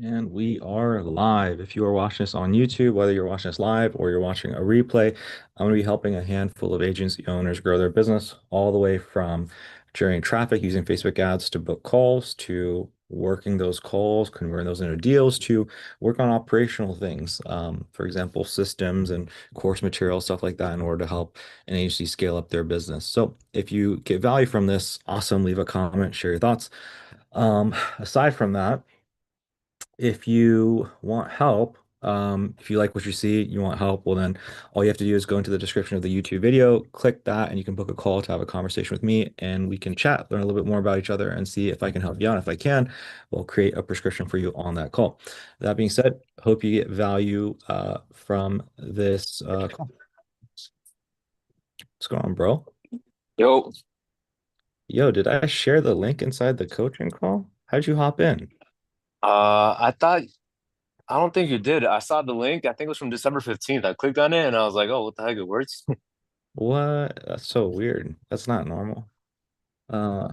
And we are live. If you are watching this on YouTube, whether you're watching this live or you're watching a replay, I'm going to be helping a handful of agency owners grow their business all the way from generating traffic using Facebook ads to book calls to working those calls, converting those into deals to work on operational things. For example, systems and course material, stuff like that, in order to help an agency scale up their business. So if you get value from this, awesome. Leave a comment, share your thoughts. Aside from that, if you want help, if you like what you see, you want help, well, then all you have to do is go into the description of the YouTube video, click that, and you can book a call to have a conversation with me, and we can chat, learn a little bit more about each other, and see if I can help you out. If I can, we'll create a prescription for you on that call. That being said, hope you get value from this call. What's going on, bro? Yo, Yo, did I share the link inside the coaching call? How'd you hop in? I don't think you did. I saw the link. I think it was from December 15th. I clicked on it and I was like, oh, what the heck? It works. What? That's so weird. That's not normal. Uh,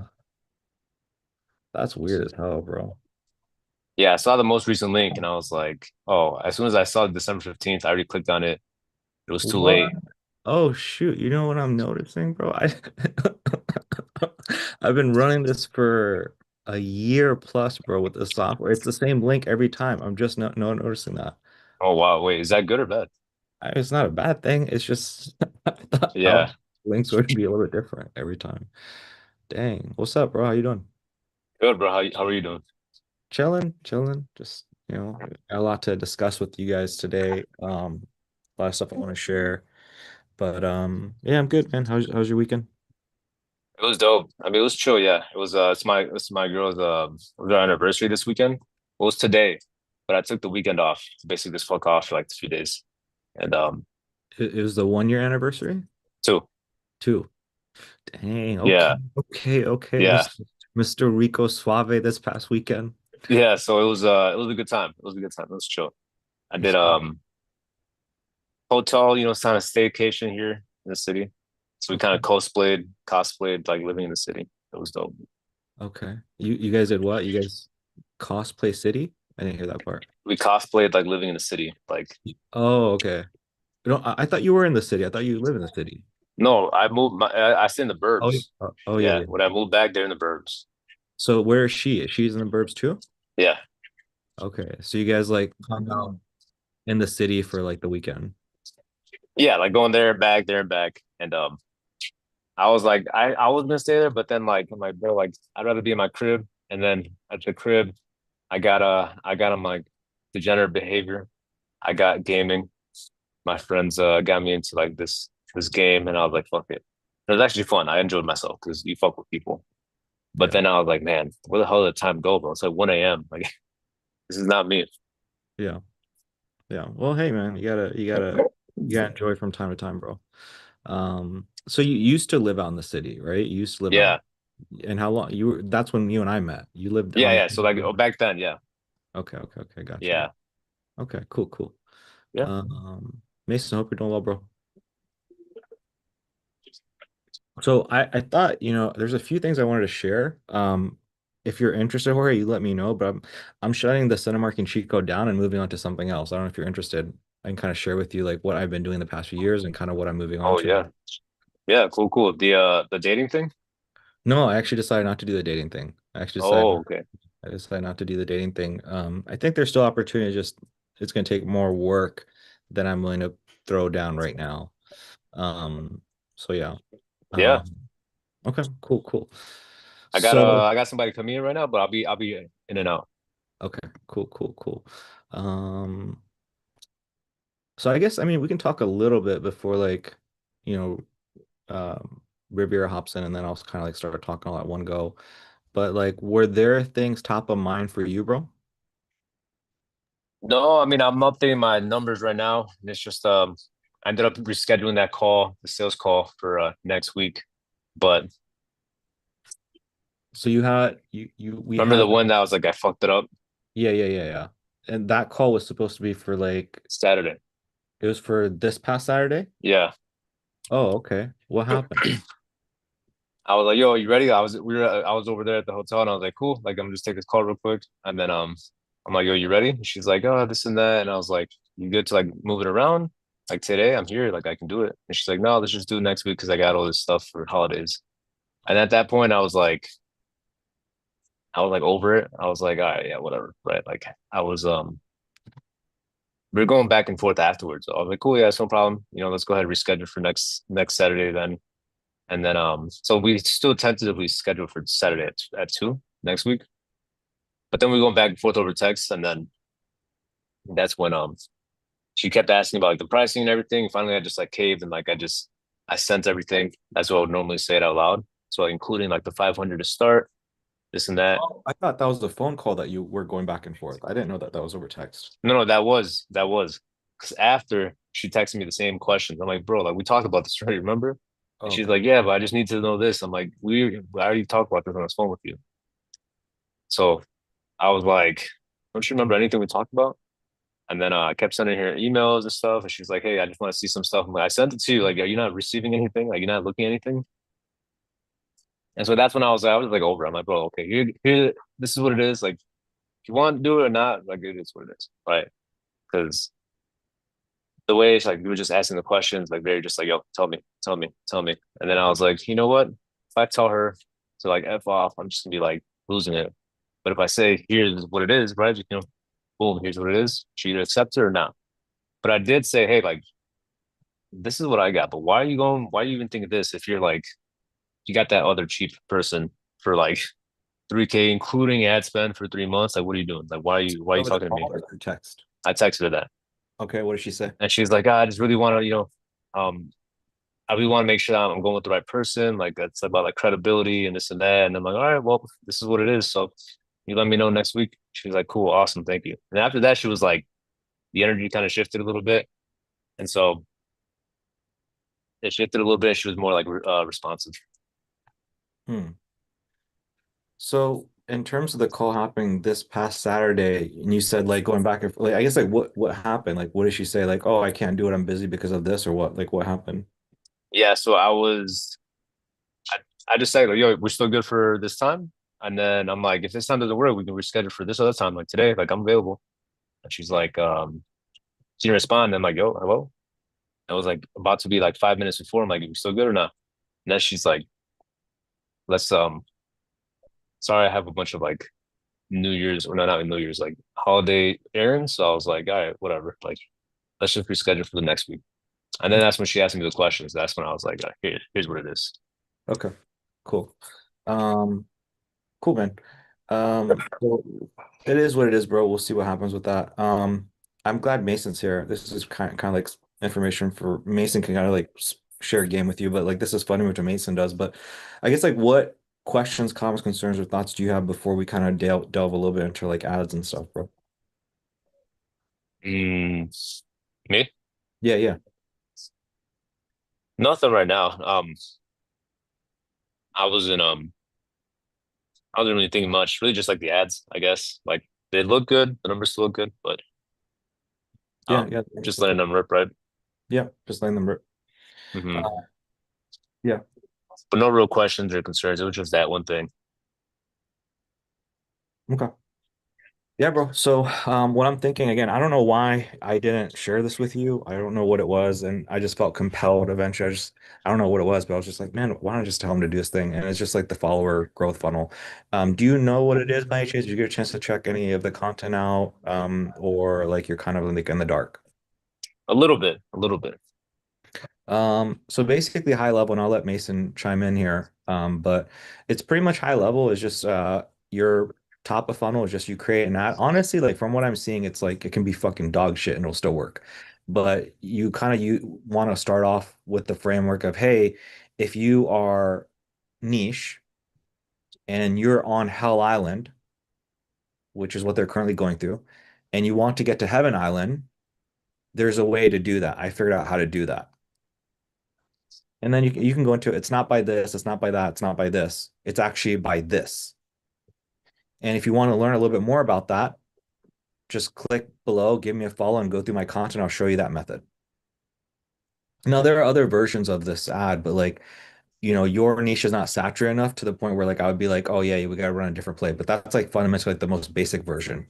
That's weird as hell, bro. Yeah, I saw the most recent link and I was like, oh, as soon as I saw December 15th, I already clicked on it. It was too What? late. Oh shoot, you know what I'm noticing, bro? I've been running this for a year plus, bro, with the software. It's the same link every time. I'm just not noticing that. Oh, wow. Wait, is that good or bad? It's not a bad thing. It's just I thought Yeah. links would be a little bit different every time. Dang. What's up, bro? How you doing? Good, bro. How are you doing? Chilling, chilling. Just, got a lot to discuss with you guys today. A lot of stuff I want to share. But yeah, I'm good, man. How's your weekend? It was dope. I mean, it was chill. Yeah, it was. It's my girl's it was our anniversary this weekend. It was today, but I took the weekend off to basically just fuck off for like a few days. And It was the 1 year anniversary? so Two. Dang, okay, yeah, okay. yeah. Mr. Rico Suave this past weekend. Yeah, so it was a good time. It was a good time. It was chill. I did Respect. hotel, it's kind of staycation here in the city. So we kind Okay. of cosplayed like living in the city. It was dope. Okay. You guys did what? You guys cosplay city? I didn't hear that part. We cosplayed like living in the city. Like Oh, okay. No, I thought you were in the city. I thought you live in the city. no, I stay in the Oh, burbs. yeah, Yeah, yeah. when I moved back there in the burbs. So where is she? She's in the burbs too? Yeah. Okay. So you guys like hung out in the city for like the weekend. Yeah, like going there and back. And I was like I was gonna stay there, but then like I'm like, bro, like I'd rather be in my crib. And then at the crib, I got him like degenerate behavior. I got gaming. My friends got me into like this game, and I was like, fuck it. It was actually fun. I enjoyed myself because you fuck with people. But Yeah. then I was like, man, where the hell did the time go, bro? It's like 1 a.m. Like this is not me. Yeah. Yeah. Well, hey man, you gotta enjoy from time to time, bro. So you used to live out in the city, right? You used to live Yeah, out. And how long you were, that's when you and I met. You lived yeah, on yeah. So like oh, back then, yeah, okay, gotcha. yeah, Okay, cool. yeah. Mason, hope you're doing well, bro. So I thought, there's a few things I wanted to share. If you're interested, Jorge, you let me know, but I'm shutting the Cinemark and cheat code down and moving on to something else. I don't know if you're interested. I can kind of share with you like what I've been doing the past few years and kind of what I'm moving on Oh to. yeah, yeah. Cool, cool. The dating thing. No, I actually decided not to do the dating thing. Oh, okay. I decided not to do the dating thing. I think there's still opportunity, just it's gonna take more work than I'm willing to throw down right now. Um, so yeah. Yeah, Um, okay, cool. I So got somebody coming in right now, but I'll be in and out. okay, cool. Um, so I guess we can talk a little bit before like, you know, Riviera hops in and then I'll kind of like start talking all at one go. But like, were there things top of mind for you, bro? No, I mean I'm updating my numbers right now, and it's just I ended up rescheduling that call, the sales call for next week. But So you had you we remember had the one that was like I fucked it up yeah. And that call was supposed to be for like Saturday. it was for this past Saturday? Yeah. Oh, okay. What happened? I was like, "Yo, you ready?" I was over there at the hotel, and I was like, "Cool." Like, I'm just take this call real quick, and then I'm like, yo, you ready? And she's like, oh, this and that. And I was like, you good to like move it around? Like today, I'm here, like I can do it. And she's like, no, let's just do it next week because I got all this stuff for holidays. And at that point, I was like over it. I was like, all right, yeah, whatever, right? Like we were going back and forth afterwards. I was like, cool, yeah, it's no problem. Let's go ahead and reschedule for next Saturday then. And then so we still tentatively scheduled for Saturday at 2 next week. But then we were going back and forth over text, and then that's when she kept asking about like the pricing and everything. Finally, I just like caved and like I sent everything as well. I would normally say it out loud. So like, including like the 500 to start, this and that. Oh, I thought that was the phone call that you were going back and forth. I didn't know that that was over text. No, that was because after she texted me the same questions, I'm like, bro, like we talked about this already, remember? And she's Okay. like, yeah, but I just need to know this. I'm like, I already talked about this on the phone with you. So I was like, don't you remember anything we talked about? And then I kept sending her emails and stuff, and she's like, hey, I just want to see some stuff. I'm like, I sent it to you. Like, are you not receiving anything? Like, you're not looking at anything? And so that's when I was like over. I'm like, bro, okay, here, this is what it is. Like, if you want to do it or not, like, it is what it is, right? Because the way it's like we were just asking the questions, like very just like, yo, tell me, tell me, tell me. And then I was like, you know what? If I tell her to like F off, I'm just gonna be like losing it. But if I say, here's what it is, right? Boom, here's what it is. She either accepts it or not. But I did say, hey, like, this is what I got. But why are you even thinking this if you're like, you got that other cheap person for like 3K, including ad spend for 3 months? Like, what are you doing? Like, why are you Over the talking to me? call or through text? I texted her that. Okay, what did she say? And she's like, I just really want to, um, I really want to make sure I'm going with the right person. Like that's about like credibility and this and that. And I'm like, all right, well, this is what it is. So you let me know next week. She was like, cool, awesome, thank you. And after that, she was like, the energy kind of shifted a little bit, and so it shifted a little bit. She was more like responsive. Hmm. So in terms of the call happening this past Saturday, and you said like going back and like I guess like what happened? Like what did she say? Like, oh, I can't do it, I'm busy because of this, or what? Like what happened? Yeah, so I, I just said, like, yo, we're still good for this time. And then I'm like, if this time doesn't work, we can reschedule for this other time, like today. Like I'm available. And she's like, she didn't respond. I'm like, yo, hello. I was like about to be like 5 minutes before. I'm like, you still good or not? And then she's like, let's sorry, I have a bunch of like New Year's or no, not New Year's, like holiday errands. So I was like, all right, whatever. Like, let's just reschedule for the next week. And then that's when she asked me the questions. That's when I was like, here's what it is. Okay, cool. Um, cool, man. So it is what it is, bro. We'll see what happens with that. I'm glad Mason's here. This is kind of like information for Mason can kind of like share a game with you, but like this is funny what Mason does. But I guess like what questions, comments, concerns, or thoughts do you have before we kind of delve a little bit into like ads and stuff, bro? Mm, me? Yeah, yeah. Nothing right now. I wasn't I wasn't really thinking much. Really just like the ads, I guess. Like they look good, the numbers still look good, but Yeah, yeah. It's just look letting good. them rip, right? Yeah, just letting them rip. Hmm. Uh, yeah. But no real questions or concerns. It was just that one thing. Okay. Yeah, bro. So, what I'm thinking again, I don't know why I didn't share this with you. I don't know what it was, and I just felt compelled eventually. I don't know what it was, but I was just like, man, why don't I just tell him to do this thing? And it's just like the follower growth funnel. Do you know what it is by any chance? Did you get a chance to check any of the content out, or like you're kind of like in the dark? A little bit, a little bit. So basically high level, and I'll let Mason chime in here. But it's pretty much high level is just your top of funnel is just you create an ad. Honestly, like from what I'm seeing, it's like it can be fucking dog shit and it'll still work. But you want to start off with the framework of, hey, if you are niche and you're on Hell Island, which is what they're currently going through, and you want to get to Heaven Island, there's a way to do that. I figured out how to do that. And then you can go into it. It's not by this, it's not by that, it's not by this. It's actually by this. And if you want to learn a little bit more about that, just click below, give me a follow, and go through my content. I'll show you that method. Now, there are other versions of this ad, but like, your niche is not saturated enough to the point where like I would be like, oh yeah, we gotta run a different play. But that's like fundamentally like the most basic version.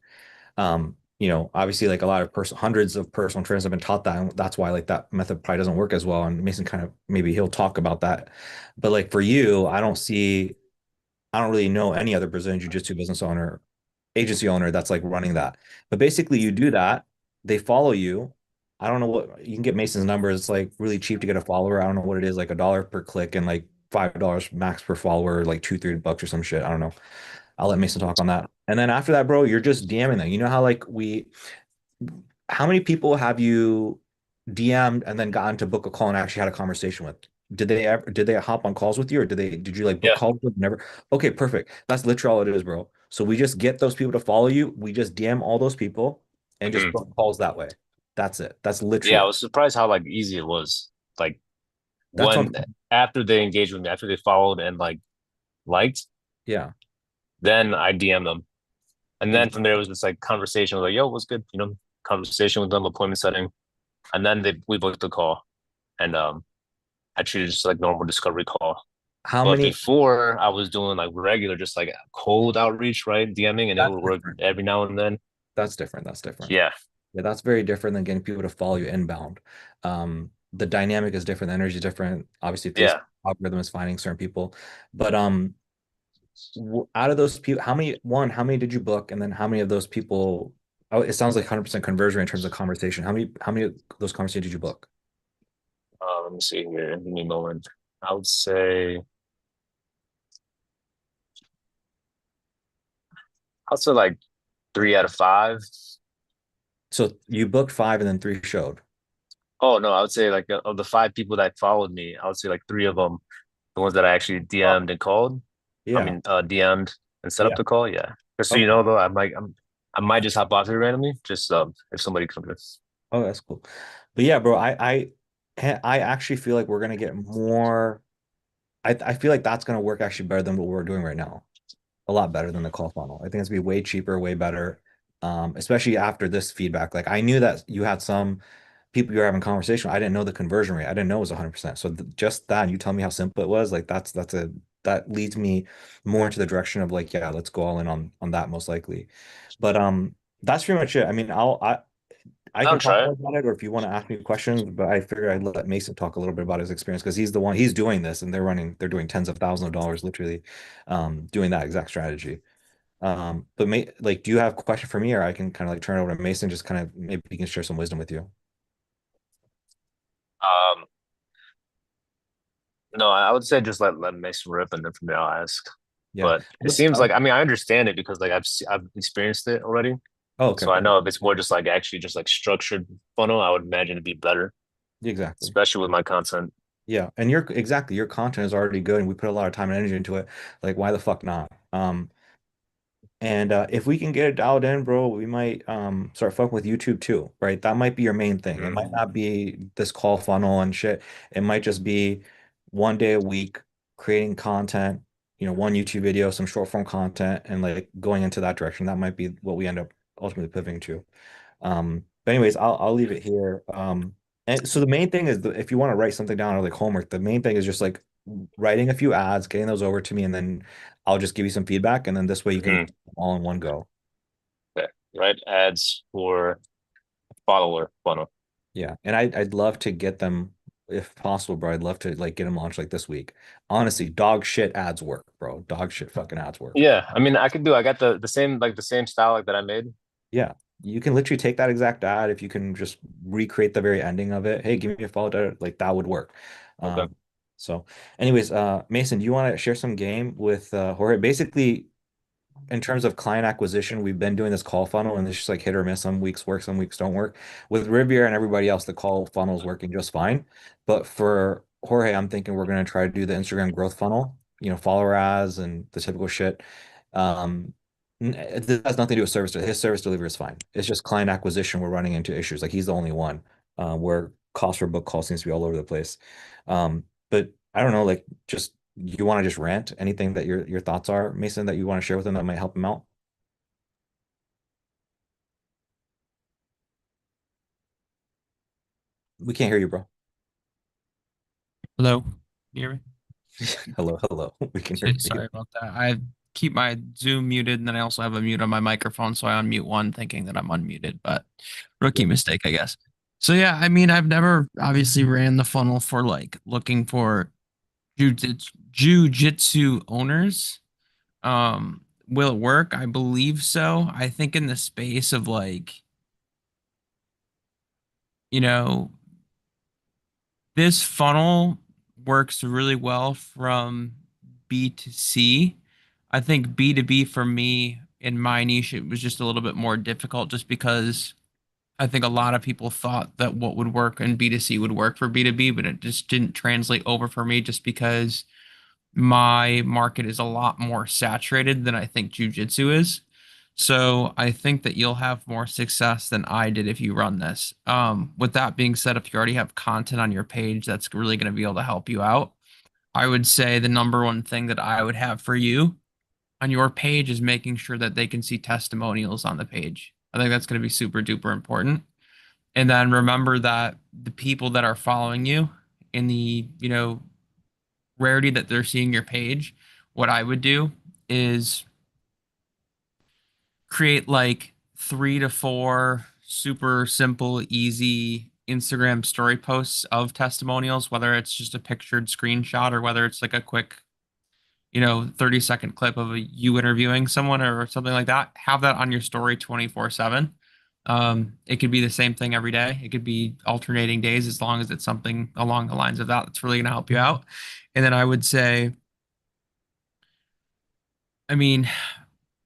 Obviously like a lot of hundreds of personal trainers have been taught that, and that's why like that method probably doesn't work as well. And Mason kind of maybe he'll talk about that. But like for you, I don't really know any other Brazilian Jiu-Jitsu business owner, agency owner that's like running that. But basically you do that, they follow you. I don't know what you can get Mason's numbers. It's like really cheap to get a follower. I don't know what it is, like $1 per click and like $5 max per follower, like $2, $3 or some shit. I don't know. I'll let Mason talk on that. And then after that, bro, you're just DMing them. You know how like how many people have you DM'd and then gotten to book a call and actually had a conversation with? Did they hop on calls with you or did you like book Yeah. calls with them? Never? Okay, perfect. That's literally all it is, bro. So we just get those people to follow you. We just DM all those people and just Mhm. book calls that way. That's it. That's Yeah, I literally it. was surprised how like easy it was. Like That's when on. after they engaged with me, after they followed and like liked, Yeah. then I DM them. And then from Exactly. there it was this like conversation, like, yo, what's good? Conversation with them, appointment setting. And then we booked the call. And I treated it just like normal discovery call. How But many? before I was doing like regular, just like cold outreach, right? DMing, and it That's would work different. every now and then. That's different. That's different. Yeah. Yeah, that's very different than getting people to follow you inbound. The dynamic is different, the energy is different. Obviously, Facebook Yeah. algorithm is finding certain people. But out of those people, how many did you book? And then how many of those people, oh, it sounds like 100% conversion in terms of conversation. How many of those conversations did you book? Let me see here. Give me a moment. I would say like 3 out of 5. So you booked five and then three showed. Oh no, I would say like of the 5 people that followed me, I would say like 3 of them, the ones that I actually Oh, DM'd and called. I yeah. mean, DM'd and set up Yeah. the call. Yeah. Just so you Okay. know, though, I might just hop off here randomly, just if somebody comes in. Oh, that's cool. But yeah, bro, I actually feel like we're gonna get more. I feel like that's gonna work actually better than what we're doing right now. A lot better than the call funnel. I think it's gonna be way cheaper, way better. Especially after this feedback. Like I knew that you had some people you were having conversation. I didn't know the conversion rate. I didn't know it was 100%. So just that, and you tell me how simple it was, like that leads me more into the direction of like, yeah, let's go all in on that most likely. But that's pretty much it. I mean, I I'll can talk try more it. about it, or if you want to ask me questions, but I figure I'd let Mason talk a little bit about his experience because he's the one he's doing this and they're doing tens of thousands of dollars literally doing that exact strategy. But like, do you have a question for me, or I can kind of like turn it over to Mason, just kind of maybe he can share some wisdom with you. Um, no, I would say just let Mason rip, and then from there I'll ask. Yeah. But it seems like, I mean, I understand it because like I've experienced it already, Oh, okay, so I perfect. know if it's more just like actually just like structured funnel, I would imagine it'd be better, Exactly. especially with my content. Yeah. And your content is already good and we put a lot of time and energy into it. Like, why the fuck not? And if we can get it dialed in, bro, we might start fucking with YouTube too, right? That might be your main thing. It might Mhm. not be this call funnel and shit. It might just be one day a week creating content, one YouTube video, some short form content, and like going into that direction. That might be what we end up ultimately pivoting to. But anyways, I'll leave it here. And so the main thing is if you want to write something down or like homework, the main thing is just like writing a few ads, getting those over to me, and then I'll just give you some feedback, and then this way you can Mhm. all in one go. Okay. Right? Ads for follower funnel. Yeah, and I'd love to get them if possible, bro. I'd love to like get them launched like this week. Honestly, dog shit ads work, bro. Dog shit fucking ads work. Yeah, I mean, I got the same like the same style like that I made. Yeah, you can literally take that exact ad if you can just recreate the very ending of it. Hey, give me a follow, like that would work. Okay. Um, so, anyways, Mason, do you want to share some game with Jorge? Basically, in terms of client acquisition, we've been doing this call funnel and it's just like hit or miss. Some weeks work, some weeks don't work. With Riviera and everybody else, the call funnel is working just fine. But for Jorge, I'm thinking we're going to try to do the Instagram growth funnel, follower ads and the typical shit. Um, this has nothing to do with service. His service delivery is fine. It's just client acquisition. We're running into issues. Like he's the only one where cost per book call seems to be all over the place. But I don't know, like just you want to just rant anything that your thoughts are, Mason, that you want to share with them that might help him out? We can't hear you, bro. Hello. Can you hear me? Hello, hello. We can hear Shit, you. sorry about that. I keep my Zoom muted, and then I also have a mute on my microphone, so I unmute one thinking that I'm unmuted, but rookie Yep. mistake, I guess. So yeah, I mean, I've never obviously ran the funnel for like looking for jujitsu owners. Will it work? I believe so. I think in the space of like, you know, this funnel works really well from B to C. I think B to B for me in my niche, it was just a little bit more difficult just because I think a lot of people thought that what would work in B to C would work for B to B, but it just didn't translate over for me just because my market is a lot more saturated than I think jujitsu is. So I think that you'll have more success than I did if you run this. With that being said, if you already have content on your page, that's really going to be able to help you out. I would say the number one thing that I would have for you on your page is making sure that they can see testimonials on the page. I think that's going to be super duper important. And then remember that the people that are following you in the, rarity that they're seeing your page, what I would do is create like 3 to 4 super simple, easy Instagram story posts of testimonials, whether it's just a pictured screenshot or whether it's like a quick, 30-second clip of you interviewing someone or something like that. Have that on your story 24/7. It could be the same thing every day. It could be alternating days as long as it's something along the lines of that that's really going to help you out. And then I would say, I mean,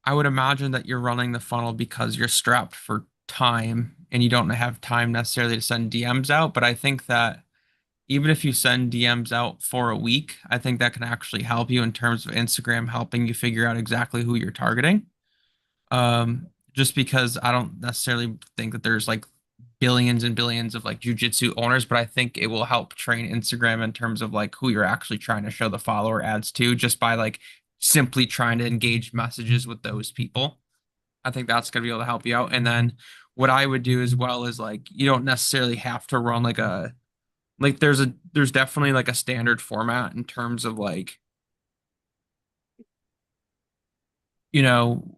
I would imagine that you're running the funnel because you're strapped for time and you don't have time necessarily to send DMs out. But I think that even if you send DMs out for a week, I think that can actually help you in terms of Instagram helping you figure out exactly who you're targeting. Just because I don't necessarily think that there's like billions and billions of like jujitsu owners, but I think it will help train Instagram in terms of like who you're actually trying to show the follower ads to just by like simply trying to engage messages with those people. I think that's going to be able to help you out. And then what I would do as well is like you don't necessarily have to run like there's definitely like a standard format in terms of like, you know,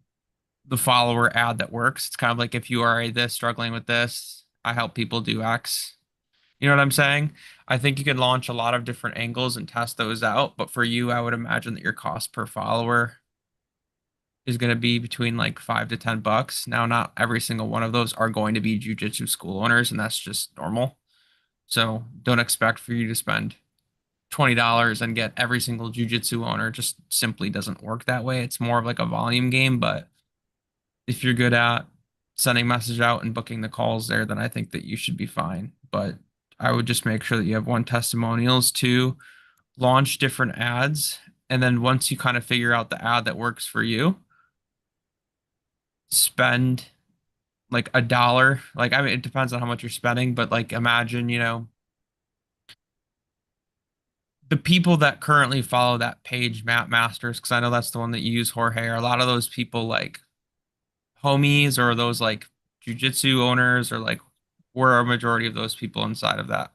the follower ad that works. It's kind of like if you are this struggling with this, I help people do X. You know what I'm saying? I think you could launch a lot of different angles and test those out. But for you, I would imagine that your cost per follower is going to be between like $5 to $10. Now, not every single one of those are going to be jujitsu school owners, and that's just normal. So don't expect for you to spend $20 and get every single jujitsu owner. It just simply doesn't work that way. It's more of like a volume game, but if you're good at sending message out and booking the calls there, then I think that you should be fine. But I would just make sure that you have one testimonials, two, launch different ads. And then once you kind of figure out the ad that works for you, spend like $1. Like, I mean, it depends on how much you're spending, but like imagine, the people that currently follow that page, Map Masters, because I know that's the one that you use, Jorge, are a lot of those people like homies or those like jujitsu owners or like where are a majority of those people inside of that?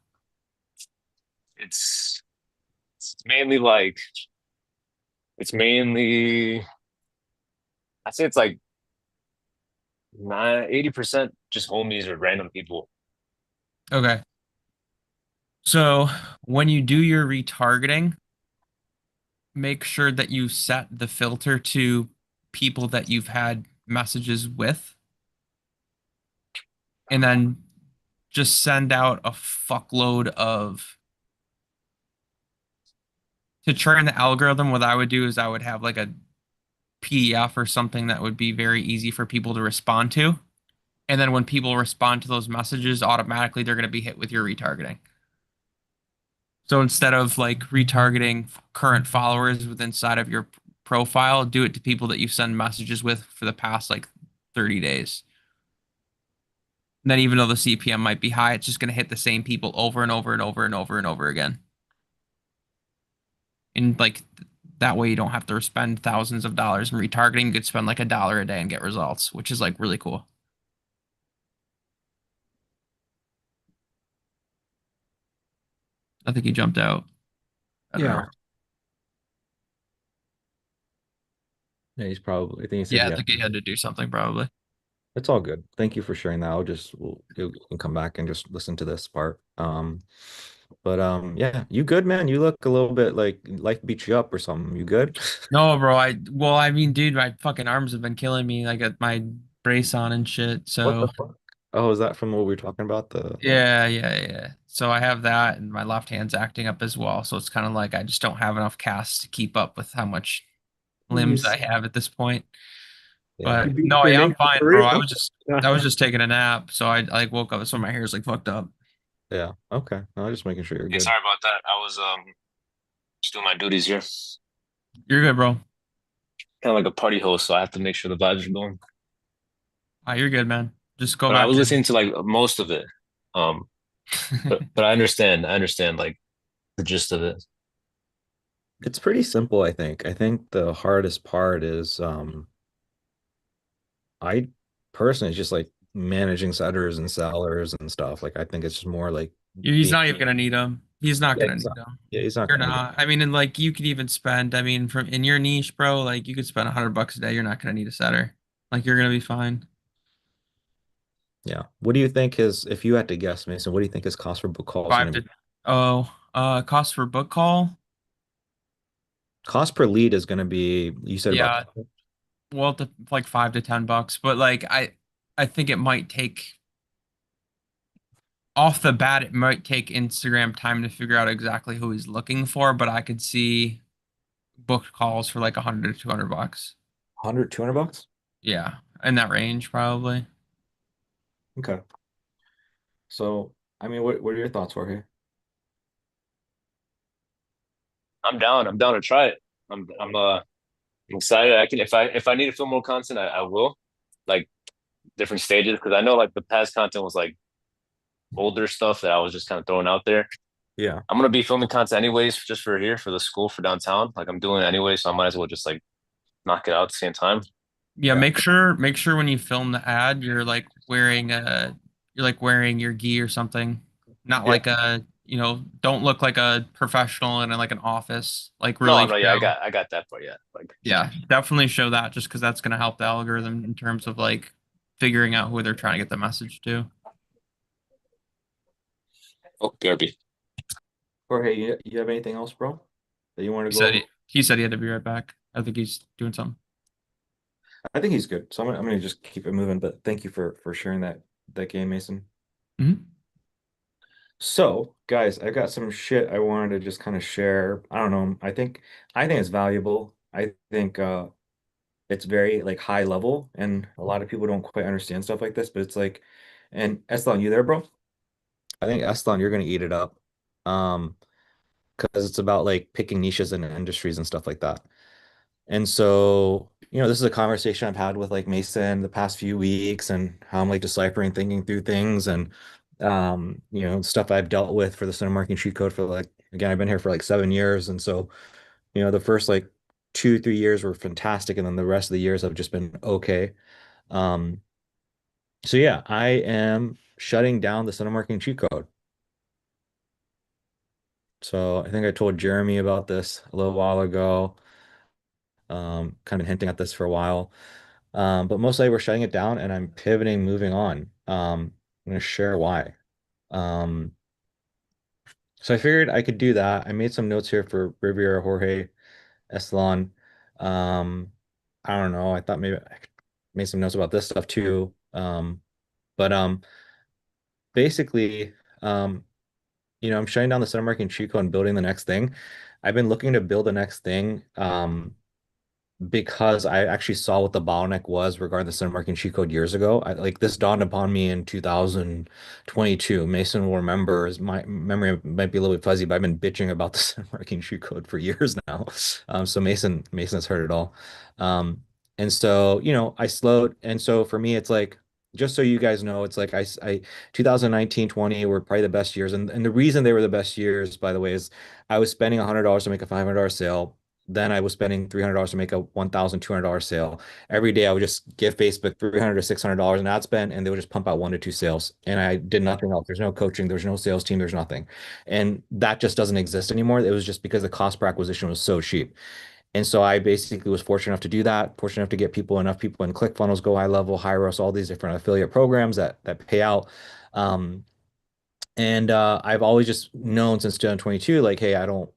It's it's mainly like it's mainly I say it's like 80% just homies or random people. Okay. So when you do your retargeting, make sure that you set the filter to people that you've had messages with, and then just send out a fuckload of to train the algorithm. What I would do is I would have like a PDF or something that would be very easy for people to respond to. And then when people respond to those messages, automatically they're going to be hit with your retargeting. So instead of like retargeting current followers with inside of your profile, do it to people that you send messages with for the past like 30 days. And then even though the CPM might be high, it's just going to hit the same people over and over and over and over and over again. And like that way you don't have to spend thousands of dollars in retargeting. You could spend like $1 a day and get results, which is like really cool. I think he jumped out. I don't Yeah. know. Yeah, he's probably. I think he said Yeah, he I had. think he had to do something probably. It's all good. Thank you for sharing that. You can come back and just listen to this part. But yeah, you good, man? You look a little bit like life beat you up or something. You good? No, bro, I mean, dude, my fucking arms have been killing me. I got my brace on and shit. What the So fuck? Oh, is that from what we were talking about? The yeah. So I have that, and my left hand's acting up as well. So it's kind of like I just don't have enough cast to keep up with how much you limbs I s- have at this point. yeah. You But beat no, your yeah, name I'm fine, for bro. real? I was just taking a nap, so I like woke up, so my hair's like fucked up. Yeah. Okay. No, I'm just making sure you're Hey, good. sorry about that. I was just doing my duties here. You're good, bro. Kind of like a party host, so I have to make sure the vibes are going. You're good, man. Just go But I back was to. listening to like most of it. Um, but I understand like the gist of it. It's pretty simple, I think. I think the hardest part is I personally just like managing setters and sellers and stuff. Like I think it's just more like He's being not even gonna need them. He's not yeah, gonna need them. he's not You're gonna need it. not. I mean, and like you could even spend. I mean, from in your niche, bro, like you could spend $100 a day. You're not gonna need a setter. Like you're gonna be fine. Yeah. What do you think his if you had to guess, Mason, what do you think his cost for book call is Five gonna to be? cost for book call. Cost per lead is gonna be you said about Yeah, well, like $5 to $10, but like I think it might take off the bat. It might take Instagram time to figure out exactly who he's looking for, but I could see booked calls for like 100 to $200. 100, $200? Yeah, in that range probably. Okay. So, I mean, what are your thoughts, Jorge? I'm down. I'm down to try it. I'm excited. I can if I need to film more content, I will. Like different stages because I know like the past content was like older stuff that I was just kind of throwing out there. Yeah. I'm gonna be filming content anyways, just for here for the school for downtown. Like I'm doing it anyway, so I might as well just like knock it out at the same time. Yeah, Yeah. make sure when you film the ad, you're like wearing your gi or something. Not Yeah. like don't look like a professional in like an office. Like No, really no, yeah, show. I got that part. Yeah, like Yeah, definitely show that just because that's gonna help the algorithm in terms of like figuring out who they're trying to get the message to. oh, BRB. Jorge, you have anything else, bro, that you want to He go said over? he said he had to be right back. I think he's doing something. I think he's good. So I'm gonna just keep it moving, but thank you for sharing that game, Mason. Hmm. So, guys, I got some shit I wanted to just kind of share. I don't know. I think it's valuable. I think it's very like high level and a lot of people don't quite understand stuff like this, but it's like and Eslan, you there, bro? I think Eslan, you're gonna eat it up. Um, because it's about like picking niches and industries and stuff like that. And so, this is a conversation I've had with like Mason the past few weeks and how I'm like deciphering, thinking through things and stuff I've dealt with for the center marketing cheat code for like again, I've been here for like 7 years. And so, the first like 2, 3 years were fantastic, and then the rest of the years have just been okay. Um, so yeah, I am shutting down the center marketing cheat code. So I think I told Jeremy about this a little while ago. Kind of hinting at this for a while. But mostly we're shutting it down and I'm pivoting, moving on. I'm going to share why. Um, so I figured I could do that. I made some notes here for Riviera, Jorge, Estalon. Um, I don't know. I thought maybe I could make some notes about this stuff too. But basically, um, I'm shutting down the center marketing cheat code and building the next thing. I've been looking to build the next thing. Because I actually saw what the bottleneck was regarding the center marking cheat code years ago. Like this dawned upon me in 2022. Mason will remember, as my memory might be a little bit fuzzy, but I've been bitching about the center marking cheat code for years now. So Mason has heard it all. Um, and so, I slowed. And so for me, it's like, just so you guys know, it's like I 2019, 20 were probably the best years. And the reason they were the best years, by the way, is I was spending $100 to make a $500 sale. Then I was spending $300 to make a $1,200 sale. Every day I would just give Facebook $300 to $600 in ad spend, and they would just pump out 1 to 2 sales. And I did nothing else. There's no coaching, there's no sales team, there's nothing. And that just doesn't exist anymore. It was just because the cost per acquisition was so cheap. And so I basically was fortunate enough to do that, fortunate enough to get enough people in ClickFunnels, Go High Level, Hyros, all these different affiliate programs that pay out. Um, and I've always just known since 2022, like, hey, I don't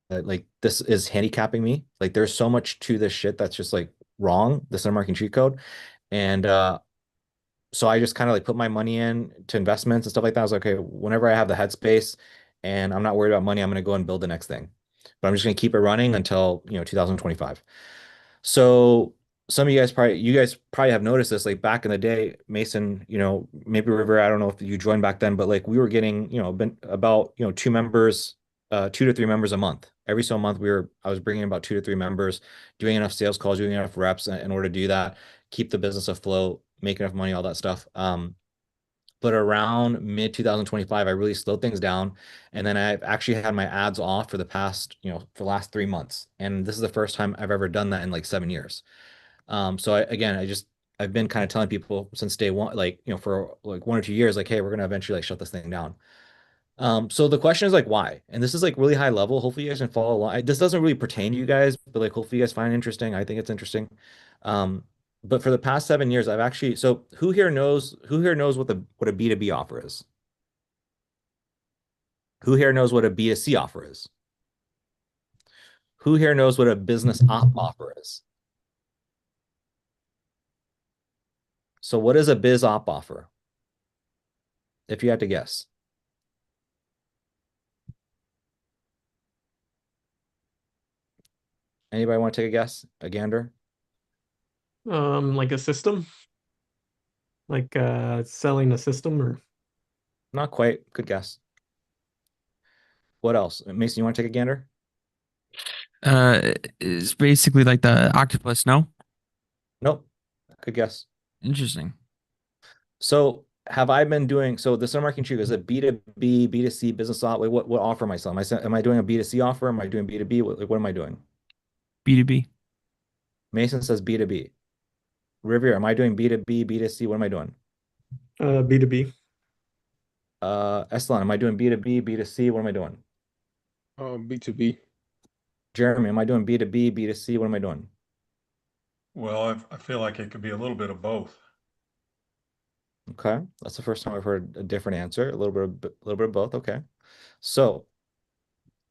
like this is handicapping me. Like, there's so much to this shit that's just like wrong, the summer marketing cheat code. And so I just kind of like put my money in to investments and stuff like that. I was like, okay, whenever I have the headspace and I'm not worried about money, I'm going to go and build the next thing. But I'm just going to keep it running until, 2025. So some of you guys probably have noticed this, like back in the day, Mason, maybe River, I don't know if you joined back then, but like we were getting, about, two members, 2 to 3 members a month. Every so month I was bringing about 2 to 3 members, doing enough sales calls, doing enough reps in order to do that, keep the business afloat, make enough money, all that stuff. But around mid 2025, I really slowed things down. And then I've actually had my ads off for the past, for the last 3 months. And this is the first time I've ever done that in like 7 years. So again, I've been kind of telling people since day one, like, for like 1 or 2 years, like, hey, we're gonna eventually like shut this thing down. So the question is like, why? And this is like really high level. Hopefully you guys can follow along. This doesn't really pertain to you guys, but like hopefully you guys find it interesting. I think it's interesting. Um, but for the past 7 years, so who here knows what a B2B offer is? Who here knows what a B2C offer is? Who here knows what a business op offer is? So what is a biz op offer? If you had to guess. Anybody want to take a guess? A gander? Like a system, like selling a system or Not quite. Good guess. What else? Mason, you want to take a gander? It's basically like the octopus, no? Nope. Good guess. Interesting. So have I been doing so the summer marketing is a B2B, B2C business op? Like what offer am I selling? Am I doing a B2C offer? Am I doing B2B? What am I doing? B2B. Mason says B2B. Riviera, am I doing B2B, B2C? What am I doing? B2B. Eslan, am I doing B2B, B2C? What am I doing? B2B. Jeremy, am I doing B2B, B2C? What am I doing? Well, I feel like it could be a little bit of both. Okay, that's the first time I've heard a different answer. A little bit of both. Okay, so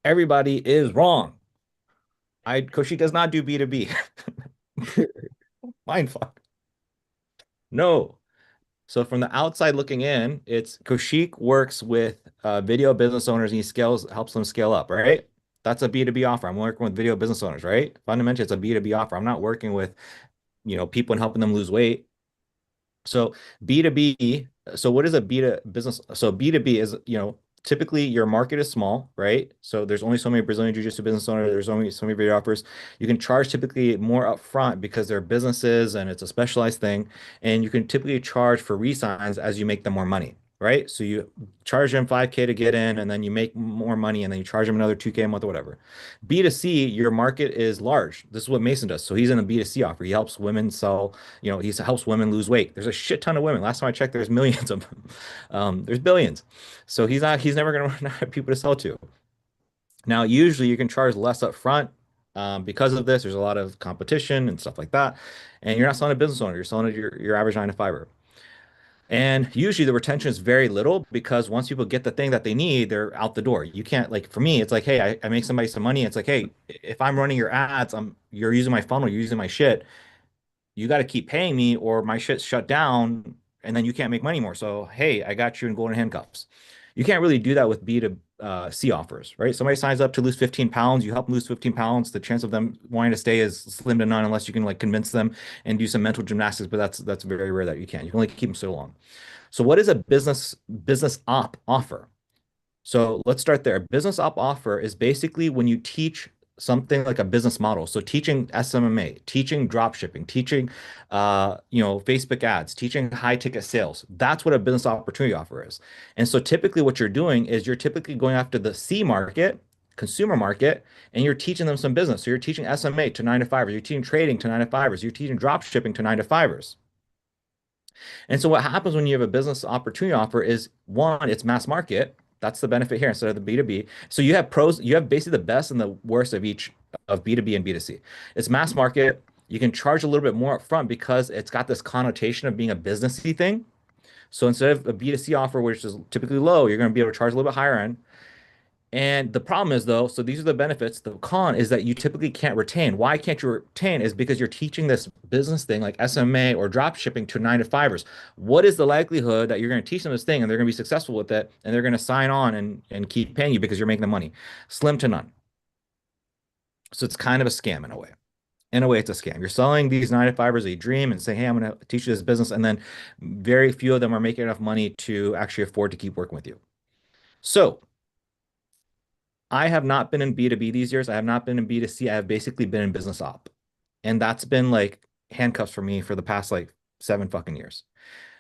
everybody is wrong. Koshi does not do B2B. Mind fuck. No. So from the outside looking in, it's Koshik works with video business owners and helps them scale up, right? That's a B2B offer. I'm working with video business owners, right? Fundamentally, it's a B2B offer. I'm not working with, people and helping them lose weight. So B2B, so what is a B2 business? So B2B is, typically your market is small, right? So there's only so many Brazilian Jiu-Jitsu business owners, there's only so many video offers. You can charge typically more upfront because they're businesses and it's a specialized thing. And you can typically charge for resigns as you make them more money, right? So you charge them 5K to get in and then you make more money and then you charge them another 2K a month or whatever. B2C, your market is large. This is what Mason does. So he's in a B2C offer. He helps women sell, he helps women lose weight. There's a shit ton of women. Last time I checked, there's millions of them. There's billions. So he's never going to run out of people to sell to. Now, usually you can charge less up front. Because of this, there's a lot of competition and stuff like that. And you're not selling a business owner, you're selling to your average 9 to 5er. And usually the retention is very little because once people get the thing that they need, they're out the door. You can't like for me, it's like, hey, I make somebody some money. It's like, hey, if I'm running your ads, you're using my funnel, you're using my shit. You got to keep paying me or my shit's shut down and then you can't make money more. So, hey, I got you in golden handcuffs. You can't really do that with B2C offers, right? Somebody signs up to lose 15 pounds, you help them lose 15 pounds. The chance of them wanting to stay is slim to none unless you can like convince them and do some mental gymnastics, but that's very rare that you can. You can only keep them so long. So what is a business op offer? So let's start there. Business op offer is basically when you teach something like a business model. So teaching SMMA, teaching drop shipping, teaching Facebook ads, teaching high ticket sales. That's what a business opportunity offer is. And so typically what you're doing is you're typically going after the C market, consumer market, and you're teaching them some business. So you're teaching SMA to 9 to 5ers, you're teaching trading to 9 to 5ers, you're teaching drop shipping to 9 to 5ers. And so what happens when you have a business opportunity offer is one, it's mass market. That's the benefit here instead of the B2B. So you have basically the best and the worst of each of B2B and B2C. It's mass market. You can charge a little bit more upfront because it's got this connotation of being a businessy thing. So instead of a B2C offer, which is typically low, you're going to be able to charge a little bit higher end. And the problem is though, so these are the benefits. The con is that you typically can't retain. Why can't you retain is because you're teaching this business thing like SMA or drop shipping to 9 to 5ers. What is the likelihood that you're going to teach them this thing and they're going to be successful with it and they're going to sign on and keep paying you because you're making the money? Slim to none. So it's kind of a scam in a way. In a way, it's a scam. You're selling these 9 to 5ers a dream and saying, hey, I'm going to teach you this business. And then very few of them are making enough money to actually afford to keep working with you. So I have not been in B2B these years. I have not been in B2C. I have basically been in business op. And that's been like handcuffs for me for the past like 7 fucking years.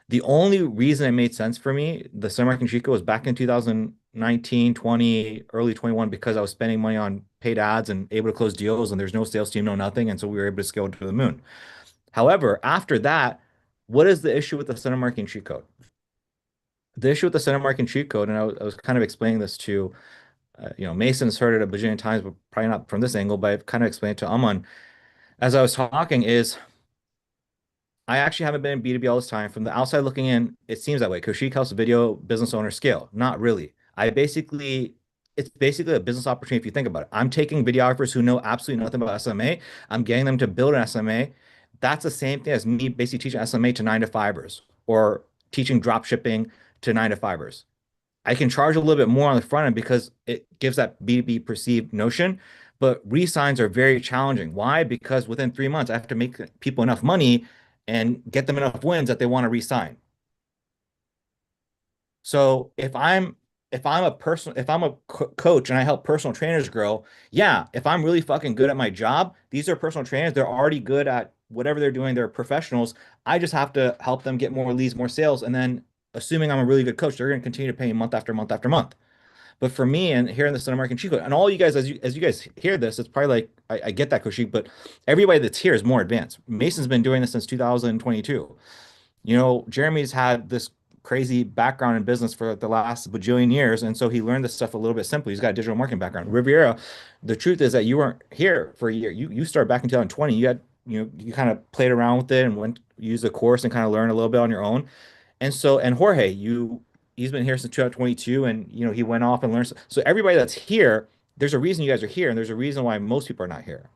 The only reason it made sense for me, the summer market Chico, was back in 2019, 20, early 21, because I was spending money on paid ads and able to close deals, and there's no sales team, no nothing. And so we were able to scale to the moon. However, after that, what is the issue with the center marketing cheat code? The issue with the center marketing cheat code, and I was kind of explaining this to Mason's heard it a bajillion times, but probably not from this angle, but I've kind of explained to Aman as I was talking is I actually haven't been in B2B all this time. From the outside looking in, it seems that way. Koshik helps video business owner scale. Not really. It's basically a business opportunity if you think about it. I'm taking videographers who know absolutely nothing about SMA. I'm getting them to build an SMA. That's the same thing as me basically teaching SMA to 9 to 5ers or teaching drop shipping to 9 to 5ers. I can charge a little bit more on the front end because it gives that B2B perceived notion. But re-signs are very challenging. Why? Because within 3 months, I have to make people enough money and get them enough wins that they want to re-sign. So if I'm a coach and I help personal trainers grow, yeah, if I'm really fucking good at my job, these are personal trainers. They're already good at whatever they're doing. They're professionals. I just have to help them get more leads, more sales, and then assuming I'm a really good coach, they're going to continue to pay me month after month after month. But for me, and here in the Center American Chico, and all you guys, as you guys hear this, it's probably like I get that, Koshik, but everybody that's here is more advanced. Mason's been doing this since 2022. Jeremy's had this crazy background in business for the last bajillion years, and so he learned this stuff a little bit simply. He's got a digital marketing background. Riviera, the truth is that you weren't here for a year. You started back in 2020. You kind of played around with it and went use the course and kind of learned a little bit on your own. And Jorge, he's been here since 2022, and he went off and learned. So everybody that's here, there's a reason you guys are here, and there's a reason why most people are not here.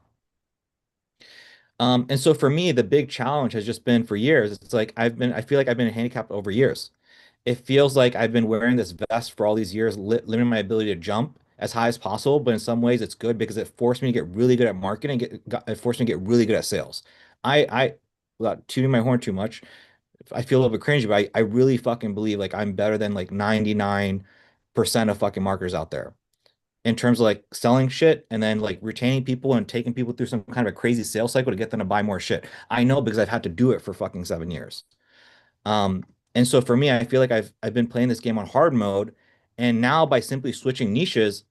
And so for me, the big challenge has just been for years. It's like I feel like I've been handicapped over years. It feels like I've been wearing this vest for all these years, limiting my ability to jump as high as possible. But in some ways, it's good because it forced me to get really good at marketing. It forced me to get really good at sales. Without tooting my horn too much, I feel a little bit cringy, but I really fucking believe like I'm better than like 99% of fucking marketers out there in terms of like selling shit and then like retaining people and taking people through some kind of a crazy sales cycle to get them to buy more shit. I know because I've had to do it for fucking 7 years. And so for me, I feel like I've been playing this game on hard mode, and now by simply switching niches,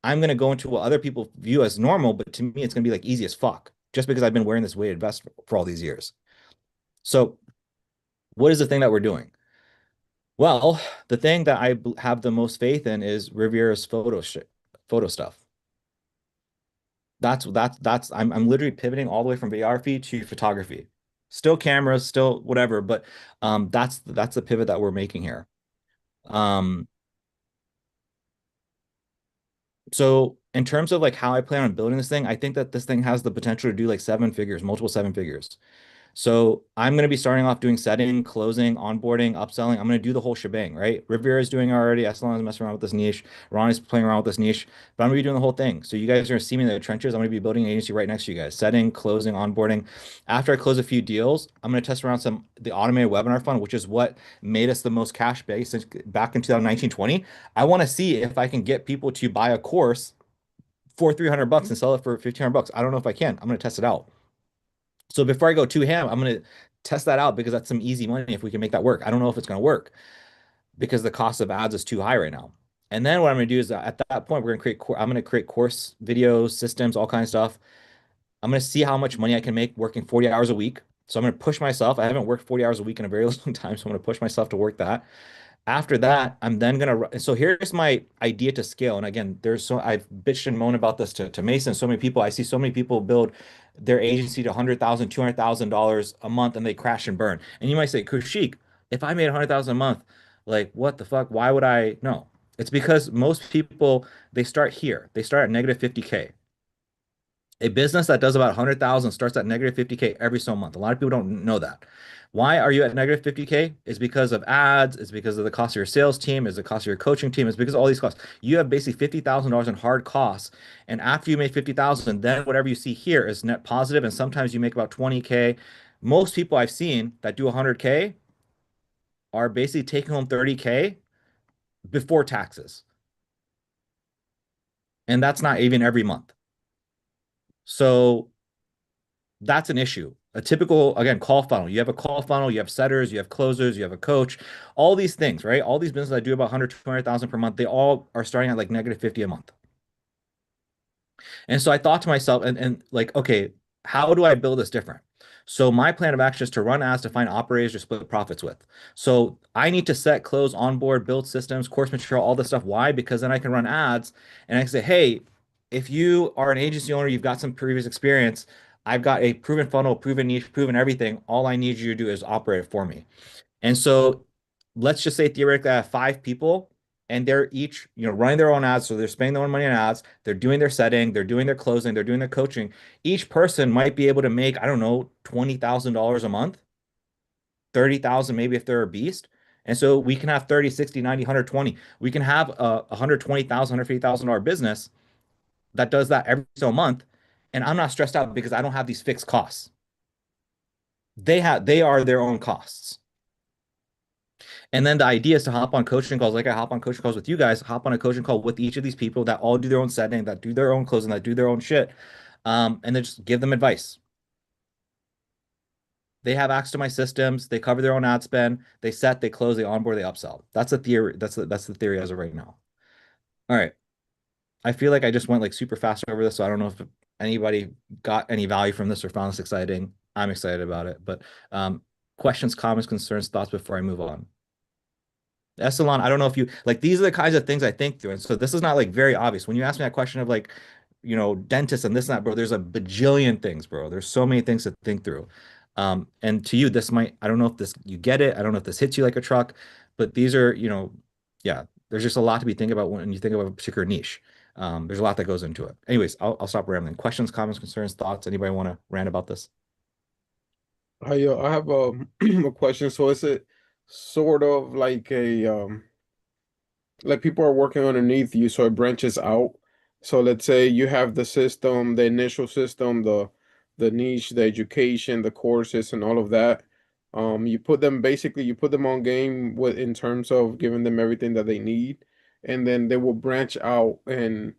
I'm gonna go into what other people view as normal, but to me, it's gonna be like easy as fuck, just because I've been wearing this weighted vest for all these years. So, what is the thing that we're doing? Well, the thing that I have the most faith in is Riviera's photo stuff. I'm literally pivoting all the way from videography to photography. Still cameras, still whatever, but that's the pivot that we're making here. Um, so in terms of like how I plan on building this thing, I think that this thing has the potential to do like 7 figures, multiple 7 figures. So I'm going to be starting off doing setting, closing, onboarding, upselling. I'm going to do the whole shebang, right? Riviera is doing already. Essalon is messing around with this niche. Ron is playing around with this niche, but I'm going to be doing the whole thing. So you guys are going to see me in the trenches. I'm going to be building an agency right next to you guys, setting, closing, onboarding. After I close a few deals, I'm going to test around the automated webinar fund, which is what made us the most cash based since back in 2019, 20. I want to see if I can get people to buy a course for $300 and sell it for $1,500. I don't know if I can. I'm going to test it out. So before I go too ham, I'm going to test that out because that's some easy money if we can make that work. I don't know if it's going to work because the cost of ads is too high right now. And then what I'm going to do is at that point, I'm going to create course videos, systems, all kinds of stuff. I'm going to see how much money I can make working 40 hours a week. So I'm going to push myself. I haven't worked 40 hours a week in a very long time, so I'm going to push myself to work that. After that, I'm then gonna. So here's my idea to scale. And again, there's so I've bitched and moaned about this to Mason. So many people, I see so many people build their agency to $100,000, $200,000 a month, and they crash and burn. And you might say, Kushik, if I made 100,000 a month, like what the fuck? Why would I? No, it's because most people they start here. They start at negative 50K. A business that does about 100,000 starts at negative 50K every so month. A lot of people don't know that. Why are you at negative 50K? It's because of ads, it's because of the cost of your sales team, it's the cost of your coaching team, it's because of all these costs. You have basically $50,000 in hard costs. And after you make 50,000, then whatever you see here is net positive, and sometimes you make about 20K. Most people I've seen that do 100K are basically taking home 30K before taxes. And that's not even every month. So that's an issue. A typical, again, call funnel. You have a call funnel, you have setters, you have closers, you have a coach, all these things, right? All these businesses that do about 100, 200,000 per month, they all are starting at like negative 50 a month. And so I thought to myself, and like, okay, how do I build this different? So my plan of action is to run ads to find operators to split profits with. So I need to set, close, onboard, build systems, course material, all this stuff. Why? Because then I can run ads and I can say, hey, if you are an agency owner, you've got some previous experience, I've got a proven funnel, proven niche, proven everything. All I need you to do is operate it for me. And so let's just say theoretically I have 5 people and they're each, running their own ads. So they're spending their own money on ads. They're doing their setting, they're doing their closing, they're doing their coaching. Each person might be able to make, I don't know, $20,000 a month, 30,000 maybe if they're a beast. And so we can have 30, 60, 90, 120. We can have a $120,000, $150,000 business that does that every so month. And I'm not stressed out because I don't have these fixed costs. They are their own costs. And then the idea is to hop on coaching calls, like I hop on coaching calls with you guys, hop on a coaching call with each of these people that all do their own setting, that do their own closing, that do their own shit, and then just give them advice. They have access to my systems. They cover their own ad spend. They set, they close, they onboard, they upsell. That's the theory. That's the theory as of right now. All right. I feel like I just went like super fast over this, so I don't know if anybody got any value from this or found this exciting. I'm excited about it, but questions, comments, concerns, thoughts before I move on. Echelon, I don't know if you like these are the kinds of things I think through. And so this is not like very obvious. When you ask me that question of like, dentists and this and that, bro, there's a bajillion things, bro. There's so many things to think through. And to you, this might, I don't know if this you get it. I don't know if this hits you like a truck, but these are, yeah, there's just a lot to be thinking about when you think about a particular niche. There's a lot that goes into it. Anyways, I'll stop rambling. Questions, comments, concerns, thoughts. Anybody want to rant about this? I have a question. So is it sort of like a like people are working underneath you, so it branches out. So let's say you have the system, the initial system, the niche, the education, the courses, and all of that. You put them basically you put them on game with in terms of giving them everything that they need, and then they will branch out and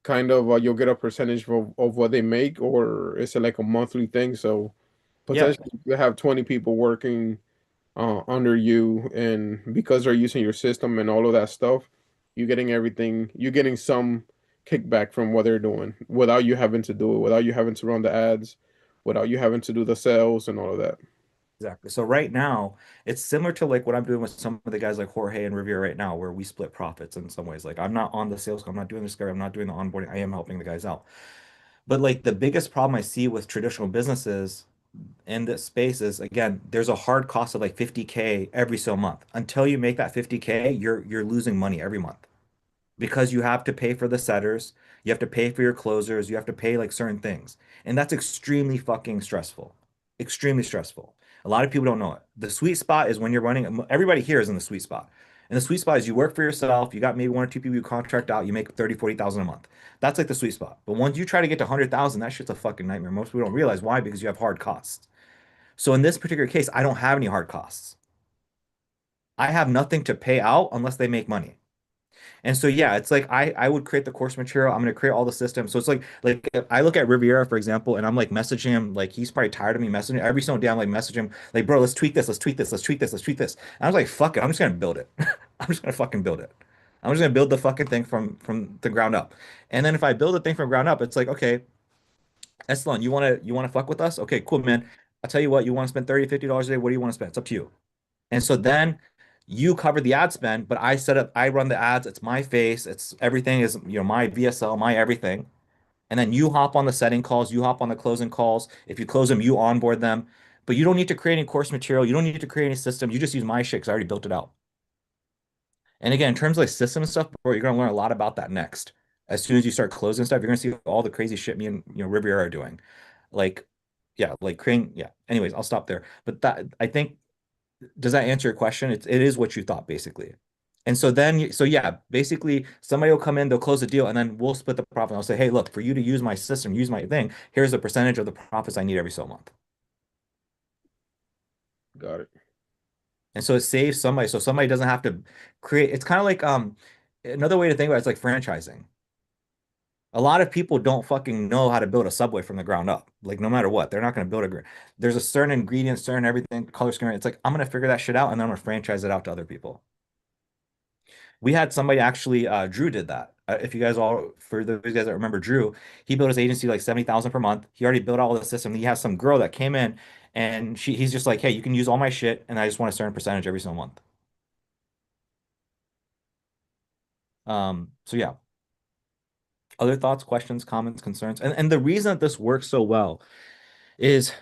kind of you'll get a percentage of what they make, or is it like a monthly thing? So Yeah, potentially you have 20 people working under you, and because they're using your system and all of that stuff, you're getting everything, you're getting some kickback from what they're doing without you having to do it, without you having to run the ads, without you having to do the sales and all of that. exactly. So right now, it's similar to like what I'm doing with some of the guys like Jorge and Revere right now, where we split profits in some ways. Like I'm not on the sales, I'm not doing the discovery, I'm not doing the onboarding. I am helping the guys out. But like the biggest problem I see with traditional businesses in this space is again, there's a hard cost of like 50K every so month. Until you make that 50K, you're losing money every month because you have to pay for the setters, you have to pay for your closers, you have to pay like certain things. And that's extremely fucking stressful. Extremely stressful. A lot of people don't know it. The sweet spot is when you're running, everybody here is in the sweet spot. And the sweet spot is you work for yourself, you got maybe 1 or 2 people you contract out, you make 30, 40,000 a month. That's like the sweet spot. But once you try to get to 100,000, that shit's a fucking nightmare. Most people don't realize why, because you have hard costs. So in this particular case, I don't have any hard costs. I have nothing to pay out unless they make money. And so yeah, it's like I would create the course material. I'm gonna create all the systems. So it's like if I look at Riviera, for example, and I'm like messaging him, like he's probably tired of me messaging every single day. I'm like messaging him, like, bro, let's tweak this, let's tweak this, let's tweak this, let's tweak this. And I was like, fuck it, I'm just gonna build it. I'm just gonna fucking build it. I'm just gonna build the fucking thing from the ground up. And then if I build the thing from ground up, it's like, okay, Eslan, you wanna fuck with us? Okay, cool, man. I'll tell you what, you want to spend 30, $50 a day. What do you want to spend? It's up to you. And so then You cover the ad spend, but I run the ads. It's my face. It's everything is, my VSL, my everything. And then you hop on the setting calls, you hop on the closing calls. If you close them, you onboard them. But you don't need to create any course material. You don't need to create any system. You just use my shit because I already built it out. And again, in terms of like system and stuff, bro, you're gonna learn a lot about that next. As soon as you start closing stuff, you're gonna see all the crazy shit me and Riviera are doing. Like, yeah, like creating, yeah. Anyways, I'll stop there. But that I think does that answer your question? It is what you thought basically. And so then so yeah, basically somebody will come in, they'll close the deal, and then we'll split the profit. I'll say, hey, look, for you to use my system, use my thing, here's a percentage of the profits I need every so month. Got it. And so it saves somebody. So somebody doesn't have to create. It's kind of like another way to think about it's like franchising. A lot of people don't fucking know how to build a Subway from the ground up. Like no matter what, they're not going to build there's a certain ingredient, certain everything, color scheme. It's like I'm going to figure that shit out and then I'm going to franchise it out to other people. We had somebody actually, Drew did that. If you guys all, for those guys that remember Drew, he built his agency like 70,000 per month. He already built all the system. He has some girl that came in and he's just like, hey, you can use all my shit and I just want a certain percentage every single month. So yeah. Other thoughts, questions, comments, concerns, and the reason that this works so well is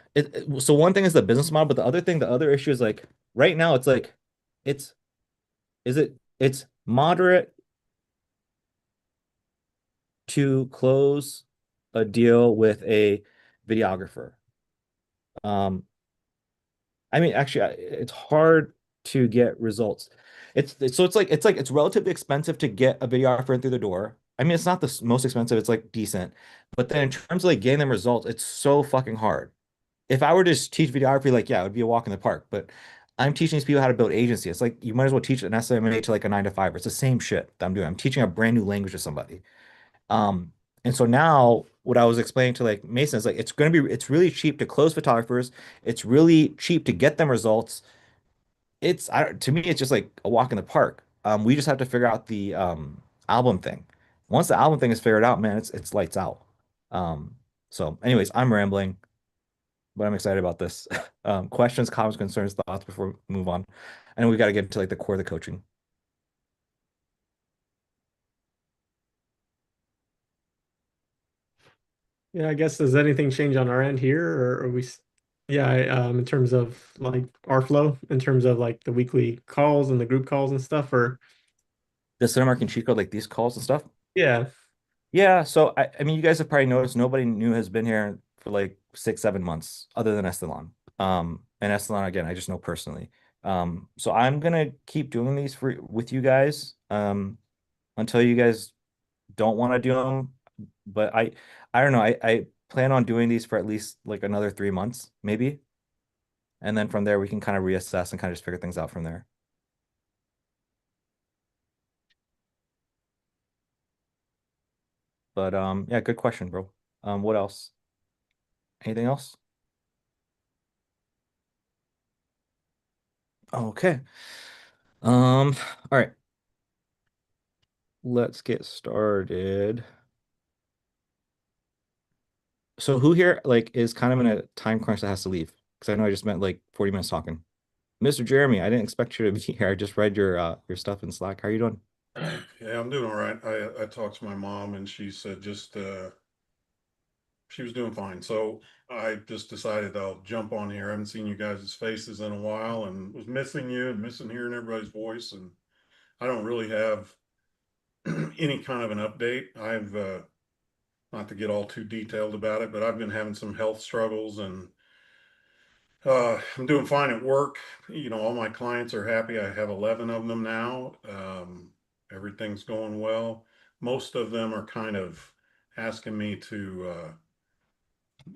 so one thing is the business model, but the other issue is like right now it's like it's it's moderate to close a deal with a videographer. Um, I mean, actually, it's hard to get results. It's relatively expensive to get a videographer in through the door. I mean, it's not the most expensive. It's like decent, but then in terms of like getting them results, it's so fucking hard. If I were to just teach videography, like yeah, it would be a walk in the park. But I'm teaching these people how to build agency. It's like you might as well teach an SMMA to like a 9 to 5. It's the same shit that I'm doing. I'm teaching a brand new language to somebody. Um, and so now what I was explaining to like Mason is like it's really cheap to close photographers. It's really cheap to get them results. To me it's just like a walk in the park. We just have to figure out the album thing. Once the album thing is figured out, man, it's lights out. Um, so anyways, I'm rambling, but I'm excited about this. Questions, comments, concerns, thoughts before we move on. And we got to get into like the core of the coaching. Yeah, I guess does anything change on our end here, or are yeah, in terms of like our flow, in terms of like the weekly calls and the group calls and stuff, or The cinema marking cheat code, like these calls and stuff. yeah, Yeah, so I mean, you guys have probably noticed nobody new has been here for like 6, 7 months, other than Estelan. And Estelan again, I just know personally. So I'm gonna keep doing these with you guys, until you guys don't want to do them. But I don't know. I plan on doing these for at least like another 3 months, maybe, and then from there we can kind of reassess and kind of just figure things out from there. But yeah, good question, bro. What else? Anything else? Okay. All right. Let's get started. So who here like is kind of in a time crunch that has to leave? Because I know I just spent like 40 minutes talking. Mr. Jeremy, I didn't expect you to be here. I just read your stuff in Slack. How are you doing? Yeah, I'm doing all right. I talked to my mom and she said just she was doing fine. So I just decided I'll jump on here. I haven't seen you guys' faces in a while and was missing you and missing hearing everybody's voice. And I don't really have any kind of an update. I've not to get all too detailed about it, but I've been having some health struggles and I'm doing fine at work. You know, all my clients are happy. I have 11 of them now. Everything's going well. Most of them are kind of asking me to,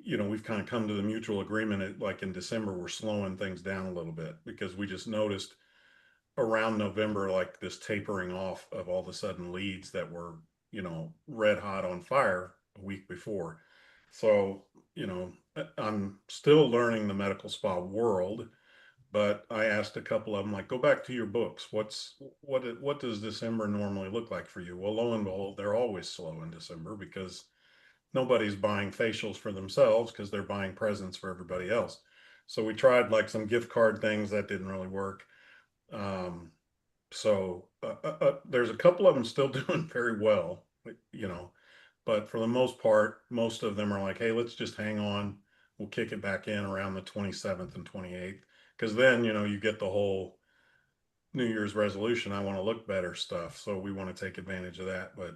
we've kind of come to the mutual agreement. Like in December, we're slowing things down a little bit because we just noticed around November, like this tapering off of all of a sudden leads that were, red hot on fire a week before. So, I'm still learning the medical spa world, but I asked a couple of them, like, go back to your books. What does December normally look like for you? Well, lo and behold, they're always slow in December because nobody's buying facials for themselves because they're buying presents for everybody else. So we tried like some gift card things that didn't really work. So there's a couple of them still doing very well, you know, but for the most part, most of them are like, hey, let's just hang on. We'll kick it back in around the 27th and 28th. Because then, you get the whole New Year's resolution. I want to look better stuff. So we want to take advantage of that. But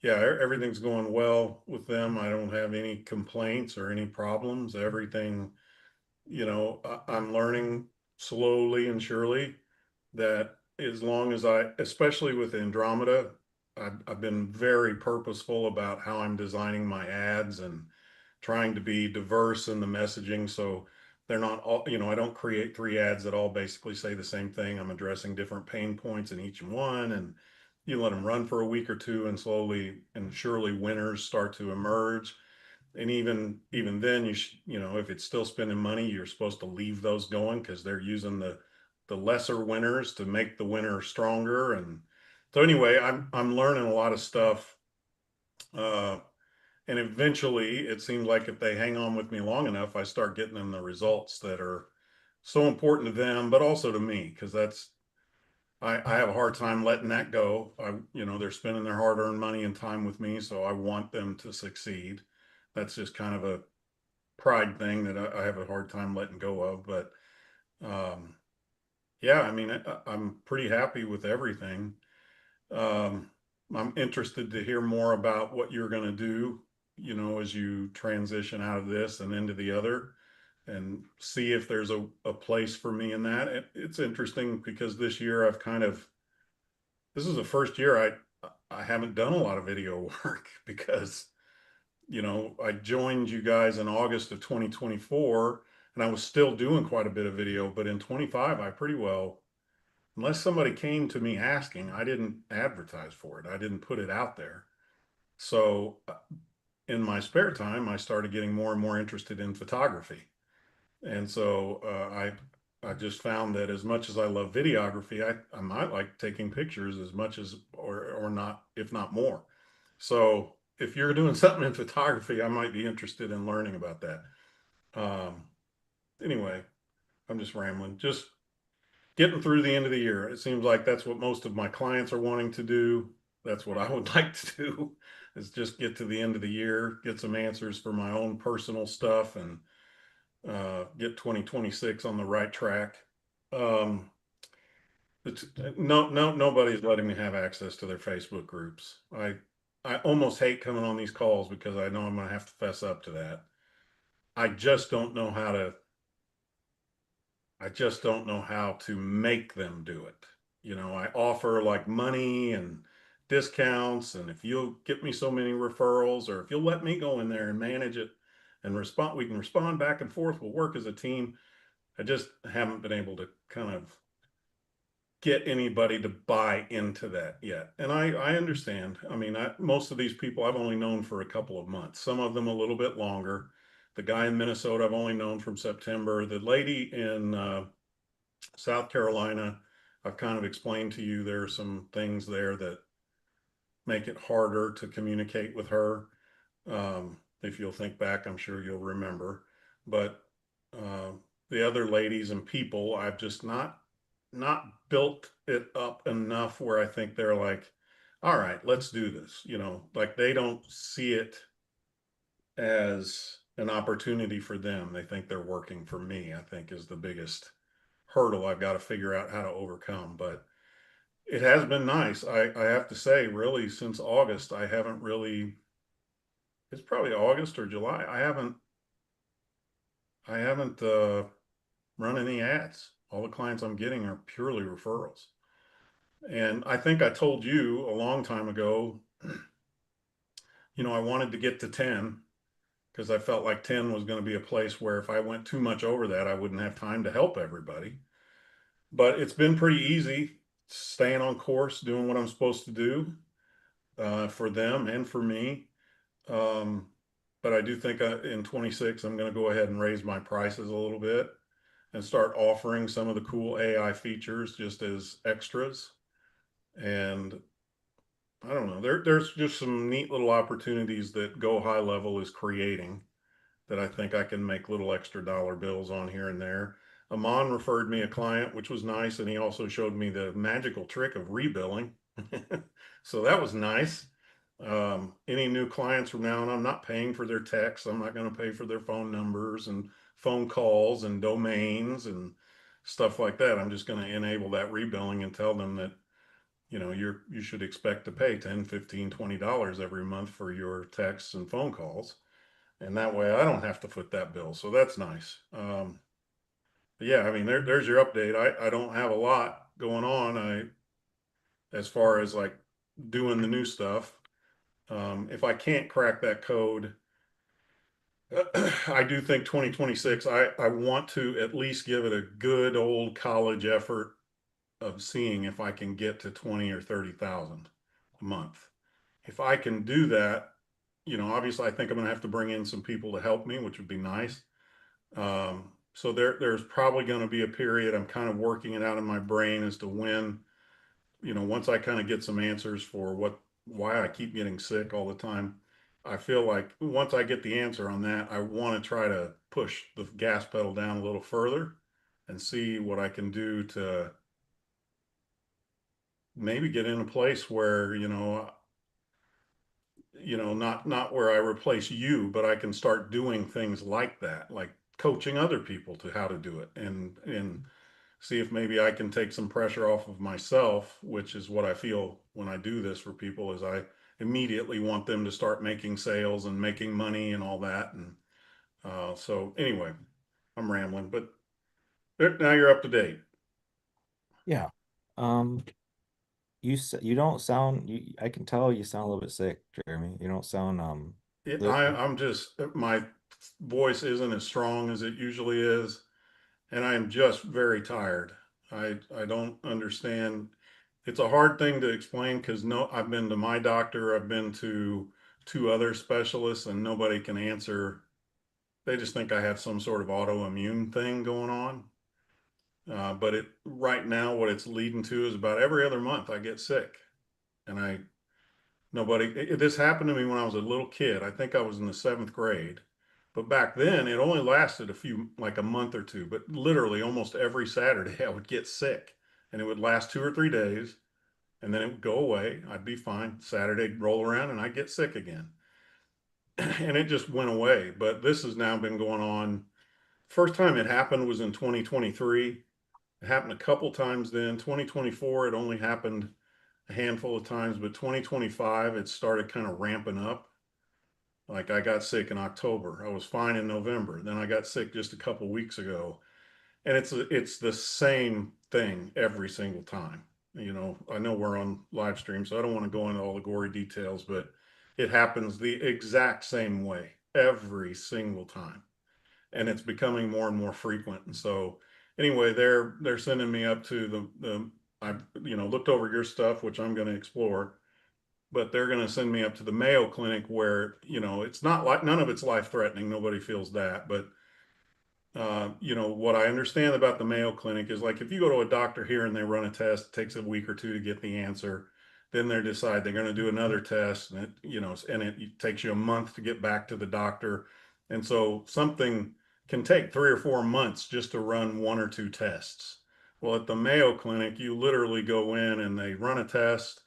yeah, everything's going well with them. I don't have any complaints or any problems. Everything, I'm learning slowly and surely that as long as especially with Andromeda, I've been very purposeful about how I'm designing my ads and trying to be diverse in the messaging. So they're not all, I don't create three ads that all basically say the same thing. I'm addressing different pain points in each one. And you let them run for a week or two and slowly and surely winners start to emerge. And even then if it's still spending money, you're supposed to leave those going because they're using the lesser winners to make the winner stronger. And so anyway, I'm learning a lot of stuff. uh and eventually it seems like if they hang on with me long enough, I start getting them the results that are so important to them but also to me, because I have a hard time letting that go. They're spending their hard-earned money and time with me, so I want them to succeed. That's just kind of a pride thing that I have a hard time letting go of. But um, yeah, I mean, I'm pretty happy with everything. Um, I'm interested to hear more about what you're going to do, as you transition out of this and into the other, and see if there's a place for me in that. It's interesting because this is the first year I haven't done a lot of video work because I joined you guys in August of 2024 and I was still doing quite a bit of video, but in 25, I pretty well, unless somebody came to me asking, I didn't advertise for it. I didn't put it out there. So in my spare time, I started getting more and more interested in photography. And so I just found that as much as I love videography, I might like taking pictures as much as, or not, if not more. So if you're doing something in photography, I might be interested in learning about that. Um, anyway, I'm just rambling. Just getting through the end of the year. It seems like that's what most of my clients are wanting to do. That's what I would like to do, is just get to the end of the year, get some answers for my own personal stuff, and get 2026 on the right track. Um, it's nobody's letting me have access to their Facebook groups. I almost hate coming on these calls because I know I'm going to have to fess up to that. I just don't know how to I just don't know how to make them do it. I offer like money and discounts, and if you'll get me so many referrals, or if you'll let me go in there and manage it and respond, we can respond back and forth. We'll work as a team. I just haven't been able to kind of get anybody to buy into that yet. And I understand. I mean, most of these people I've only known for a couple of months, some of them a little bit longer. The guy in Minnesota I've only known from September. The lady in South Carolina, I've kind of explained to you there are some things there that make it harder to communicate with her. If you'll think back, I'm sure you'll remember. But uh, the other ladies and people, I've just not built it up enough where I think they're like, all right, let's do this. Like they don't see it as an opportunity for them. They think they're working for me, I think is the biggest hurdle I've got to figure out how to overcome. But it has been nice. I have to say, really, since August, I haven't really, it's probably August or July. I haven't run any ads. All the clients I'm getting are purely referrals. And I think I told you a long time ago, I wanted to get to 10 because I felt like 10 was going to be a place where if I went too much over that, I wouldn't have time to help everybody. But it's been pretty easy staying on course, doing what I'm supposed to do for them and for me. Um, but I do think in 26, I'm going to go ahead and raise my prices a little bit and start offering some of the cool AI features just as extras. And I don't know, there's just some neat little opportunities that Go High Level is creating that I think I can make little extra dollar bills on here and there. Amon referred me a client, which was nice, and he also showed me the magical trick of rebilling. So that was nice. Any new clients from now on, I'm not paying for their texts. I'm not going to pay for their phone numbers and phone calls and domains and stuff like that. I'm just going to enable that rebilling and tell them that, you should expect to pay 10, 15, $20 every month for your texts and phone calls. And that way I don't have to foot that bill. So that's nice. Yeah, I mean, there's your update. I don't have a lot going on. As far as like doing the new stuff. If I can't crack that code, I do think 2026, I want to at least give it a good old college effort of seeing if I can get to 20 or 30,000 a month. If I can do that, obviously I think I'm going to have to bring in some people to help me, which would be nice. So there's probably going to be a period I'm kind of working it out in my brain as to when, once I kind of get some answers for why I keep getting sick all the time. I feel like once I get the answer on that, I want to try to push the gas pedal down a little further and see what I can do to maybe get in a place where, not where I replace you, but I can start doing things like that, like coaching other people to how to do it and see if maybe I can take some pressure off of myself, which is what I feel when I do this for people is I immediately want them to start making sales and making money and all that. And so anyway, I'm rambling, but now you're up to date. Yeah. Um, you don't sound I can tell you sound a little bit sick, Jeremy. You don't sound li- I'm just, my voice isn't as strong as it usually is. And I am just very tired. I don't understand. It's a hard thing to explain because no, I've been to my doctor, I've been to two other specialists, and nobody can answer. They just think I have some sort of autoimmune thing going on. But right now, what it's leading to is about every other month I get sick, and this happened to me when I was a little kid. I think I was in the seventh grade. But back then, it only lasted like a month or two. But literally, almost every Saturday, I would get sick. And it would last 2 or 3 days. And then it would go away. I'd be fine. Saturday roll around and I'd get sick again. And it just went away. But this has now been going on. First time it happened was in 2023. It happened a couple times then. 2024, it only happened a handful of times. But 2025, it started kind of ramping up. Like I got sick in October. I was fine in November. Then I got sick just a couple weeks ago. And it's the same thing every single time. I know we're on live stream, so I don't want to go into all the gory details, but it happens the exact same way every single time. And it's becoming more and more frequent. And so anyway, they're sending me up to the I looked over your stuff, which I'm going to explore, but they're going to send me up to the Mayo Clinic where, it's not like none of it's life threatening. Nobody feels that. But, what I understand about the Mayo Clinic is like if you go to a doctor here and they run a test, it takes a week or two to get the answer. Then they decide they're going to do another test and it takes you a month to get back to the doctor. And so something can take 3 or 4 months just to run one or two tests. Well, at the Mayo Clinic, you literally go in and they run a test,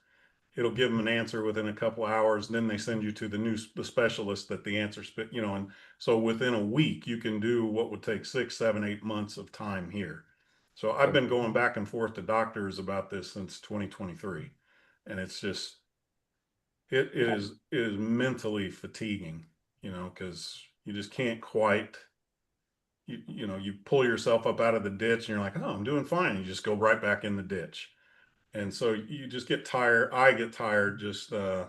it'll give them an answer within a couple hours. And then they send you to the specialist that the answer and so within a week you can do what would take 6, 7, 8 months of time here. So I've been going back and forth to doctors about this since 2023, and it's just it is mentally fatiguing, because you just can't quite. You pull yourself up out of the ditch and you're like, oh, I'm doing fine. You just go right back in the ditch. And so you just get tired. I get tired. Just it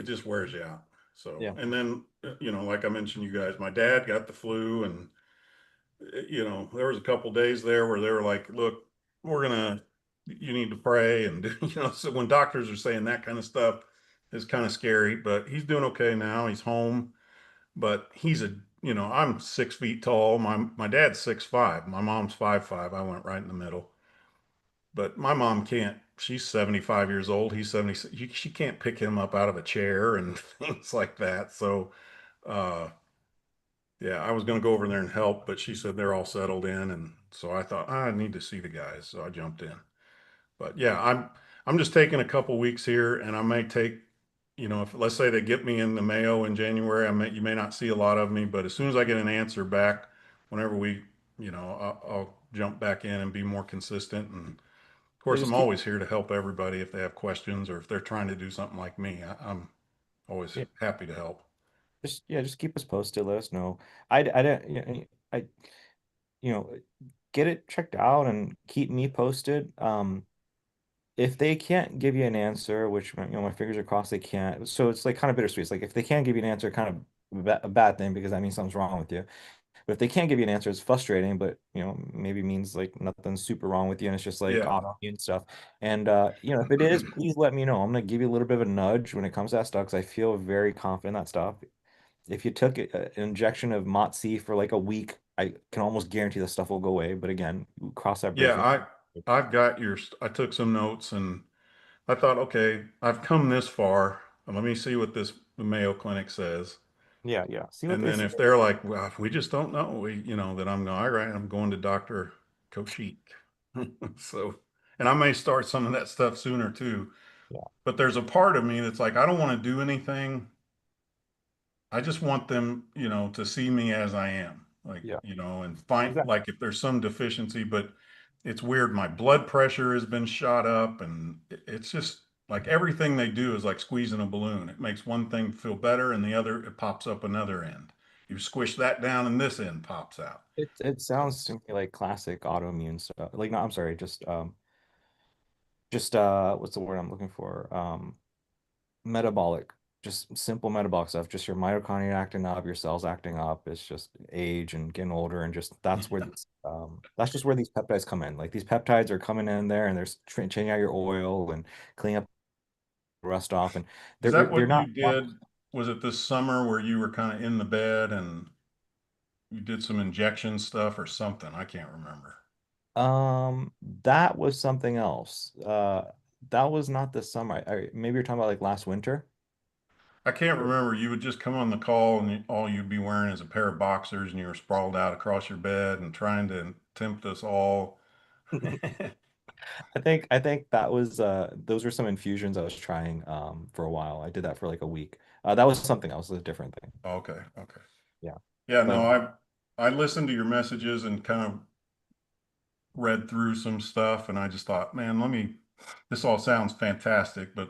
just wears you out. So, yeah. and then like I mentioned, you guys, my dad got the flu, and there was a couple days there where they were like, "Look, you need to pray," and so when doctors are saying that kind of stuff, it's kind of scary. But he's doing okay now. He's home, but I'm 6 feet tall. My dad's 6'5". My mom's 5'5". I went right in the middle. But my mom can't. She's 75 years old. He's 70. She can't pick him up out of a chair and things like that. So, uh, Yeah, I was going to go over there and help, but she said they're all settled in, and so I thought I need to see the guys, so I jumped in. But yeah, I'm just taking a couple weeks here, and I may take, if let's say they get me in the Mayo in January, you may not see a lot of me, but as soon as I get an answer back, whenever I'll jump back in and be more consistent. And of Yeah, course, just I'm keep always here to help everybody if they have questions or if they're trying to do something like me. I'm always yeah, happy to help. just keep us posted. Let us know. I don't, I, you know, get it checked out and keep me posted. If they can't give you an answer, which my fingers are crossed they can't. So it's like kind of bittersweet. It's like if they can't give you an answer, kind of a bad thing because that means something's wrong with you. But if they can't give you an answer, it's frustrating, but maybe means like nothing's super wrong with you and it's just like Yeah. autoimmune stuff. And if it is, please let me know. I'm gonna give you a little bit of a nudge when it comes to that stuff because I feel very confident in that stuff. If you took an injection of Motzi for like a week, I can almost guarantee the stuff will go away. But again, cross that bridge Yeah, when I've got I took some notes and I thought, okay, I've come this far. Let me see what this Mayo Clinic says. yeah, yeah. See what And they then say. if they're like, well, if we just don't know, then I'm going, all right, I'm going to Dr. Koshik. So, and I may start some of that stuff sooner too. Yeah, But there's a part of me that's like, I don't want to do anything. I just want them, to see me as I am, like, yeah, and find exactly. like if there's some deficiency, but it's weird. My blood pressure has been shot up, and it's just like everything they do is like squeezing a balloon. It makes one thing feel better, and the other, it pops up another end. You squish that down, and this end pops out. It sounds to me like classic autoimmune stuff. Like no, I'm sorry, just what's the word I'm looking for? Metabolic, just simple metabolic stuff. Just your mitochondria acting up, your cells acting up. It's just age and getting older, and just that's just where these peptides come in. Like these peptides are coming in there, and they're changing out your oil and cleaning up rust off, and Is they're that they're what you not. did? Was it this summer where you were kind of in the bed and you did some injection stuff or something? I can't remember. That was something else. That was not this summer. Maybe you're talking about like last winter. I can't remember. You would just come on the call and all you'd be wearing is a pair of boxers and you were sprawled out across your bed and trying to tempt us all. I think that was those were some infusions I was trying for a while. I did that for like a week. That was something else, a different thing. Okay, okay. Yeah. Yeah, But no, I listened to your messages and kind of read through some stuff and I just thought, man, this all sounds fantastic, but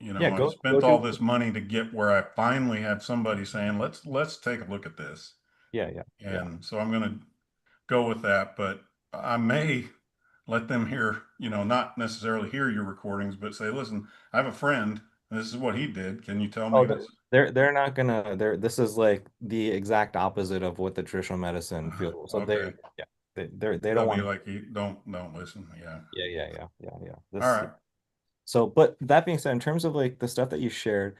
yeah, I've go spent all do this money to get where I finally have somebody saying, let's take a look at this. yeah, yeah, yeah. And so I'm gonna go with that, but I may let them hear, not necessarily hear your recordings, but say, listen, I have a friend. This is what he did. Can you tell me Oh, this? they're not gonna they're this is like the exact opposite of what the traditional medicine field. So Okay. they don't They'll be want like, don't listen. Yeah. yeah. All This right. so but that being said, in terms of like the stuff that you shared,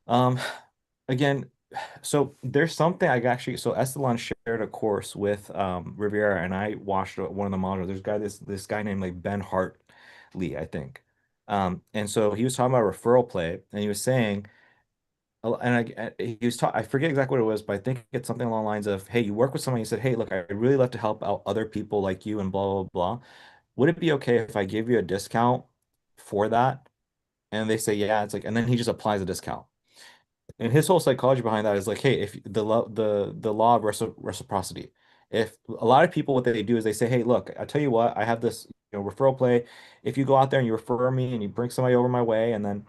um again, so there's something I actually so Estelon shared a course with Riviera and I watched one of the modules. There's a guy this guy named like Ben Hartley, I think. And so he was talking about referral play and he was saying he was I forget exactly what it was, but I think it's something along the lines of, hey, you work with someone, you said, hey, look, I'd really love to help out other people like you and blah blah blah. Would it be okay if I give you a discount for that? And they say, yeah, it's like, and then he just applies a discount. And his whole psychology behind that is like, hey, if the law of reciprocity. If a lot of people what they do is they say, hey, look, I tell you what, I have this, referral play. If you go out there and you refer me and you bring somebody over my way, and then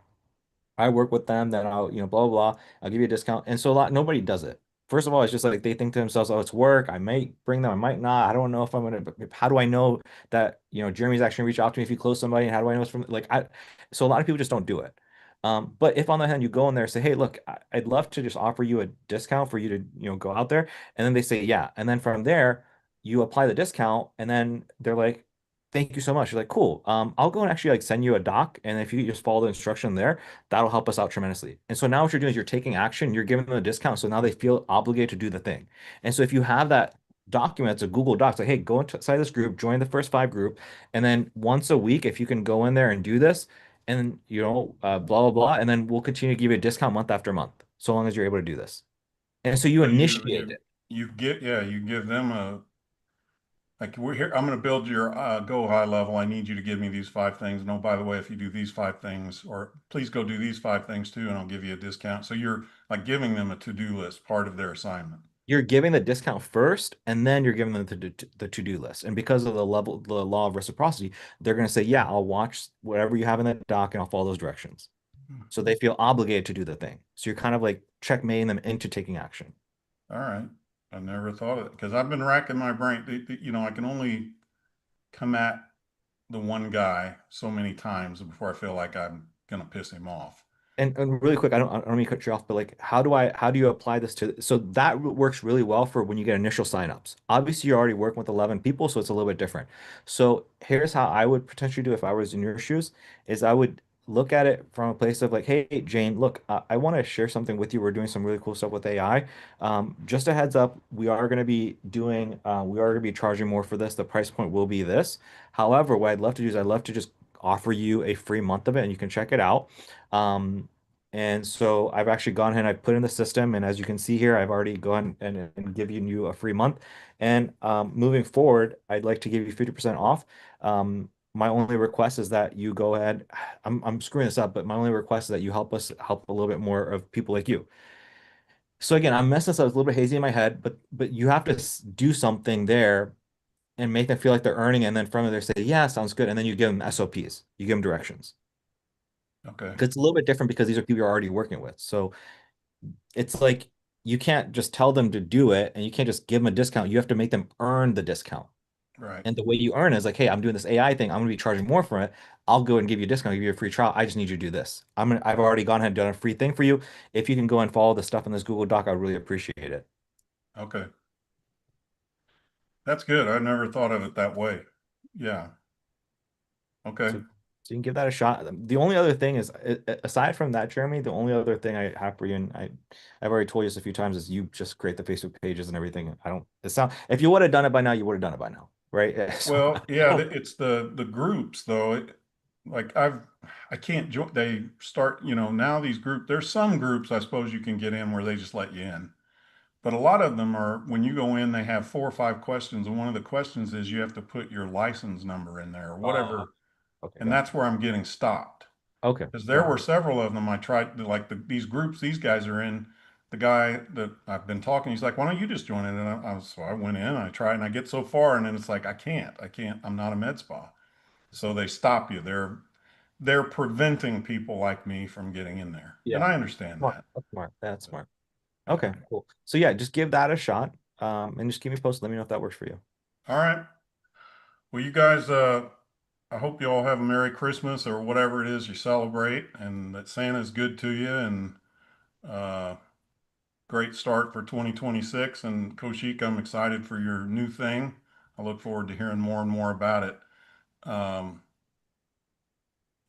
I work with them, then I'll, blah, blah, blah. I'll give you a discount. And so nobody does it. First of all, it's just like they think to themselves, oh, it's work. I might bring them, I might not. I don't know if I'm gonna, how do I know that, Jeremy's actually gonna reach out to me if you close somebody? And how do I know it's from so a lot of people just don't do it. But if on the other hand you go in there and say, hey, look, I'd love to just offer you a discount for you to, go out there. And then they say, yeah. And then from there, you apply the discount and then they're like, thank you so much. You're like, cool. I'll go and actually like send you a doc. And if you just follow the instruction there, that'll help us out tremendously. And so now what you're doing is you're taking action, you're giving them a discount. So now they feel obligated to do the thing. And so if you have that document, it's a Google Docs, like, hey, go inside this group, join the first 5 group. And then once a week, if you can go in there and do this, and blah, blah, blah. And then we'll continue to give you a discount month after month, so long as you're able to do this. And so you So you initiate you it. you give them a, like, we're here, I'm going to build your go high level. I need you to give me these five things. No, by the way, if you do these five things, or please go do these five things too, and I'll give you a discount. So you're like giving them a to-do list, part of their assignment. You're giving the discount first, and then you're giving them the to-do list. And because of the law of reciprocity, they're going to say, "Yeah, I'll watch whatever you have in that doc, and I'll follow those directions." So they feel obligated to do the thing. So you're kind of like checkmating them into taking action. All right. I never thought of it because I've been racking my brain. I can only come at the one guy so many times before I feel like I'm gonna piss him off. And really quick, I don't mean to cut you off, but like, how do you apply this to? So that works really well for when you get initial signups. Obviously, you're already working with 11 people, so it's a little bit different. So here's how I would potentially do if I was in your shoes, is I would look at it from a place of like, hey, Jane, look, I want to share something with you. We're doing some really cool stuff with AI. Just a heads up, we are going to be charging more for this. The price point will be this. However, what I'd love to do is I'd love to just offer you a free month of it, and you can check it out. And so I've actually gone ahead and I've put in the system, and as you can see here, I've already gone and given you a free month. And moving forward, I'd like to give you 50% off. My only request is that you go ahead. I'm screwing this up, but my only request is that you help us help a little bit more of people like you. So again, I'm messing this up. It's a little bit hazy in my head, but you have to do something there and make them feel like they're earning, and then from there say, yeah, sounds good, and then you give them SOPs, you give them directions. Okay. Because it's a little bit different because these are people you're already working with. So it's like you can't just tell them to do it and you can't just give them a discount. You have to make them earn the discount. Right. And the way you earn is like, hey, I'm doing this AI thing. I'm going to be charging more for it. I'll go and give you a discount, give you a free trial. I just need you to do this. I've already gone ahead and done a free thing for you. If you can go and follow the stuff in this Google Doc, I really appreciate it. Okay. That's good. I never thought of it that way. Yeah. Okay. So, so you can give that a shot. The only other thing is, aside from that, Jeremy, the only other thing I have for you, and I've already told you this a few times, is you just create the Facebook pages and everything. I don't. It sound If you would have done it by now, you would have done it by now, right? So, Well, yeah, it's the groups though. Like I can't join. They start, now these groups. There's some groups I suppose you can get in where they just let you in. But a lot of them are, when you go in, they have four or five questions, and one of the questions is you have to put your license number in there or uh, whatever, okay, and that's where I'm getting stopped. okay, Because there were several of them I tried to, like these groups these guys are in. The guy that I've been talking, he's like, "Why don't you just join it?" And so I went in, I tried, and I get so far, and then it's like, I can't, I'm not a med spa. So they stop you. They're preventing people like me from getting in there, and yeah, I understand smart, that. that's smart, that's smart. Yeah. Okay, cool. So yeah, just give that a shot, and just keep me posted. Let me know if that works for you. All right. Well, you guys, I hope you all have a Merry Christmas or whatever it is you celebrate, and that Santa's good to you, and uh, great start for 2026. And Koshik, I'm excited for your new thing. I look forward to hearing more and more about it. Um,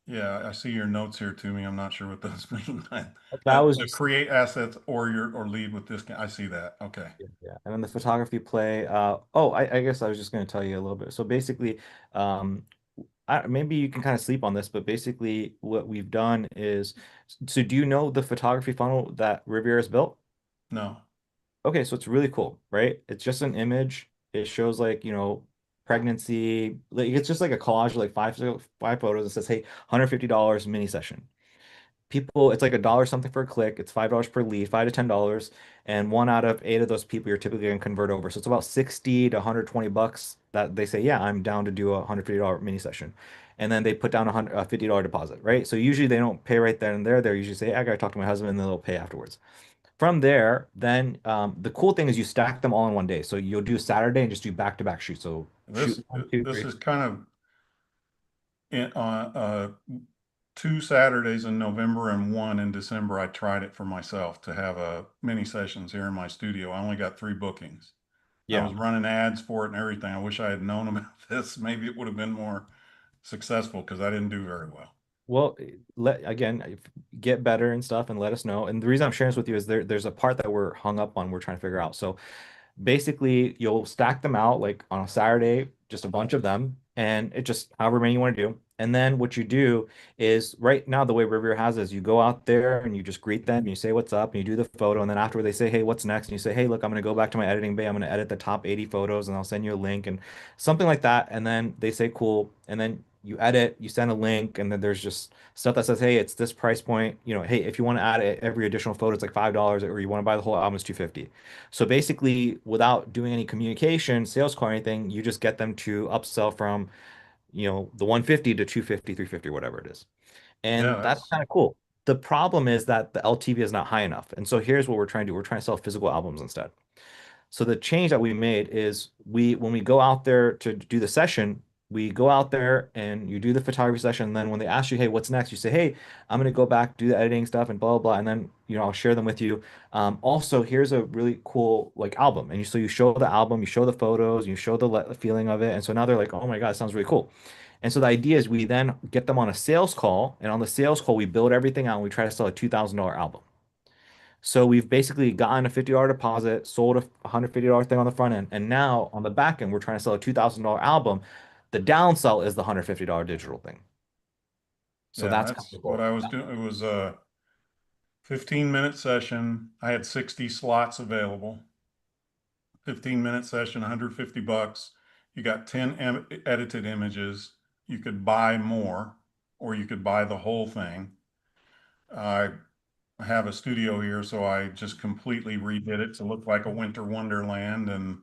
yeah, I see your notes here to me. I'm not sure what those mean. That was The just create assets or lead with this. I see that. Okay. Yeah, and then the photography play. I guess I was just going to tell you a little bit. So basically, um, maybe you can kind of sleep on this, but basically, what we've done is, so do you know the photography funnel that Riviera's built? No. Okay, so it's really cool, right? It's just an image. It shows like, pregnancy. Like it's just like a collage of like five photos. It says, hey, $150 mini session. People, it's like a dollar something for a click. It's $5 per lead, $5 to $10, and one out of eight of those people you're typically going to convert over. So it's about 60 to 120 bucks that they say, yeah, I'm down to do a $150 mini session, and then they put down a $50 deposit, right? So usually they don't pay right then and there. They usually say, I gotta talk to my husband, and then they'll pay afterwards. From there, then the cool thing is you stack them all in one day. So you'll do Saturday and just do back-to-back shoots. So shoot This one, two, this three. is kind of on 2 Saturdays in November and one in December. I tried it for myself to have a mini sessions here in my studio. I only got three bookings. I Yeah. was running ads for it and everything. I wish I had known about this. Maybe it would have been more successful because I didn't do very well. Well, get better and stuff and let us know. And the reason I'm sharing this with you is there's a part that we're hung up on, we're trying to figure out. So basically, you'll stack them out like on a Saturday, just a bunch of them, and it just however many you want to do. And then what you do is right now, the way Riviera has is you go out there and you just greet them, and you say what's up, and you do the photo. And then after they say, hey, what's next? And you say, hey, look, I'm going to go back to my editing bay. I'm going to edit the top 80 photos and I'll send you a link and something like that. And then they say, cool. And then you edit, you send a link, and then there's just stuff that says, hey, it's this price point. You know, hey, if you want to add every additional photo, it's like $5, or you want to buy the whole album, it's 250. So basically, without doing any communication, sales call, or anything, you just get them to upsell from the 150 to 250, 350, whatever it is. Yeah, And that's that's kind of cool. The problem is that the LTV is not high enough. And so here's what we're trying to do. We're trying to sell physical albums instead. So the change that we made is when we go out there to do the session, we go out there and you do the photography session. And then when they ask you, hey, what's next? You say, hey, I'm going to go back, do the editing stuff and blah, blah, blah. And then, I'll share them with you. Also, here's a really cool like album. And so you show the album, you show the photos, you show the feeling of it. And so now they're like, oh my God, it sounds really cool. And so the idea is we then get them on a sales call. And on the sales call, we build everything out and we try to sell a $2,000 album. So we've basically gotten a $50 deposit, sold a $150 thing on the front end, and now on the back end, we're trying to sell a $2,000 album. The downsell is the $150 digital thing. So yeah, that's kind that's of what cool. I was doing. It was a 15-minute session. I had 60 slots available. 15-minute session, 150 bucks. You got 10 edited images. You could buy more, or you could buy the whole thing. I have a studio here, so I just completely redid it to look like a winter wonderland, and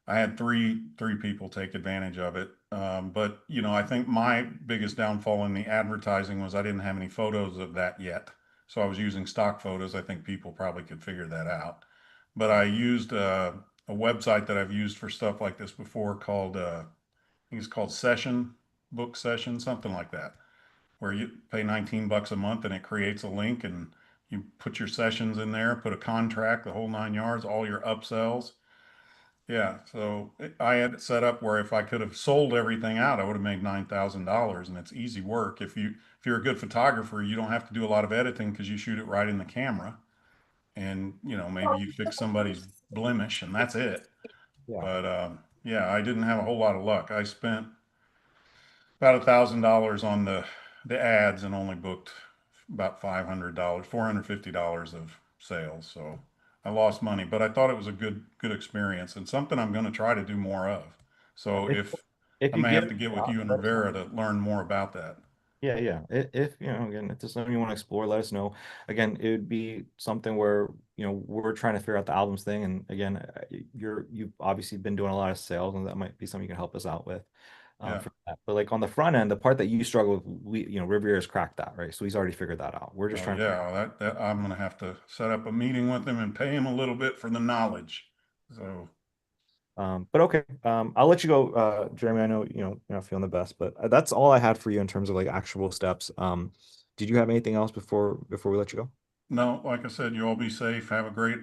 I had three people take advantage of it. But I think my biggest downfall in the advertising was I didn't have any photos of that yet, so I was using stock photos. I think people probably could figure that out. But I used a website that I've used for stuff like this before called I think it's called Session Book Session, something like that, where you pay 19 bucks a month and it creates a link and you put your sessions in there, put a contract, the whole 9 yards, all your upsells. Yeah, so I had it set up where if I could have sold everything out, I would have made $9,000, and it's easy work. If you're a good photographer, you don't have to do a lot of editing because you shoot it right in the camera, and maybe you fix somebody's blemish and that's it. Yeah. But yeah, I didn't have a whole lot of luck. I spent about $1,000 on the ads and only booked about $500, $450 of sales. So I lost money, but I thought it was a good experience and something I'm going to try to do more of. So If if if I you may give have it to a get with shot, you and let us know. Rivera to learn more about that. Yeah, yeah. If again, if there's something you want to explore, let us know. Again, it would be something where, we're trying to figure out the albums thing. And again, you've obviously been doing a lot of sales, and that might be something you can help us out with. Yeah. For that. But like on the front end, the part that you struggle with, Rivera's cracked that, right? So he's already figured that out. We're just Oh trying to figure. yeah, that I'm going to have to set up a meeting with him and pay him a little bit for the knowledge. So But okay, I'll let you go, Jeremy. I know you're not feeling the best, but that's all I had for you in terms of like actual steps. Did you have anything else before we let you go? no, like I said, you all be safe. Have a great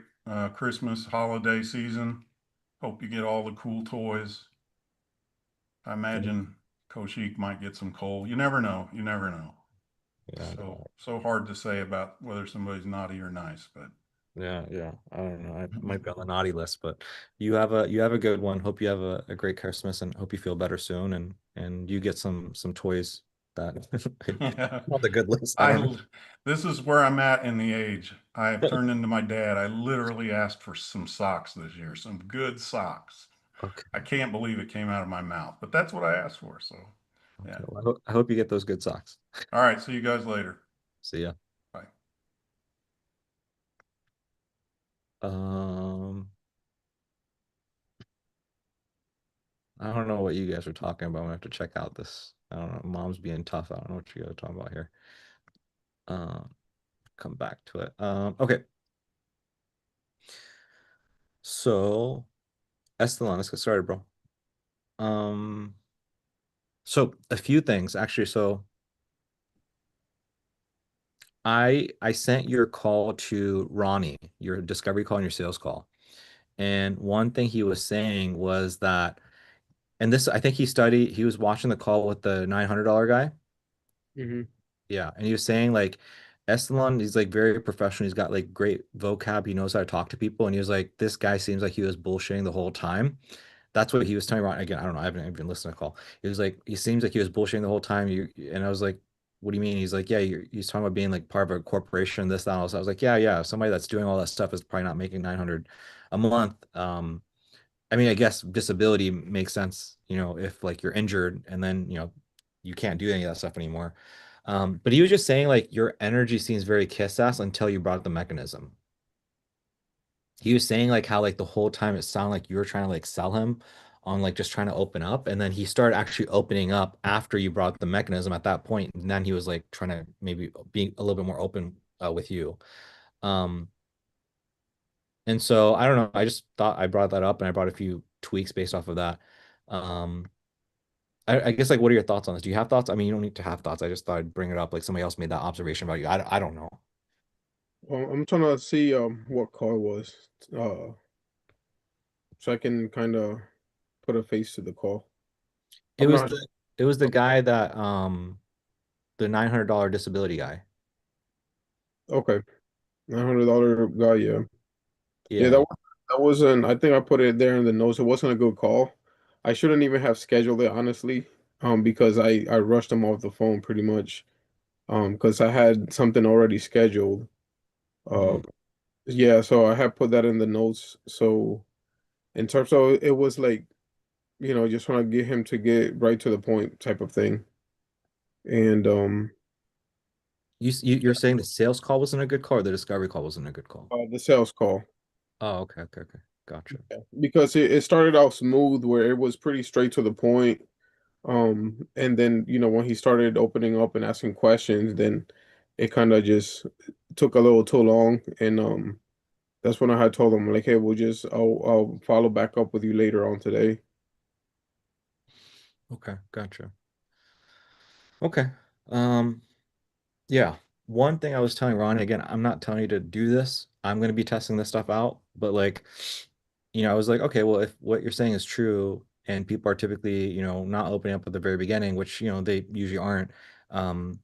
Christmas holiday season. Hope you get all the cool toys. I imagine Koshik might get some coal. You never know. You never know. Yeah, So hard to say about whether somebody's naughty or nice, but yeah. I don't know. I might be on the naughty list, but you have a good one. Hope you have a great Christmas and hope you feel better soon and you get some toys that on the good list. I don't know. I this is where I'm at in the age. I have turned into my dad. I literally asked for some socks this year, some good socks. I Okay. can't believe it came out of my mouth, but that's what I asked for. So, Okay. yeah. Well, I hope you get those good socks. All right. See you guys later. See ya. Bye. Um, I don't know what you guys are talking about. I'm gonna have to check out this. I don't know. Mom's being tough. I don't know what you guys are talking about here. Um, come back to it. Okay. So, Estelan, let's get started, bro. Um, so a few things actually. So I sent your call to Ronnie, your discovery call and your sales call. And one thing he was saying was that, and this, I think he was watching the call with the $900 guy. Hmm. Yeah. And he was saying like Estelan, he's like very professional. He's got like great vocab. He knows how to talk to people. And he was like, this guy seems like he was bullshitting the whole time. That's what he was telling me. Again, I don't know. I haven't even listened to the call. He was like, he seems like he was bullshitting the whole time. And I was like, what do you mean? He's like, yeah, he's talking about being like part of a corporation, this, that, and all. So I was like, yeah, yeah. Somebody that's doing all that stuff is probably not making 900 a month. I mean, I guess disability makes sense, if like you're injured and then, you can't do any of that stuff anymore. But he was just saying like your energy seems very kiss ass until you brought up the mechanism. He was saying like how like the whole time it sounded like you were trying to like sell him on like just trying to open up, and then he started actually opening up after you brought up the mechanism at that point, and then he was like trying to maybe be a little bit more open with you. Um, and so I don't know. I just thought I brought that up, and I brought a few tweaks based off of that. Um, I guess like what are your thoughts on this? Do you have thoughts? I mean, you don't need to have thoughts. I just thought I'd bring it up. Like somebody else made that observation about you. I don't know. Well, I'm trying to see what call it was, so I can kind of put a face to the call. It I'm was not the it was the guy that the $900 disability guy. okay. $900 guy, yeah. Yeah, Yeah. that wasn't. I think I put it there in the notes. It wasn't a good call. I shouldn't even have scheduled it, honestly, because I rushed him off the phone pretty much, because I had something already scheduled. Mhm. Um, yeah, so I had put that in the notes. So in terms of it was like, just want to get him to get right to the point type of thing. And You're saying the sales call wasn't a good call or the discovery call wasn't a good call? the sales call. Oh, okay, okay, okay. Gotcha. Yeah. Because it started out smooth where it was pretty straight to the point. And then, when he started opening up and asking questions, then it kind of just took a little too long. And that's when I had told him like, hey, I'll follow back up with you later on today. Okay, gotcha. Okay. Um, yeah. One thing I was telling Ron, again, I'm not telling you to do this. I'm going to be testing this stuff out, but like, I was like, okay, well, if what you're saying is true and people are typically, not opening up at the very beginning, which, they usually aren't, um,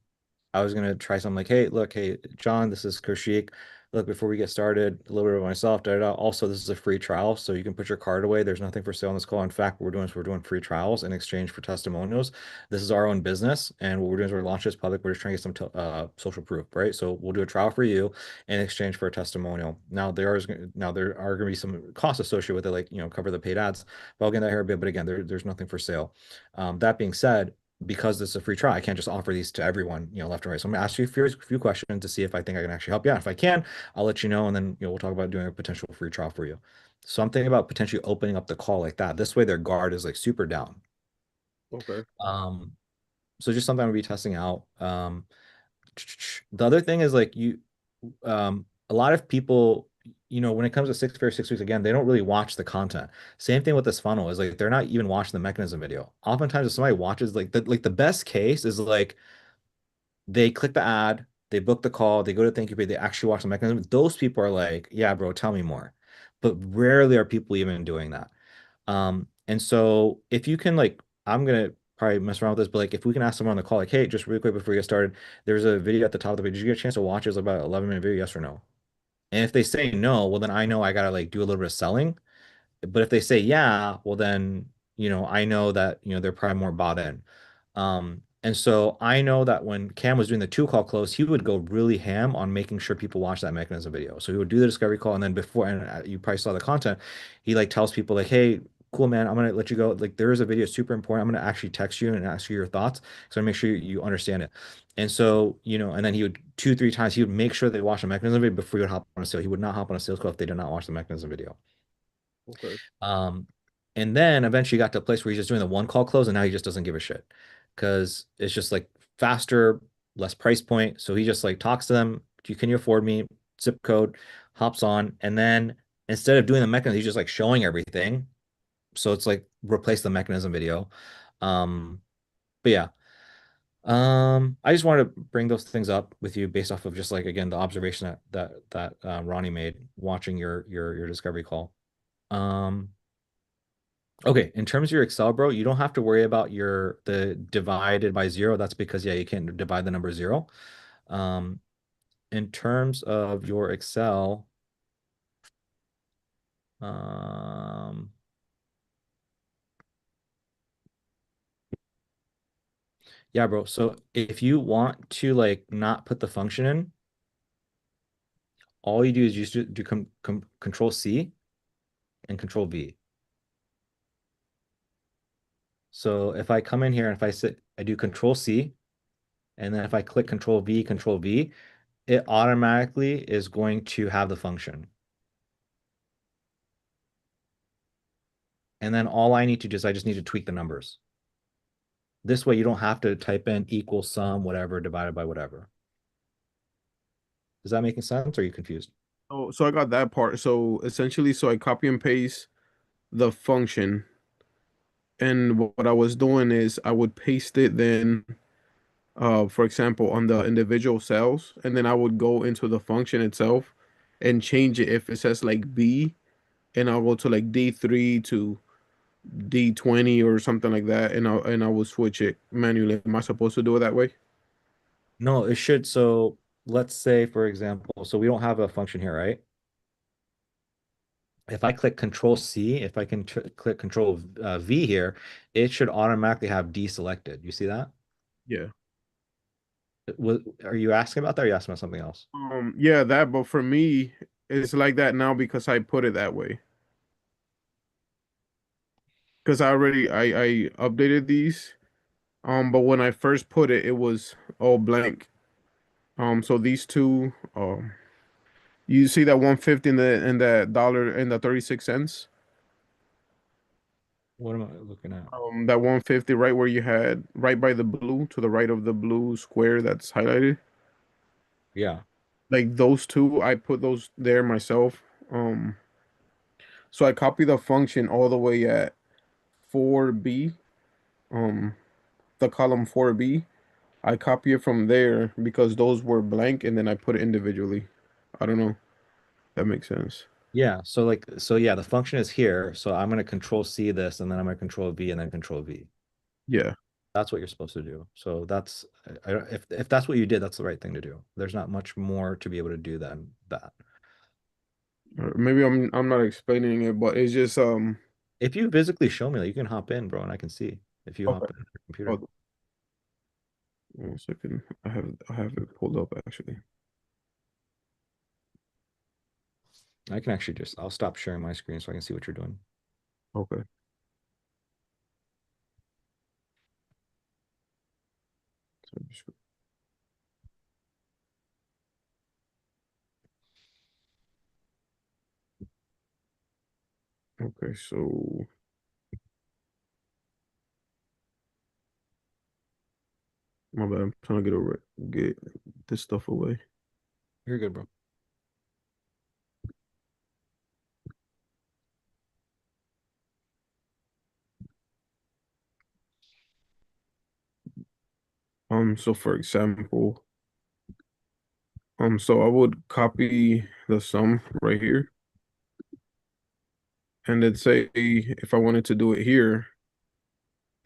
I was gonna try something like, hey, look, hey, John, this is Kaushik. Look, before we get started, a little bit of myself, da, da, da. Also, this is a free trial, so you can put your card away. There's nothing for sale on this call. In fact, what we're doing is we're doing free trials in exchange for testimonials. This is our own business, and what we're doing is we're launching this public. We're just trying to get some social proof, right? So we'll do a trial for you in exchange for a testimonial. There are going to be some costs associated with it, like cover the paid ads. But I'll get that here a bit. But again, there's nothing for sale. That being said, because this is a free trial, I can't just offer these to everyone, left and right. So I'm gonna ask you a few questions to see if I think I can actually help you out. If I can, I'll let you know, and then we'll talk about doing a potential free trial for you. So I'm thinking about potentially opening up the call like that. This way, their guard is like super down. Okay. Um, so just something I'm gonna be testing out. The other thing is like a lot of people, when it comes to 6 weeks again, they don't really watch the content. Same thing with this funnel is like they're not even watching the mechanism video. Oftentimes, if somebody watches like the best case is like they click the ad, they book the call, they go to thank you page, they actually watch the mechanism. Those people are like, yeah, bro, tell me more. But rarely are people even doing that. And so if you can like, I'm gonna probably mess around with this, but like if we can ask someone on the call, like, hey, just really quick before we get started, there's a video at the top of the page. Did you get a chance to watch it? It's about 11-minute video, yes or no? And if they say no, well then I know I gotta like do a little bit of selling. But if they say yeah, well then, I know that, they're probably more bought in. And so I know that when Cam was doing the two call close, he would go really ham on making sure people watch that mechanism video. So he would do the discovery call, and then before, and you probably saw the content, he like tells people like, "Hey, cool man, I'm gonna let you go. Like there is a video super important. I'm gonna actually text you and ask you your thoughts, so I make sure you understand it." And so, and then he would 2, 3 times he would make sure they watch the mechanism video before he would hop on a sale. He would not hop on a sales call if they did not watch the mechanism video. Okay. Um, and then eventually got to a place where he's just doing the one call close, and now he just doesn't give a shit because it's just like faster, less price point. So he just like talks to them. Can you afford me? Zip code, hops on, and then instead of doing the mechanism, he's just like showing everything. So it's like replace the mechanism video. Um, but yeah. I just wanted to bring those things up with you based off of just like again the observation that Ronnie made watching your discovery call. Um, Okay, in terms of your Excel, bro, you don't have to worry about the divided by zero. That's because yeah, you can't divide the number zero. Um, in terms of your Excel, um, Yeah, bro. So if you want to like not put the function in, all you do is you just do control C and control V. So if I come in here and if I do control C, and then if I click control V, it automatically is going to have the function. And then all I need to do is I just need to tweak the numbers. This way you don't have to type in equal sum, whatever, divided by whatever. Is that making sense or are you confused? So I got that part. So essentially, so I copy and paste the function, and what I was doing is I would paste it then, for example, on the individual cells, and then I would go into the function itself and change it if it says like B, and I'll go to like D3 to D20 or something like that, and I will switch it manually. Am I supposed to do it that way? No, it should. So let's say, for example, so we don't have a function here, right? If I click Control C, if I can click Control V here, it should automatically have D selected. You see that? Yeah. Are you asking about that or are you asking about something else? Yeah, that, but for me, it's like that now because I put it that way. Because I updated these. But when I first put it, it was all blank. So these two, you see that 150 in the dollar and the 36 cents. What am I looking at? That 150 right where you had right by the blue to the right of the blue square that's highlighted. Yeah. Like those two, I put those there myself. So I copy the function all the way at 4B, um, the column 4B. I copy it from there because those were blank, and then I put it individually. I don't know. That makes sense. Yeah. So yeah, the function is here. So I'm going to control C this and then I'm going to control V and then control V. Yeah. That's what you're supposed to do. So that's if that's what you did, that's the right thing to do. There's not much more to be able to do than that. Or maybe I'm not explaining it, but it's just If you physically show me that, you can hop in, bro, and I can see if you okay. hop in your computer. Hold on 1 second. I have it pulled up actually. I can actually I'll stop sharing my screen so I can see what you're doing. Okay. So okay, so my bad. I'm trying to get this stuff away. You're good, bro. So for example, so I would copy the sum right here, and then say if I wanted to do it here,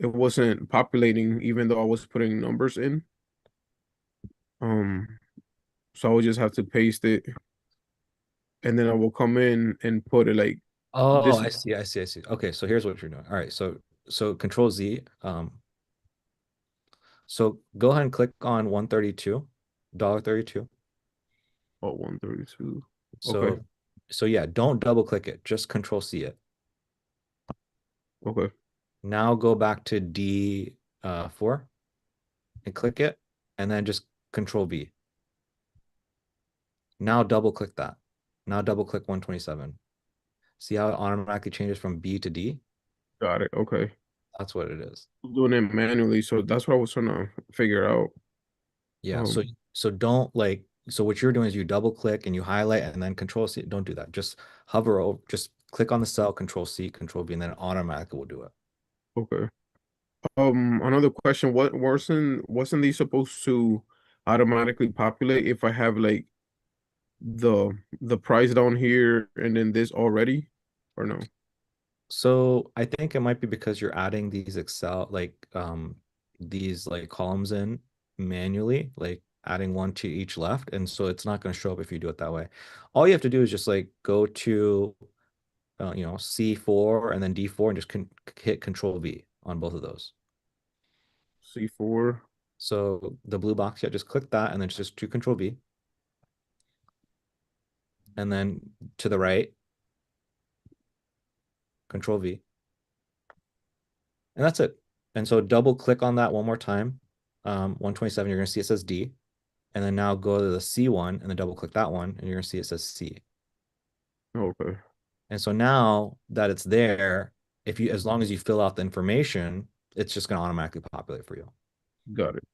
it wasn't populating even though I was putting numbers in. Um, so I would just have to paste it, and then I will come in and put it like Oh, this. I see, I see, I see. Okay, so here's what you're doing. All right, so Control Z. So go ahead and click on 132, $1.32. Oh, 132. Okay. So so yeah, don't double click it, just Control C it. Okay. Now go back to D 4 and click it, and then just Control V. Now double click that. Now double click 127. See how it automatically changes from B to D? Got it. Okay. That's what it is. I'm doing it manually, so that's what I was trying to figure out. Yeah. So Um, so don't like so what you're doing is you double click and you highlight and then Control C. Don't do that. Just hover over, just click on the cell, Control C, Control V, and then automatically will do it. okay. Another question. Wasn't these supposed to automatically populate if I have like the price down here and then this already, or no? So I think it might be because you're adding these like columns in manually, like adding one to each left, and so it's not going to show up if you do it that way. All you have to do is just like go to C4 and then D4 and just hit Control V on both of those. C4. So the blue box, yeah, just click that and then just do Control V. And then to the right, Control V. And that's it. And so double click on that one more time. 127, you're going to see it says D. And then now go to the C one and then double click that one, and you're going to see it says C. Okay. And so now that it's there, if you, as long as you fill out the information, it's just going to automatically populate for you. Does Got it.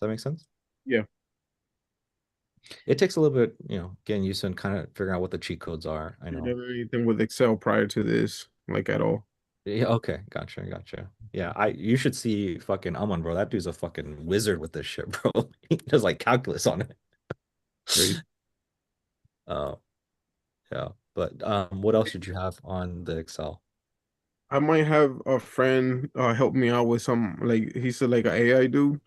that make sense? Yeah. It takes a little bit, getting used to and kind of figuring out what the cheat codes are. I You know. never anything with Excel prior to this, like at all. Yeah, okay, gotcha. Yeah, you should see fucking Aman, bro. That dude's a fucking wizard with this shit, bro. He does like calculus on it. Great. Uh, yeah. But what else did you have on the Excel? I might have a friend help me out with some like he said like an AI dude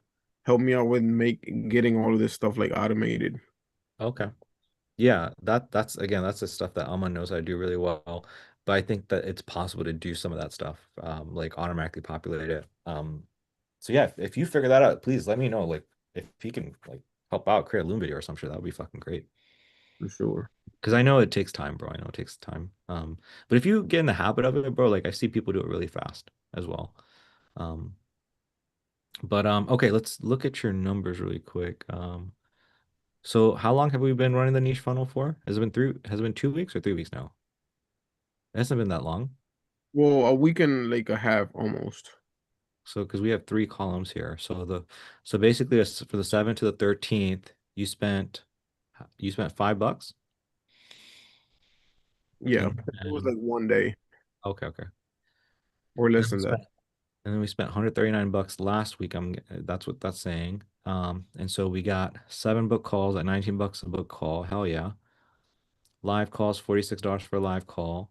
help me out with make getting all of this stuff like automated. Okay. Yeah, that's again, that's the stuff that Aman knows how to do really well. But I think that it's possible to do some of that stuff, like automatically populate it. So yeah, if you figure that out, please let me know. Like if he can like help out, create a Loom video or some shit, that would be fucking great. For sure. Because I know it takes time, bro. I know it takes time. But if you get in the habit of it, bro, like I see people do it really fast as well. Um, but okay, let's look at your numbers really quick. So how long have we been running the niche funnel for? Has it been 2 weeks or 3 weeks now? It hasn't been that long. Well, a week and like a half almost. So because we have three columns here. So basically for the 7th to the 13th, you spent $5. Yeah. And It was then, like one day okay. or And less then we than that. spent and then we spent $139 last week. That's what that's saying. And so we got 7 book calls at $19 a book call. Hell yeah. Live calls, $46 for a live call.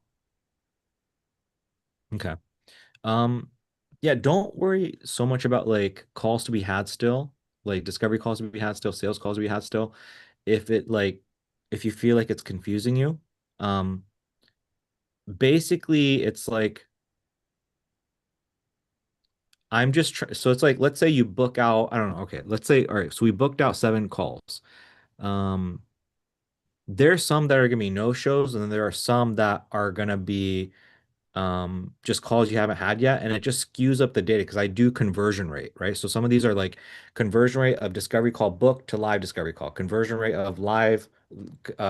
Okay. Um, yeah, don't worry so much about like calls to be had still, like discovery calls to be had still, sales calls to be had still. If it like if you feel like it's confusing you, um, basically it's like I'm just try so it's like let's say you book out, I don't know, okay, let's say all right, so we booked out 7 calls. Um, there's some that are gonna be no shows, and then there are some that are gonna be just calls you haven't had yet, and it just skews up the data because I do conversion rate, right? So some of these are like conversion rate of discovery call book to live discovery call, conversion rate of live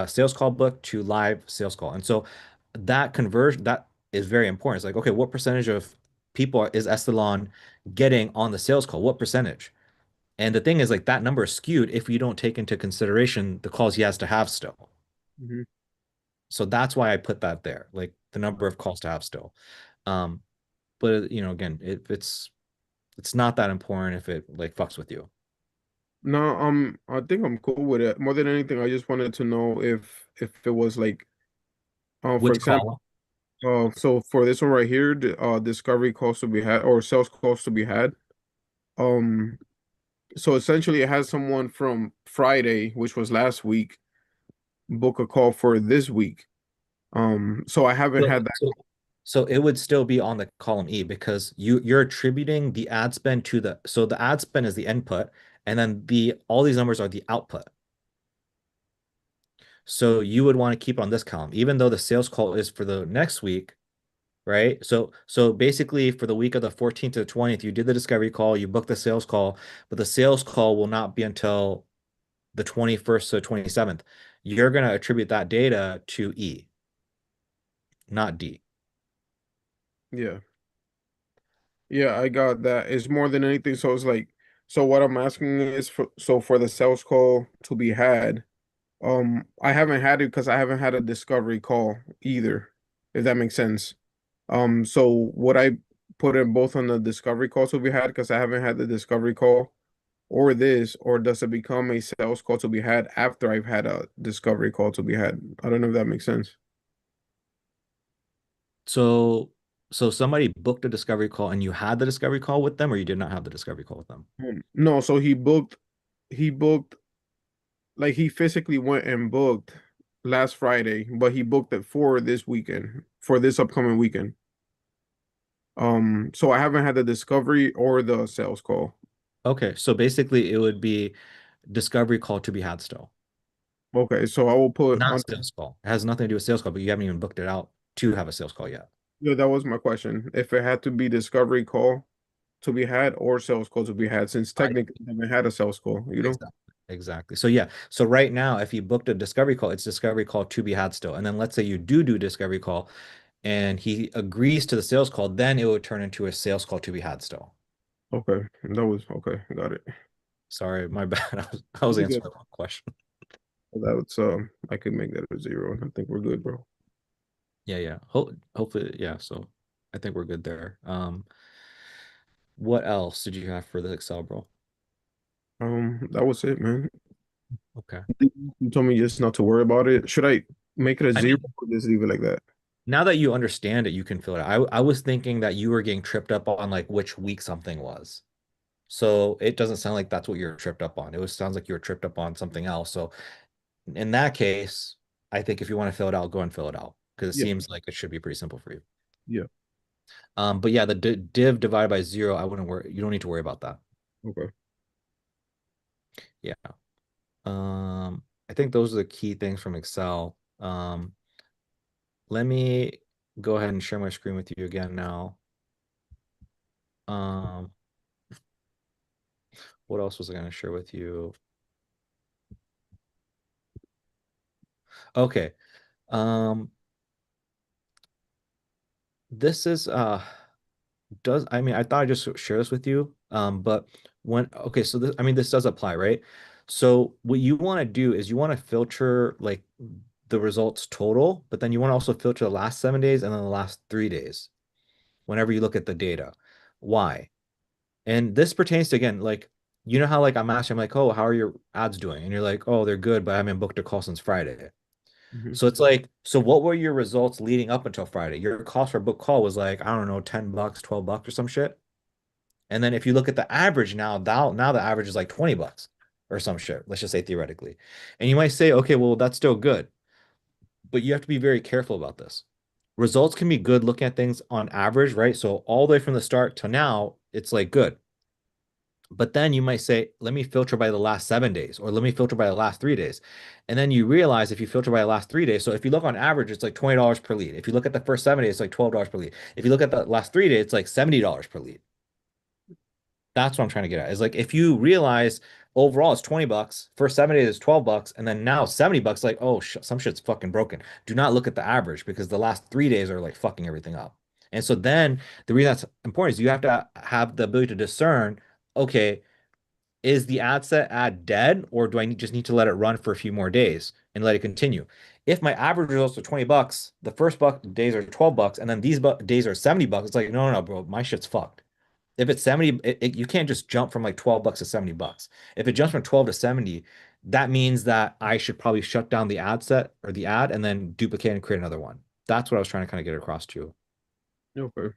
sales call book to live sales call. And so that conversion, that is very important. It's like, okay, what percentage of people is Estalon getting on the sales call? What percentage? And the thing is, like, that number is skewed if you don't take into consideration the calls he has to have still. Hmm. So that's why I put that there, like the number of calls to have still. Um, but again, it's not that important if it like fucks with you. No, I think I'm cool with it. More than anything, I just wanted to know if it was like for Which example, column? so for this one right here, the discovery calls to be had or sales calls to be had. Um, so essentially it has someone from Friday, which was last week, book a call for this week. So I haven't So, had that. so, so it would still be on the column E because you're attributing the ad spend to the ad spend is the input, and then the all these numbers are the output. So you would want to keep on this column, even though the sales call is for the next week, right? So basically for the week of the 14th to the 20th, you did the discovery call, you booked the sales call, but the sales call will not be until the 21st to 27th. You're going to attribute that data to E, not D. Yeah. Yeah, I got that. It's more than anything. So it's like, so what I'm asking is for the sales call to be had. I haven't had it because I haven't had a discovery call either, if that makes sense. So would I put it both on the discovery call to be had because I haven't had the discovery call, or this, or does it become a sales call to be had after I've had a discovery call to be had? I don't know if that makes sense. So so somebody booked a discovery call and you had the discovery call with them or you did not have the discovery call with them. No, so he booked like he physically went and booked last Friday, but he booked it for this weekend, for this upcoming weekend. So I haven't had the discovery or the sales call. Okay, so basically it would be discovery call to be had still, Okay, so I will put not on. sales call. It has nothing to do with sales call, but you haven't even booked it out to have a sales call yet. Yeah, that was my question. If it had to be discovery call to be had or sales call to be had, since Right. technically I haven't had a sales call, you know? Exactly. Exactly. So yeah. So right now, if you booked a discovery call, it's discovery call to be had still. And then let's say you do discovery call and he agrees to the sales call, then it would turn into a sales call to be had still. Okay, that was okay. Got it. Sorry, my bad. I was You good. answering the wrong question. That's I could make that a zero, and I think we're good, bro. Yeah, yeah. Hopefully, yeah. So I think we're good there. What else did you have for the Excel, bro? That was it, man. Okay. You told me just not to worry about it. Should I make it a I zero mean, or just leave it like that? now that you understand it, you can fill it out. I was thinking that you were getting tripped up on like which week something was. So it doesn't sound like that's what you're tripped up on. It was sounds like you were tripped up on something else. So in that case, I think if you want to fill it out, go and fill it out because it Yeah, seems like it should be pretty simple for you. yeah. But yeah, the div divided by zero, I wouldn't worry. You don't need to worry about that. Okay. Yeah. I think those are the key things from Excel. Let me go ahead and share my screen with you again now. Um, what else was I going to share with you? Okay. Um, this is does I mean I thought I'd just share this with you. But when okay, so this I mean this does apply, right? So what you want to do is you want to filter like the results total, but then you want to also filter the last 7 days and then the last 3 days whenever you look at the data. Why? And this pertains to again, like you know how like I'm asking, I'm like, oh, how are your ads doing? And you're like, oh, they're good, but I haven't booked a call since Friday. Hmm. So it's like, so what were your results leading up until Friday? Your cost per book call was like, I don't know, $10, $12 or some shit. And then if you look at the average now the average is like 20 bucks or some shit. Let's just say theoretically. And you might say, okay, well, that's still good. But you have to be very careful about this. Results can be good looking at things on average, right? So all the way from the start to now, it's like good. But then you might say, let me filter by the last 7 days, or let me filter by the last 3 days. And then you realize if you filter by the last 3 days, so if you look on average, it's like $20 per lead. If you look at the first 7 days, it's like $12 per lead. If you look at the last 3 days, it's like $70 per lead. That's what I'm trying to get at. Is like if you realize overall it's 20 bucks, first 7 days is 12 bucks, and then now 70 bucks, like, oh, sh some shit's fucking broken. Do not look at the average because the last 3 days are like fucking everything up. And so then the reason that's important is you have to have the ability to discern, okay, is the ad set ad dead, or do I just need to let it run for a few more days and let it continue? If my average results are 20 bucks, the first buck days are 12 bucks, and then these bu days are 70 bucks, it's like, no, no, no, bro, my shit's fucked. If it's 70, you can't just jump from like 12 bucks to 70 bucks. If it jumps from 12 to 70, that means that I should probably shut down the ad set or the ad and then duplicate and create another one. That's what I was trying to kind of get across to you. Okay.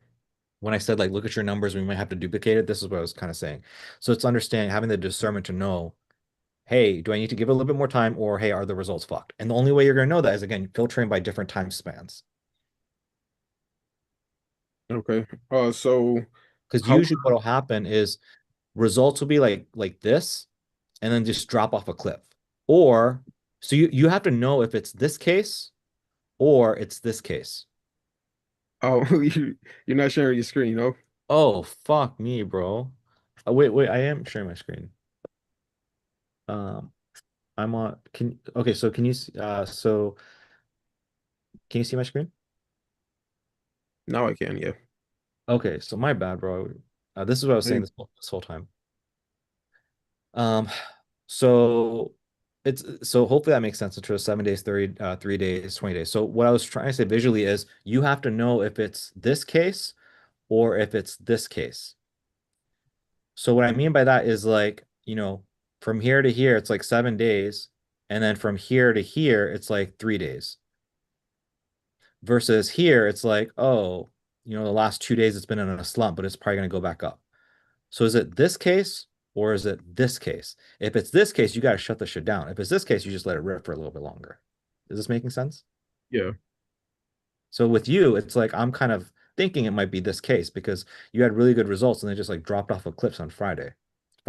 When I said like look at your numbers, we might have to duplicate it. This is what I was kind of saying. So it's understanding having the discernment to know, hey, do I need to give it a little bit more time, or hey, are the results fucked? And the only way you're going to know that is again filtering by different time spans. Okay. So Because how? usually what will happen is results will be like this and then just drop off a cliff. Or so you have to know if it's this case or it's this case. Oh, you're not sharing your screen, no? Oh, fuck me, bro. Wait, I am sharing my screen. Um, I'm on can okay, so can you see my screen? Now I can, yeah. Okay, so my bad, bro. This is what I was saying Hey, this whole time. Um, so so hopefully that makes sense in terms of 7 days, 30, 3 days, 20 days. So what I was trying to say visually is you have to know if it's this case or if it's this case. So what I mean by that is like, from here to here, it's like 7 days. And then from here to here, it's like 3 days. Versus here, it's like, oh, the last 2 days it's been in a slump, but it's probably going to go back up. So is it this case or is it this case? If it's this case, you got to shut the shit down. If it's this case, you just let it rip for a little bit longer. Is this making sense? yeah. So with you, it's like I'm kind of thinking it might be this case because you had really good results and they just like dropped off of cliffs on Friday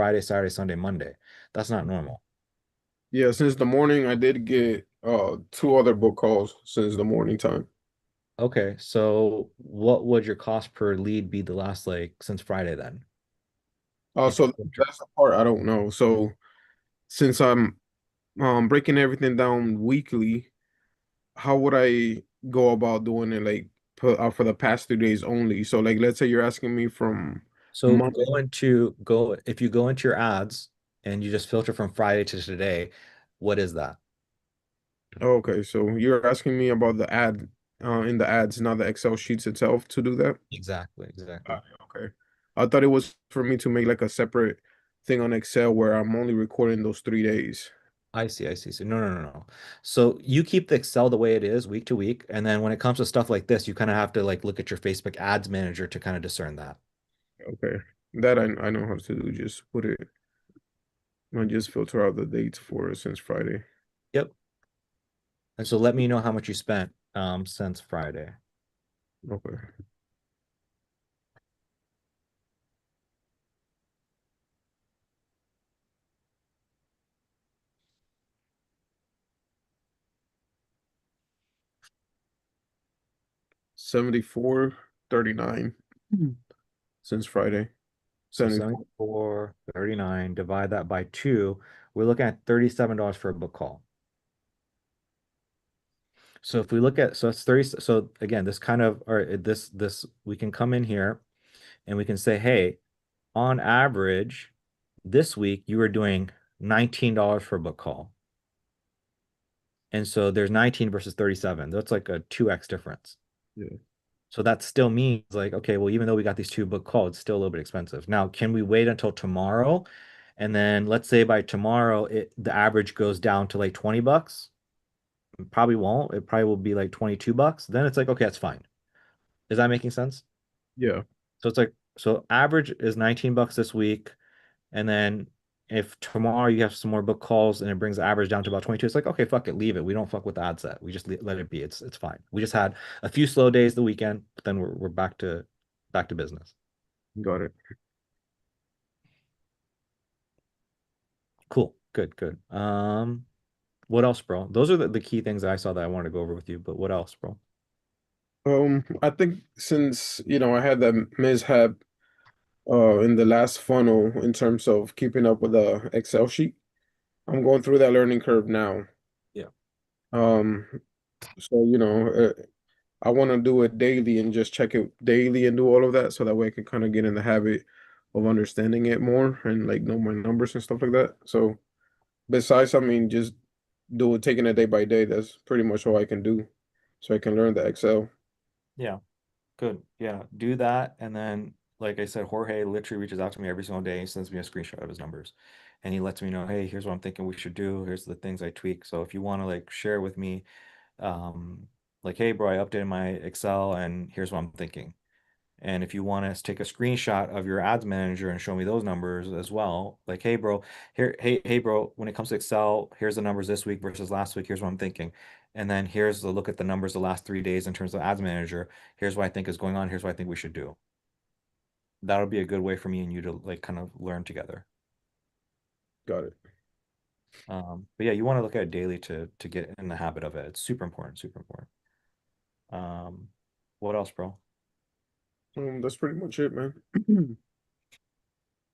Friday, Saturday, Sunday, Monday. That's not normal. Yeah, since the morning I did get two other book calls since the morning time. Okay, so what would your cost per lead be the last like since Friday then? If So you that's the part I don't know. So since I'm breaking everything down weekly, how would I go about doing it like for the past 3 days only? So like let's say you're asking me from So Monday. go if you go into your ads and you just filter from Friday to today, what is that? Okay, so you're asking me about the ad in the ads, not the Excel sheets itself to do that? Exactly, exactly. Got it, okay. I thought it was for me to make like a separate thing on Excel where I'm only recording those 3 days. I see, I see. So no, no, no, no. So you keep the Excel the way it is week to week, and then when it comes to stuff like this, you kind of have to like look at your Facebook ads manager to kind of discern that. Okay. That I know how to do. Just put it, I just filter out the dates for it since Friday. Yep. And so let me know how much you spent since Friday. Okay. 74.39 since Friday. So 74. 74.39, divide that by two, we're looking at $37 for a book call. So if we look at, so it's 30, so again, this kind of, or this, we can come in here and we can say, hey, on average, this week you were doing $19 for a book call. And so there's 19 versus 37. That's like a 2x difference. Yeah. So that still means like, okay, well, even though we got these two book calls, it's still a little bit expensive. Now, can we wait until tomorrow? And then let's say by tomorrow, the average goes down to like 20 bucks. Probably won't. It probably will be like 22 bucks. Then it's like, okay, that's fine. Is that making sense? Yeah. So it's like, so average is 19 bucks this week. And then if tomorrow you have some more book calls and it brings the average down to about 22, it's like, okay, fuck it, leave it. We don't fuck with the ad set. We just let it be. It's fine. We just had a few slow days the weekend, but then we're back to business. Got it. Cool. Good, good. What else, bro? Those are the key things that I saw that I wanted to go over with you, but what else, bro? I think since I had that mishap in the last funnel in terms of keeping up with the Excel sheet, I'm going through that learning curve now. Yeah. Um, so I want to do it daily and just check it daily and do all of that so that way I can kind of get in the habit of understanding it more and like know my numbers and stuff like that. So besides, I mean, just do it taking it day by day. That's pretty much all I can do. So I can learn the Excel. Yeah. Good. Yeah. Do that. And then, like I said, Jorge literally reaches out to me every single day. He sends me a screenshot of his numbers and he lets me know, hey, here's what I'm thinking we should do. Here's the things I tweak. So if you want to like share with me, um, like, hey, bro, I updated my Excel and here's what I'm thinking. And if you want to take a screenshot of your ads manager and show me those numbers as well, like, hey, bro, hey, bro, when it comes to Excel, here's the numbers this week versus last week. Here's what I'm thinking. And then here's the look at the numbers the last 3 days in terms of ads manager. Here's what I think is going on. Here's what I think we should do. That'll be a good way for me and you to like kind of learn together. Got it. But yeah, you want to look at it daily to get in the habit of it. It's super important, super important. What else, bro? That's pretty much it, man.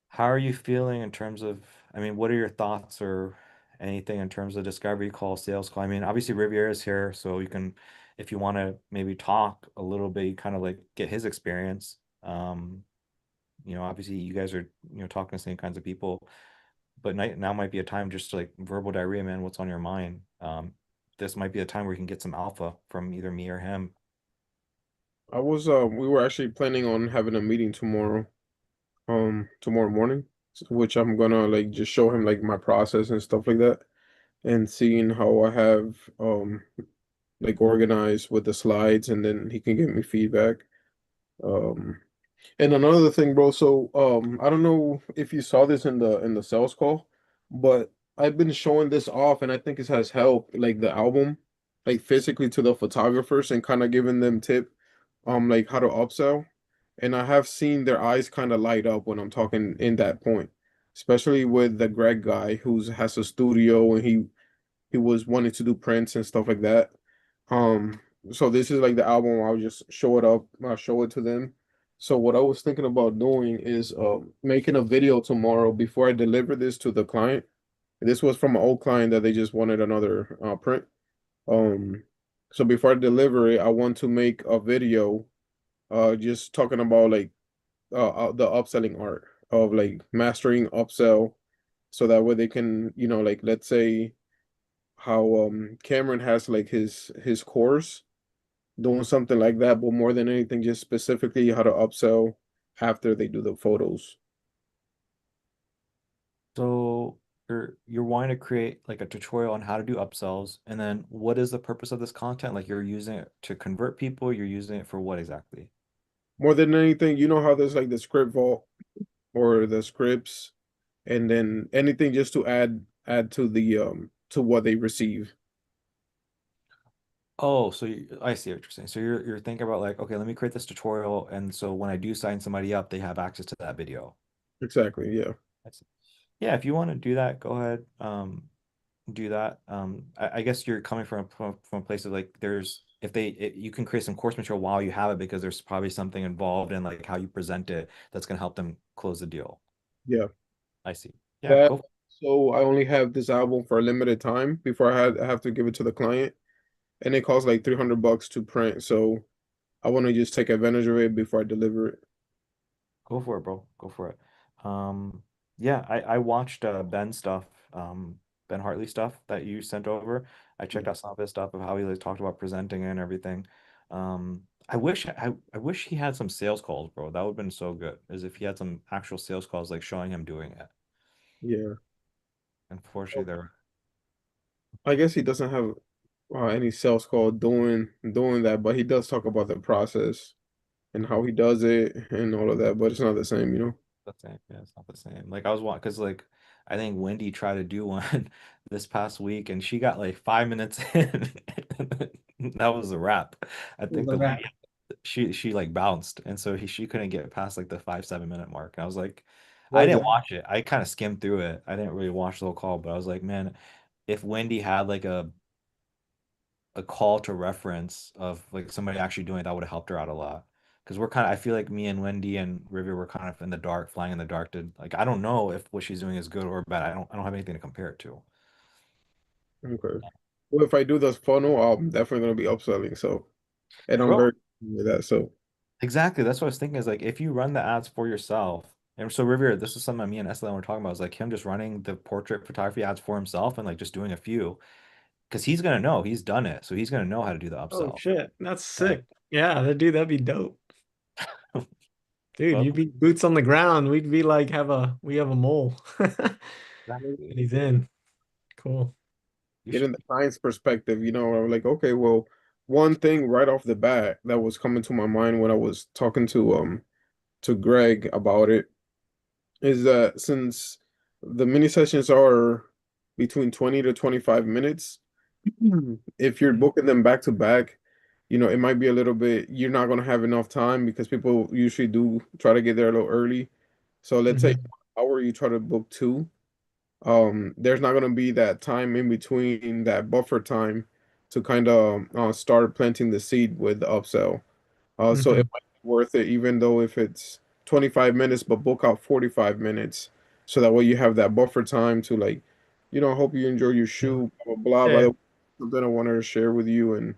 How are you feeling in terms of, I mean, what are your thoughts or anything in terms of discovery call, sales call? I mean, obviously Riviera is here, so you can, if you want to maybe talk a little bit, you kind of like get his experience. Obviously you guys are, talking to the same kinds of people, but now might be a time just to like verbal diarrhea, man. What's on your mind? This might be a time where you can get some alpha from either me or him. We were actually planning on having a meeting tomorrow morning, which I'm gonna like just show him like my process and stuff like that, and seeing how I have like organized with the slides, and then he can give me feedback. Um, and another thing, bro. So I don't know if you saw this in the sales call, but I've been showing this off, and I think it has helped like the album, like physically to the photographers and kind of giving them tip like how to upsell. And I have seen their eyes kind of light up when I'm talking in that point. especially with the Greg guy who's has a studio and he was wanting to do prints and stuff like that. Um, so this is like the album. I'll just show it up. I'll show it to them. So what I was thinking about doing is making a video tomorrow before I deliver this to the client. This was from an old client that they just wanted another print. Um, so before I deliver it, I want to make a video just talking about like the upselling art of like mastering upsell so that way they can, like let's say how Cameron has like his course doing something like that, but more than anything, just specifically how to upsell after they do the photos. So you're wanting to create like a tutorial on how to do upsells, and then what is the purpose of this content? Like you're using it to convert people, you're using it for what exactly? More than anything, you know how there's like the script vault or the scripts, and then anything just to add to the to what they receive. Oh, so I see what you're saying. So you're thinking about like, okay, let me create this tutorial, and so when I do sign somebody up, they have access to that video. Exactly, yeah. I see. Yeah, if you want to do that, go ahead. Do that. I guess you're coming from a place of like there's if you can create some course material while you have it because there's probably something involved in like how you present it that's gonna help them close the deal. Yeah. I see. Yeah, That go. so I only have this album for a limited time before I have to give it to the client, and it costs like $300 to print. So I want to just take advantage of it before I deliver it. Go for it, bro. Go for it. Yeah, I watched Ben stuff, Ben Hartley stuff that you sent over. I checked out some of his stuff of how he like talked about presenting and everything. I wish he had some sales calls, bro. That would have been so good. As if he had some actual sales calls, like showing him doing it. Yeah. Unfortunately, there. I guess he doesn't have any sales call doing that, but he does talk about the process and how he does it and all of that. But it's not the same, you know. The same. Yeah, it's not the same. Like I was one because like I think Wendy tried to do one this past week and she got like 5 minutes in. That was a wrap. I think The the rap. lady she like bounced and so she couldn't get past like the 5 7 minute mark. And I was like, Yeah, I didn't exactly. watch it. I kind of skimmed through it. I didn't really watch the whole call, but I was like, man, if Wendy had like a call to reference of like somebody actually doing it, that would have helped her out a lot. Because we're kind of, I feel like me and Wendy and River were kind of in the dark, flying in the dark. To like, I don't know if what she's doing is good or bad. I don't have anything to compare it to. Okay. Well, if I do this funnel, I'm definitely gonna be upselling. So, and I'm Bro, very with that. So, exactly. That's what I was thinking. Is like if you run the ads for yourself, and so Riviera, this is something me and Eslan were talking about. Is like him just running the portrait photography ads for himself and like just doing a few, because he's gonna know he's done it, so he's gonna know how to do the Oh upsell. shit, that's Yeah. sick. Yeah, that'd be dope. Dude, Well, you'd be boots on the ground. We'd be like we have a mole. And exactly. he's in. Cool. You should. getting the client's perspective, I'm like, okay, well, one thing right off the bat that was coming to my mind when I was talking to Greg about it is that since the mini sessions are between 20 to 25 minutes, if you're booking them back to back, it might be a little bit, you're not going to have enough time because people usually do try to get there a little early. So let's say Hmm. 1 hour, you try to book two. There's not going to be that time in between that buffer time to kind of start planting the seed with the upsell. So it Hmm. might be worth it, even though if it's 25 minutes, but book out 45 minutes. So that way you have that buffer time to like, hope you enjoy your Yeah. shoe, blah, blah, blah. By Yeah. the way, something I wanted to share with you Yeah.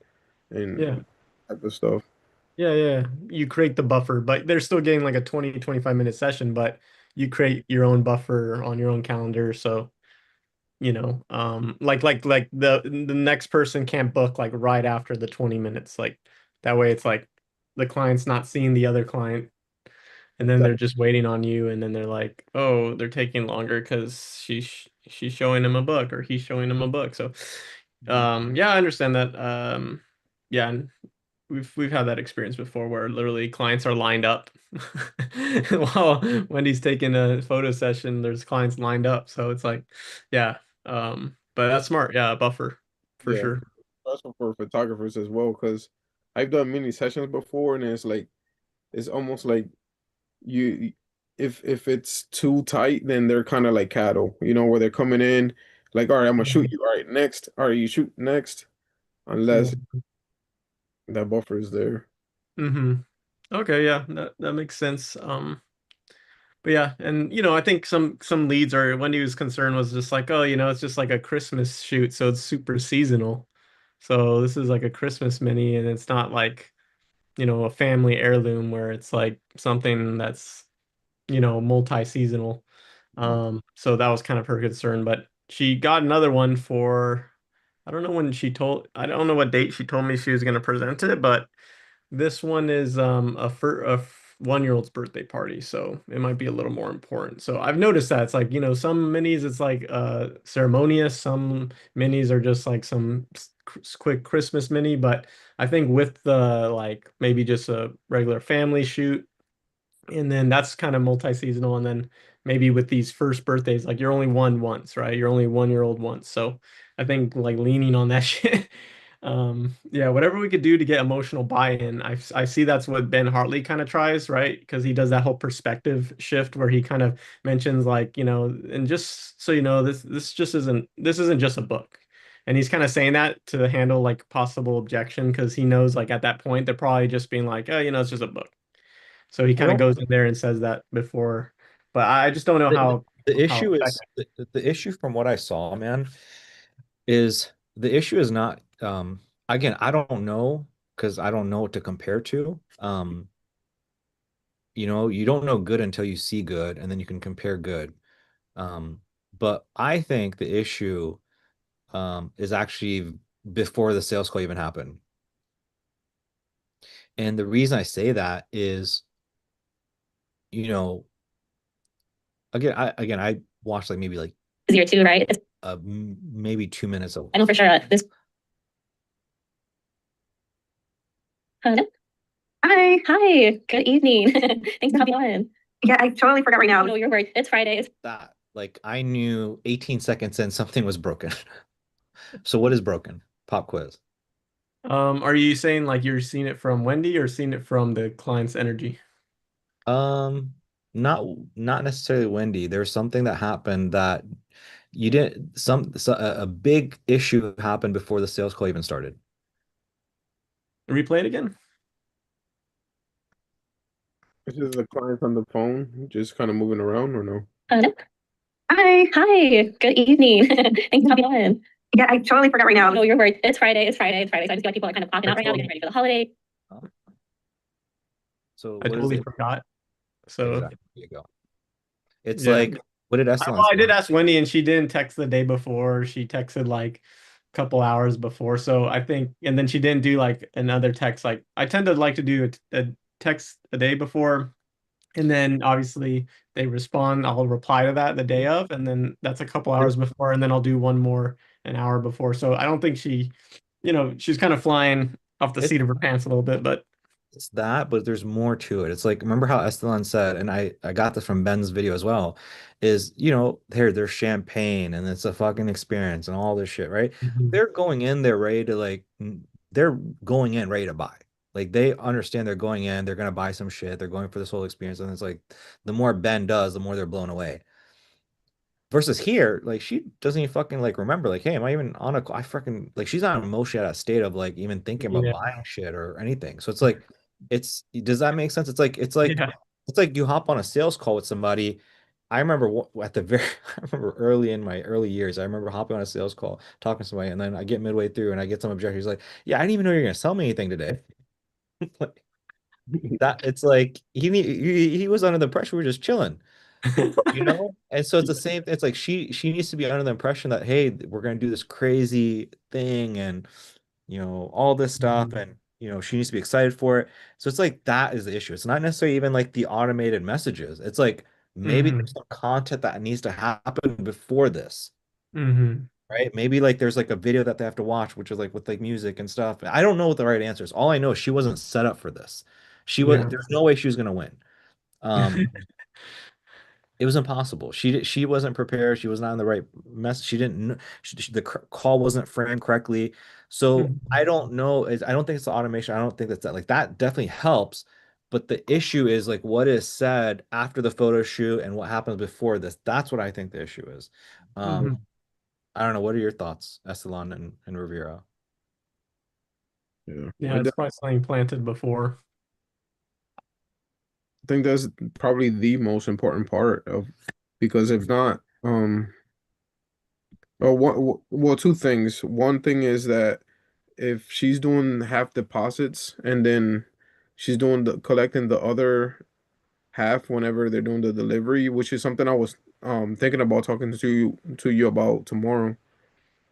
and type of stuff. Yeah. Yeah. You create the buffer, but they're still getting like a 20 to 25 minute session, but you create your own buffer on your own calendar. So, like the next person can't book like right after the 20 minutes. Like that way it's like the client's not seeing the other client and then they're Exactly. just waiting on you and then they're like, oh, they're taking longer because she's showing him a book or he's showing him a book. So Mhm. yeah, I understand that. Yeah, and we've had that experience before where literally clients are lined up while Wendy's taking a photo session, there's clients lined up. So it's like, yeah. But that's smart. Yeah, buffer for Yeah. sure. Also for photographers as well, because I've done mini sessions before and it's like, it's almost like you if it's too tight, then they're kind of like cattle, where they're coming in like, all right, I'm gonna shoot you. All right, next. All right, you shoot next, unless that buffer is there. Mm-hmm. Okay, yeah, that makes sense. But yeah, and I think some leads are Wendy was concerned was just like, oh, it's just like a Christmas shoot, so it's super seasonal. So this is like a Christmas mini, and it's not like, a family heirloom where it's like something that's, multi-seasonal. So that was kind of her concern, but she got another one for, I don't know what date she told me she was going to present it, but this one is a 1-year-old's birthday party, so it might be a little more important. So I've noticed that it's like, some minis it's like ceremonious, some minis are just like some quick Christmas mini, but I think with the like maybe just a regular family shoot, and then that's kind of multi-seasonal, and then maybe with these first birthdays, like you're only one once, right? You're only 1-year-old once. So I think like leaning on that shit. Yeah, whatever we could do to get emotional buy-in. I see that's what Ben Hartley kind of tries, right? Because he does that whole perspective shift where he kind of mentions like, and just so you know, this isn't just a book. And he's kind of saying that to handle like possible objection because he knows like at that point they're probably just being like, oh, it's just a book. So he kind of Well, goes in there and says that before, but I just don't know the how issue is effective. the issue from what I saw, man, is the issue is not again, I don't know because I don't know what to compare to. You don't know good until you see good, and then you can compare good. Um, but I think the issue is actually before the sales call even happened. And the reason I say that is, you know, again, I watched like maybe like easier too, right? maybe 2 minutes of I know for sure this. Hello? Hi, good evening. Thanks for having me on. Yeah, I totally forgot right now. No, you're right. It's Friday. that. Like I knew 18 seconds in something was broken. So what is broken? Pop quiz. Are you saying like you're seeing it from Wendy or seeing it from the client's energy? Um, not not necessarily Wendy. There's something that happened that you didn't a big issue happened before the sales call even started. Replay it again. This is the client on the phone, just kind of moving around, or no? Hello? Hi, good evening. Thanks for having me on. Yeah, I totally forgot right now. No, you're right. It's Friday. It's Friday. It's Friday. So I just feel like people are kind of clocking out right now, getting ready for the holiday. Um, So I what is totally it? forgot. So Exactly. There you go. It's yeah. like, what did Estelon I did say? ask Wendy and she didn't text the day before. She texted like a couple hours before. So I think, and then she didn't do like another text. Like I tend to like to do a text a day before. And then obviously they respond. I'll reply to that the day of. And then that's a couple hours before. And then I'll do one more an hour before. So I don't think she's kind of flying off the It, seat of her pants a little bit. But it's that, but there's more to it. It's like, remember how Estelon said, and I got this from Ben's video as well, is, there's champagne and it's a fucking experience and all this shit, right? Mhm. They're going in there ready to they're going in ready to buy. Like they understand they're going in, they're gonna buy some shit, they're going for this whole experience, and it's like the more Ben does, the more they're blown away. Versus here, like she doesn't even fucking like remember, like, hey, am I even on a I freaking like she's not emotionally at a state of like even thinking about Yeah. buying shit or anything. So it's like does that make sense? Yeah. It's like you hop on a sales call with somebody. I remember at the very I remember early in my early years, I remember hopping on a sales call, talking to somebody, and then I get midway through and I get some objection. He's like, yeah, I didn't even know you're gonna sell me anything today. Like that it's like he was under the pressure, we are just chilling. And so it's the same. It's like she needs to be under the impression that, hey, we're gonna do this crazy thing and all this stuff, Mhm. and she needs to be excited for it. So it's like that is the issue. It's not necessarily even like the automated messages. It's like maybe Mhm. there's some content that needs to happen before this, Mhm. right? Maybe like there's like a video that they have to watch, which is like with like music and stuff. I don't know what the right answer is. All I know is she wasn't set up for this. Yeah. There's no way she was gonna win. Um, It was impossible. She wasn't prepared. She was not in the right mess. She didn't kn- the call wasn't framed correctly. So Mhm. I don't know. I don't think it's the automation. I don't think that's that. Like that definitely helps. But the issue is like what is said after the photo shoot and what happens before this. That's what I think the issue is. Mhm. I don't know. What are your thoughts, Estelan and Rivera? Yeah. Yeah, it's probably something planted before. I think that's probably the most important part of, because if not, well, two things. One thing is that if she's doing half deposits and then she's doing the collecting the other half whenever they're doing the delivery, which is something I was thinking about talking to you about tomorrow.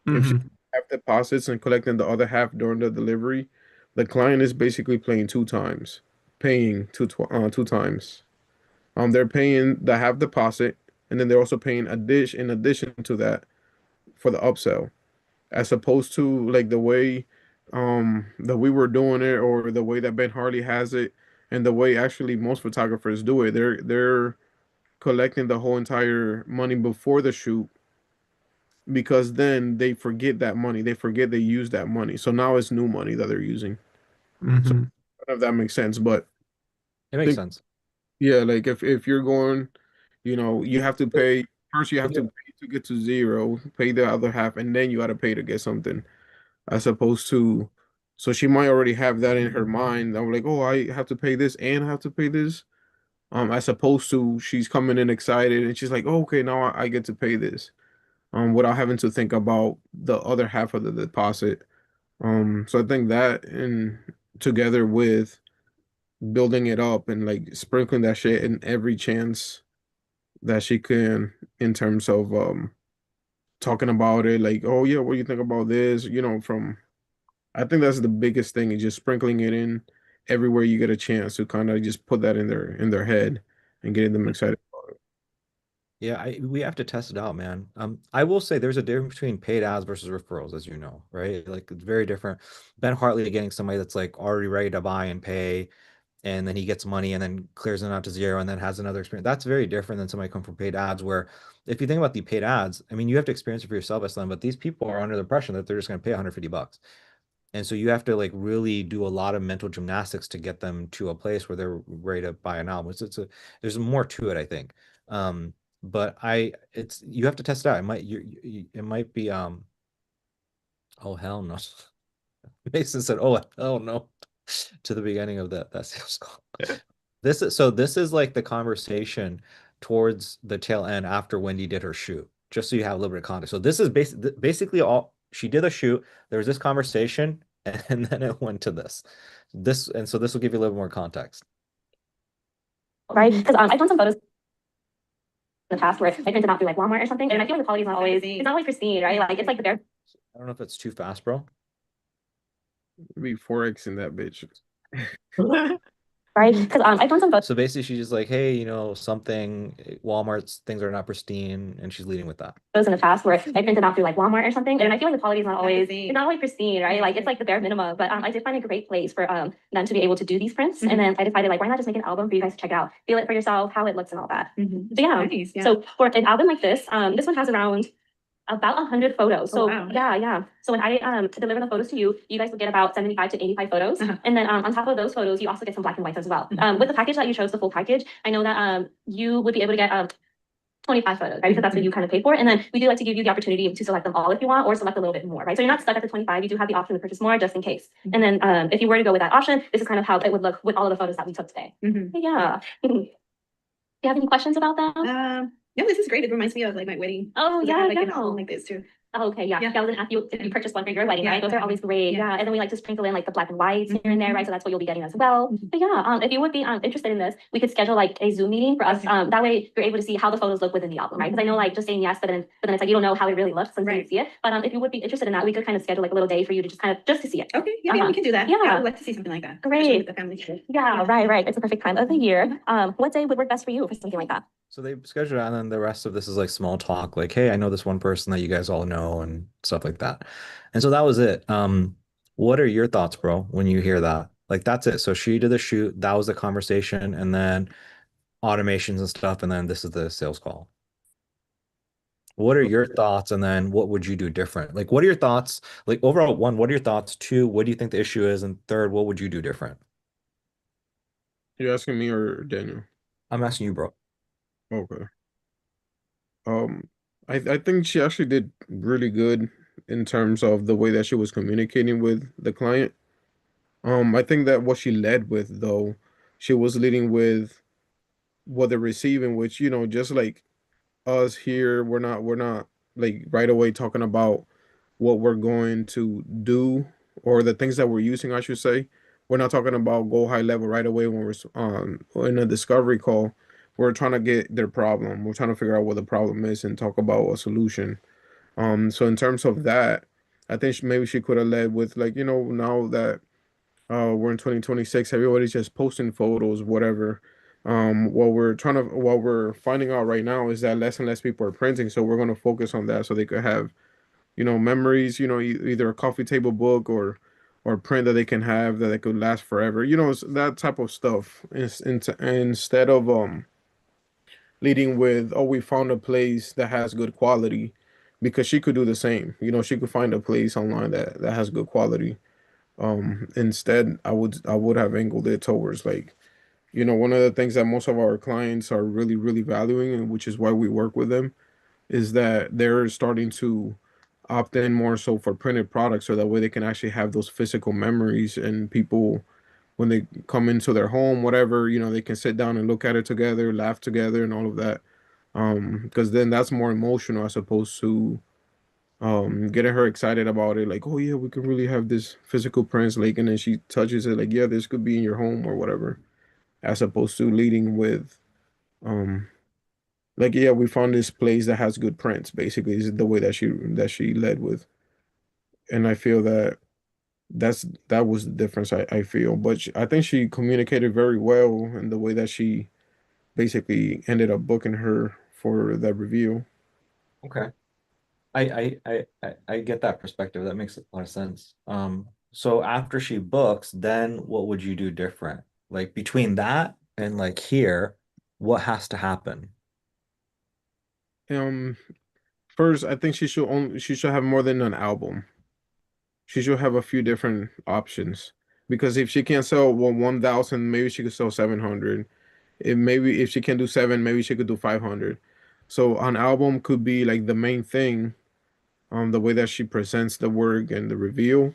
If she Hmm. half deposits and collecting the other half during the delivery, the client is basically paying two times, paying two times. They're paying the half deposit, and then they're also paying a dish in addition to that for the upsell, as opposed to like the way that we were doing it, or the way that Ben Harley has it, and the way actually most photographers do it. They're collecting the whole entire money before the shoot, because then they forget that money. They forget they use that money. So now it's new money that they're using. So Hmm. I don't know if that makes sense, but It makes think sense. yeah, like if you're going, you have to pay first. You have to pay to get to zero, pay the other half, and then you got to pay to get something. As opposed to, so she might already have that in her mind. I'm like, oh, I have to pay this and I have to pay this. As opposed to she's coming in excited and she's like, oh, okay, now I get to pay this. Without having to think about the other half of the deposit. So I think that, and together with building it up and like sprinkling that shit in every chance that she can, in terms of talking about it, like, oh yeah, what do you think about this? From I think that's the biggest thing, is just sprinkling it in everywhere you get a chance to kind of just put that in their head and getting them excited. Yeah, we have to test it out, man. I will say there's a difference between paid ads versus referrals, as you know, right? Like it's very different. Ben Hartley getting somebody that's like already ready to buy and pay, and then he gets money and then clears it out to zero and then has another experience. That's very different than somebody come from paid ads, where if you think about the paid ads, I mean, you have to experience it for yourself, Islam, but these people are under the impression that they're just going to pay $150. And so you have to like really do a lot of mental gymnastics to get them to a place where they're ready to buy an album. There's more to it, I think. But it's you have to test it out. It might be oh hell no. Mason said, "Oh hell no," to the beginning of that sales call. This is like the conversation towards the tail end after Wendy did her shoot, just so you have a little bit of context. So this is basically all she did a shoot. There was this conversation, and then it went to so this will give you a little more context. Right? Because I've done some photos in the past where I printed out through like Walmart or something, and I feel like the quality is not always, it's not always pristine, right? Like it's like the bare. I don't know if it's too fast, bro. Be 4X in that bitch. Right? Because I've done some photos So basically, she's just like, hey, Walmart's things are not pristine, and she's leading with that. in the past where I printed out through like Walmart or something, and I feel like the quality is not always, it's not always pristine, right? Like it's like the bare minimum. But I did find a great place for them to be able to do these prints, and then I decided like, why not just make an album for you guys to check out, feel it for yourself, how it looks and all that. So yeah. Nice, yeah. So for an album like this one has around about 100 photos. So wow. yeah. So when I deliver the photos to you, you guys will get about 75 to 85 photos. And then on top of those photos, you also get some black and whites as well. With the package that you chose, the full package, I know that you would be able to get 25 photos, right? Because that's what you kind of pay for. And then we do like to give you the opportunity to select them all if you want, or select a little bit more, right? So you're not stuck at the 25. You do have the option to purchase more just in case. And then if you were to go with that option, this is kind of how it would look with all of the photos that we took today. Yeah. Do you have any questions about that? No, this is great. It reminds me of like my wedding. Oh, I yeah, had, like an yeah. album like this too. Oh, okay, yeah. Yeah. I was gonna ask you if you purchased one for your wedding, Yeah, right? Those are always great. yeah. Yeah. And then we like to sprinkle in like the black and whites here and there, right? So that's what you'll be getting as well. But yeah, if you would be interested in this, we could schedule like a Zoom meeting for us. That way you're able to see how the photos look within the album, right? Because I know like just saying yes, but then it's like you don't know how it really looks until you see it. But if you would be interested in that, we could kind of schedule like a little day for you to just to see it. Okay, yeah, we can do that. Yeah. I would like to see something like that. Especially Great. with the family trip. Yeah, right. It's a perfect time of the year. What day would work best for you for something like that? So they schedule it, and then the rest of this is like small talk, like, hey, I know this one person that you guys all know and stuff like that. And so that was it. What are your thoughts, bro, when you hear that? Like that's it. So she did the shoot, that was the conversation, and then automations and stuff, and then this is the sales call. What are your thoughts? And then what would you do different? Like, what are your thoughts? Like overall, one, what are your thoughts? Two, what do you think the issue is? And third, what would you do different? You asking me or Daniel? I'm asking you, bro. Okay. Um, I think she actually did really good in terms of the way that she was communicating with the client. I think that what she led with though, she was leading with what they're receiving, which, just like us here, we're not like right away talking about what we're going to do or the things that we're using, I should say. We're not talking about go high level right away when we're in a discovery call. We're trying to get their problem. We're trying to figure out what the problem is and talk about a solution. So in terms of that, I think maybe she could have led with like, now that we're in 2026, everybody's just posting photos, whatever. What we're finding out right now is that less and less people are printing, so we're going to focus on that so they could have, memories, either a coffee table book or print that they can have that they could last forever, that type of stuff. Instead of leading with, oh, we found a place that has good quality, because she could do the same. She could find a place online that has good quality. Instead, I would have angled it towards like, one of the things that most of our clients are really, really valuing, and which is why we work with them, is that they're starting to opt in more so for printed products, so that way they can actually have those physical memories, and people, when they come into their home, whatever, they can sit down and look at it together, laugh together, and all of that. Because then that's more emotional as opposed to getting her excited about it, like, oh yeah, we could really have this physical prints, like, and then she touches it, like, yeah, this could be in your home or whatever, as opposed to leading with um like, yeah, we found this place that has good prints, basically, is the way that she led with. And I feel that was the difference, I feel. But I think she communicated very well in the way that she basically ended up booking her for that review. Okay. I get that perspective. That makes a lot of sense. So after she books, then what would you do different? Like between that and like here, what has to happen? um First, I think she should have more than an album. She should have a few different options, because if she can't sell 1,000, maybe she could sell 700. If she can do seven, maybe she could do 500. So an album could be like the main thing, the way that she presents the work and the reveal.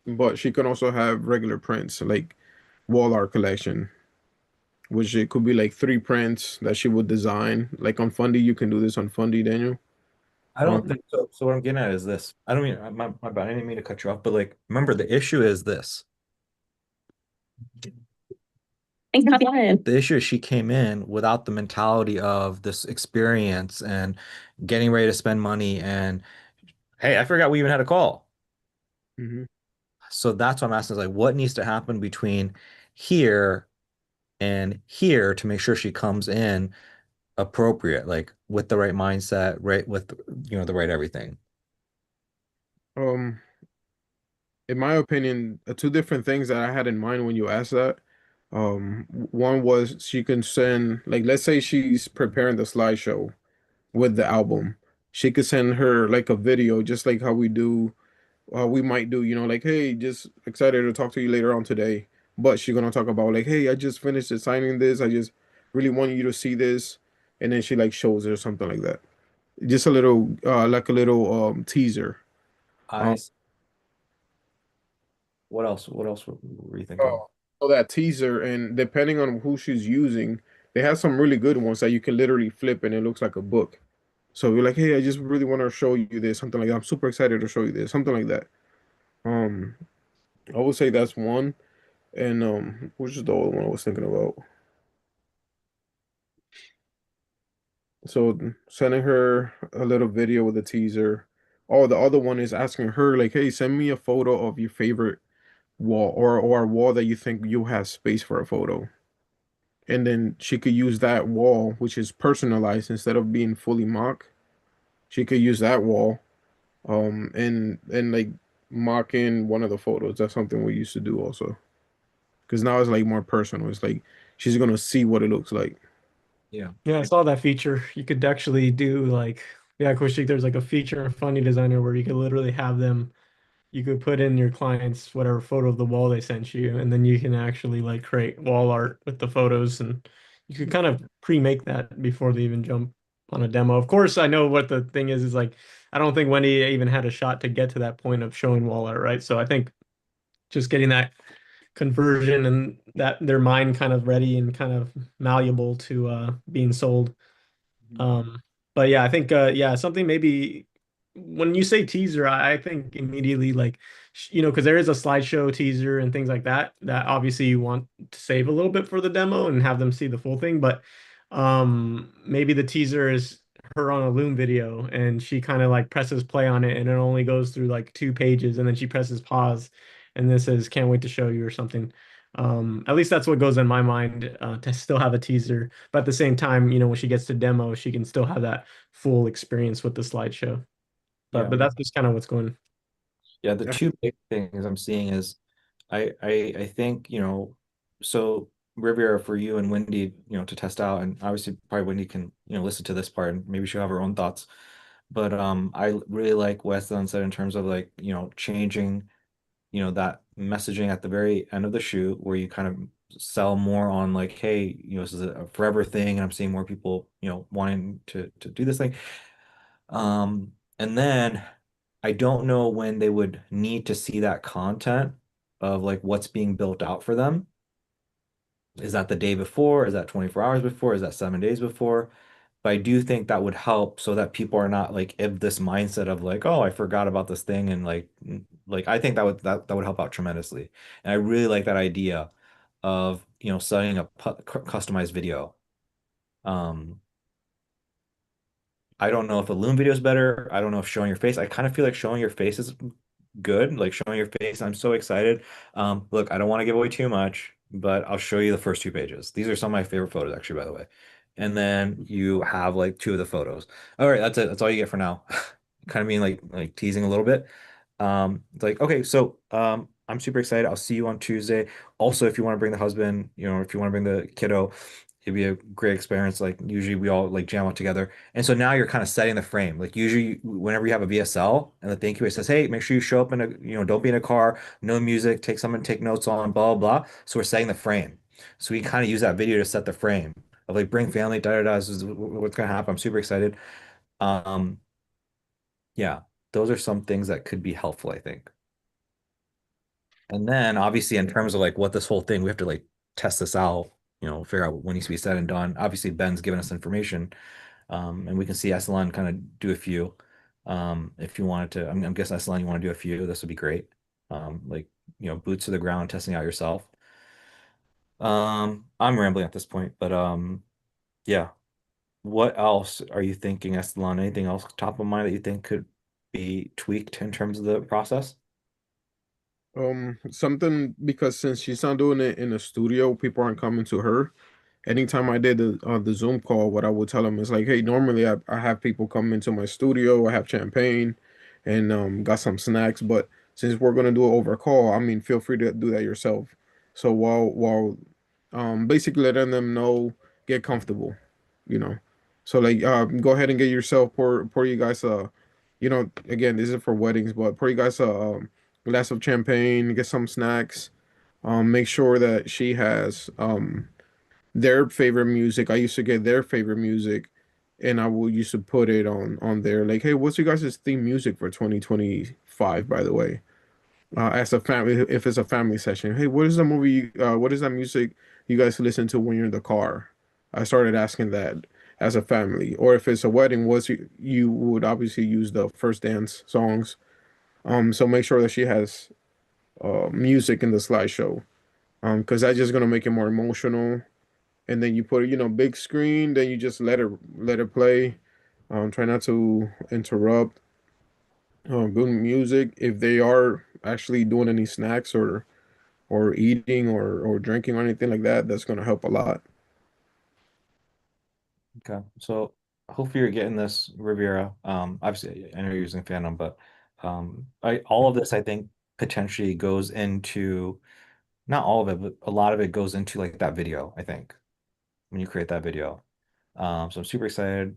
But she can also have regular prints, like wall art collection, which it could be like three prints that she would design. Like on Fundy, you can do this on Fundy, Daniel. I don't Um, think so. So what I'm getting at is this. I don't mean my bad. I didn't mean to cut you off, but like remember the issue is this. Thanks for hopping on. The issue is she came in without the mentality of this experience and getting ready to spend money and hey, I forgot we even had a call. mhm. So that's what I'm asking is like what needs to happen between here and here to make sure she comes in appropriate, like with the right mindset, right with the right everything. Um, in my opinion, two different things that I had in mind when you asked that. One was she can send, like, let's say she's preparing the slideshow with the album. She could send her like a video, just like how we might do, like, hey, just excited to talk to you later on today. But she's gonna talk about like, hey, I just finished designing this. I just really want you to see this, and then she like shows it or something like that. Just a little, like a little teaser. I Um, s- what else? What else were you thinking? Oh, so that teaser, and depending on who she's using, they have some really good ones that you can literally flip and it looks like a book. So you're like, hey, I just really want to show you this, something like that. I'm super excited to show you this, something like that. Um, I would say that's one. And which is the other one I was thinking about? So sending her a little video with a teaser. Oh, the other one is asking her like, hey, send me a photo of your favorite wall, or a wall that you think you have space for a photo. And then she could use that wall, which is personalized instead of being fully mock. She could use that wall, and like mock in one of the photos. That's something we used to do also, because now it's like more personal. It's like she's gonna see what it looks like. Yeah. Yeah, I saw that feature. You could actually do like, yeah, of course, there's like a feature in Funny Designer where you could literally have them you could put in your clients whatever photo of the wall they sent you, and then you can actually like create wall art with the photos, and you could kind of pre-make that before they even jump on a demo. Of course, I know what the thing is like I don't think Wendy even had a shot to get to that point of showing wall art, right? So I think just getting that conversion and that their mind kind of ready and kind of malleable to being sold. Um, but yeah, I think yeah, something maybe when you say teaser, I think immediately like because there is a slideshow teaser and things like that that obviously you want to save a little bit for the demo and have them see the full thing, but maybe the teaser is her on a Loom video and she kind of like presses play on it and it only goes through like 2 pages and then she presses pause and this says can't wait to show you or something. At least that's what goes in my mind to still have a teaser. But at the same time, when she gets to demo, she can still have that full experience with the slideshow. But Yeah. but that's just kind of what's going. Yeah, the Yeah. two big things I'm seeing is I think, so Riviera for you and Wendy, to test out, and obviously probably Wendy can, listen to this part and maybe she'll have her own thoughts. But I really like what Weston said in terms of like, changing, that messaging at the very end of the shoot where you kind of sell more on like, hey, this is a forever thing and I'm seeing more people, wanting to do this thing. And then I don't know when they would need to see that content of like what's being built out for them. Is that the day before? Is that 24 hours before? Is that 7 days before? But I do think that would help so that people are not like in this mindset of like, oh, I forgot about this thing and like I think that would help out tremendously. And I really like that idea of, setting a customized video. Um, I don't know if a Loom video is better. I don't know if showing your face. I kind of feel like showing your face is good, like showing your face. I'm so excited. Look, I don't want to give away too much, but I'll show you the first 2 pages. These are some of my favorite photos, actually, by the way. And then you have like 2 of the photos. All right, that's it. That's all you get for now. Kind of being like teasing a little bit. It's like, okay, so I'm super excited. I'll see you on Tuesday. Also, if you want to bring the husband, if you want to bring the kiddo, it'd be a great experience. Like usually we all like jam out together. And so now you're kind of setting the frame. Like usually whenever you have a VSL and the thank you it says, hey, make sure you show up in a, don't be in a car, no music, take someone, take notes on, blah, blah, blah. So we're setting the frame. So we kind of use that video to set the frame of like bring family, da da da. This is what's gonna happen. I'm super excited. Um, yeah, those are some things that could be helpful, I think. And then obviously in terms of like what this whole thing, we have to like test this out, figure out what needs to be said and done. Obviously, Ben's given us information, and we can see SLN kind of do a few. If you wanted to, I'm guessing SLN, you want to do a few, this would be great. Like, boots to the ground, testing out yourself. I'm rambling at this point, but yeah. What else are you thinking, SLN? Anything else top of mind that you think could be tweaked in terms of the process? Something because since she's not doing it in a studio, people aren't coming to her. Anytime I did the Zoom call, what I would tell them is like, hey, normally I have people come into my studio, I have champagne and got some snacks, but since we're gonna do it over call, I mean, feel free to do that yourself. So while basically letting them know, get comfortable, you know. So like go ahead and get yourself pour you guys again, this is for weddings, but pour you guys a glass of champagne, get some snacks. Make sure that she has their favorite music. I used to get their favorite music, and I will used to put it on there. Like, hey, what's your guys' theme music for 2025? By the way, as a family, if it's a family session, hey, what is the movie? What is that music you guys listen to when you're in the car? I started asking that as a family, or if it's a wedding, you would obviously use the first dance songs. So make sure that she has music in the slideshow, because that's just gonna make it more emotional. And then you put it, big screen. Then you just let it play. Try not to interrupt. Good music. If they are actually doing any snacks or eating or drinking or anything like that, that's gonna help a lot. Okay, so hopefully you're getting this, Riviera. Obviously, I know you're using Phantom, but all of this I think potentially goes into not all of it, but a lot of it goes into like that video, I think, when you create that video. So I'm super excited.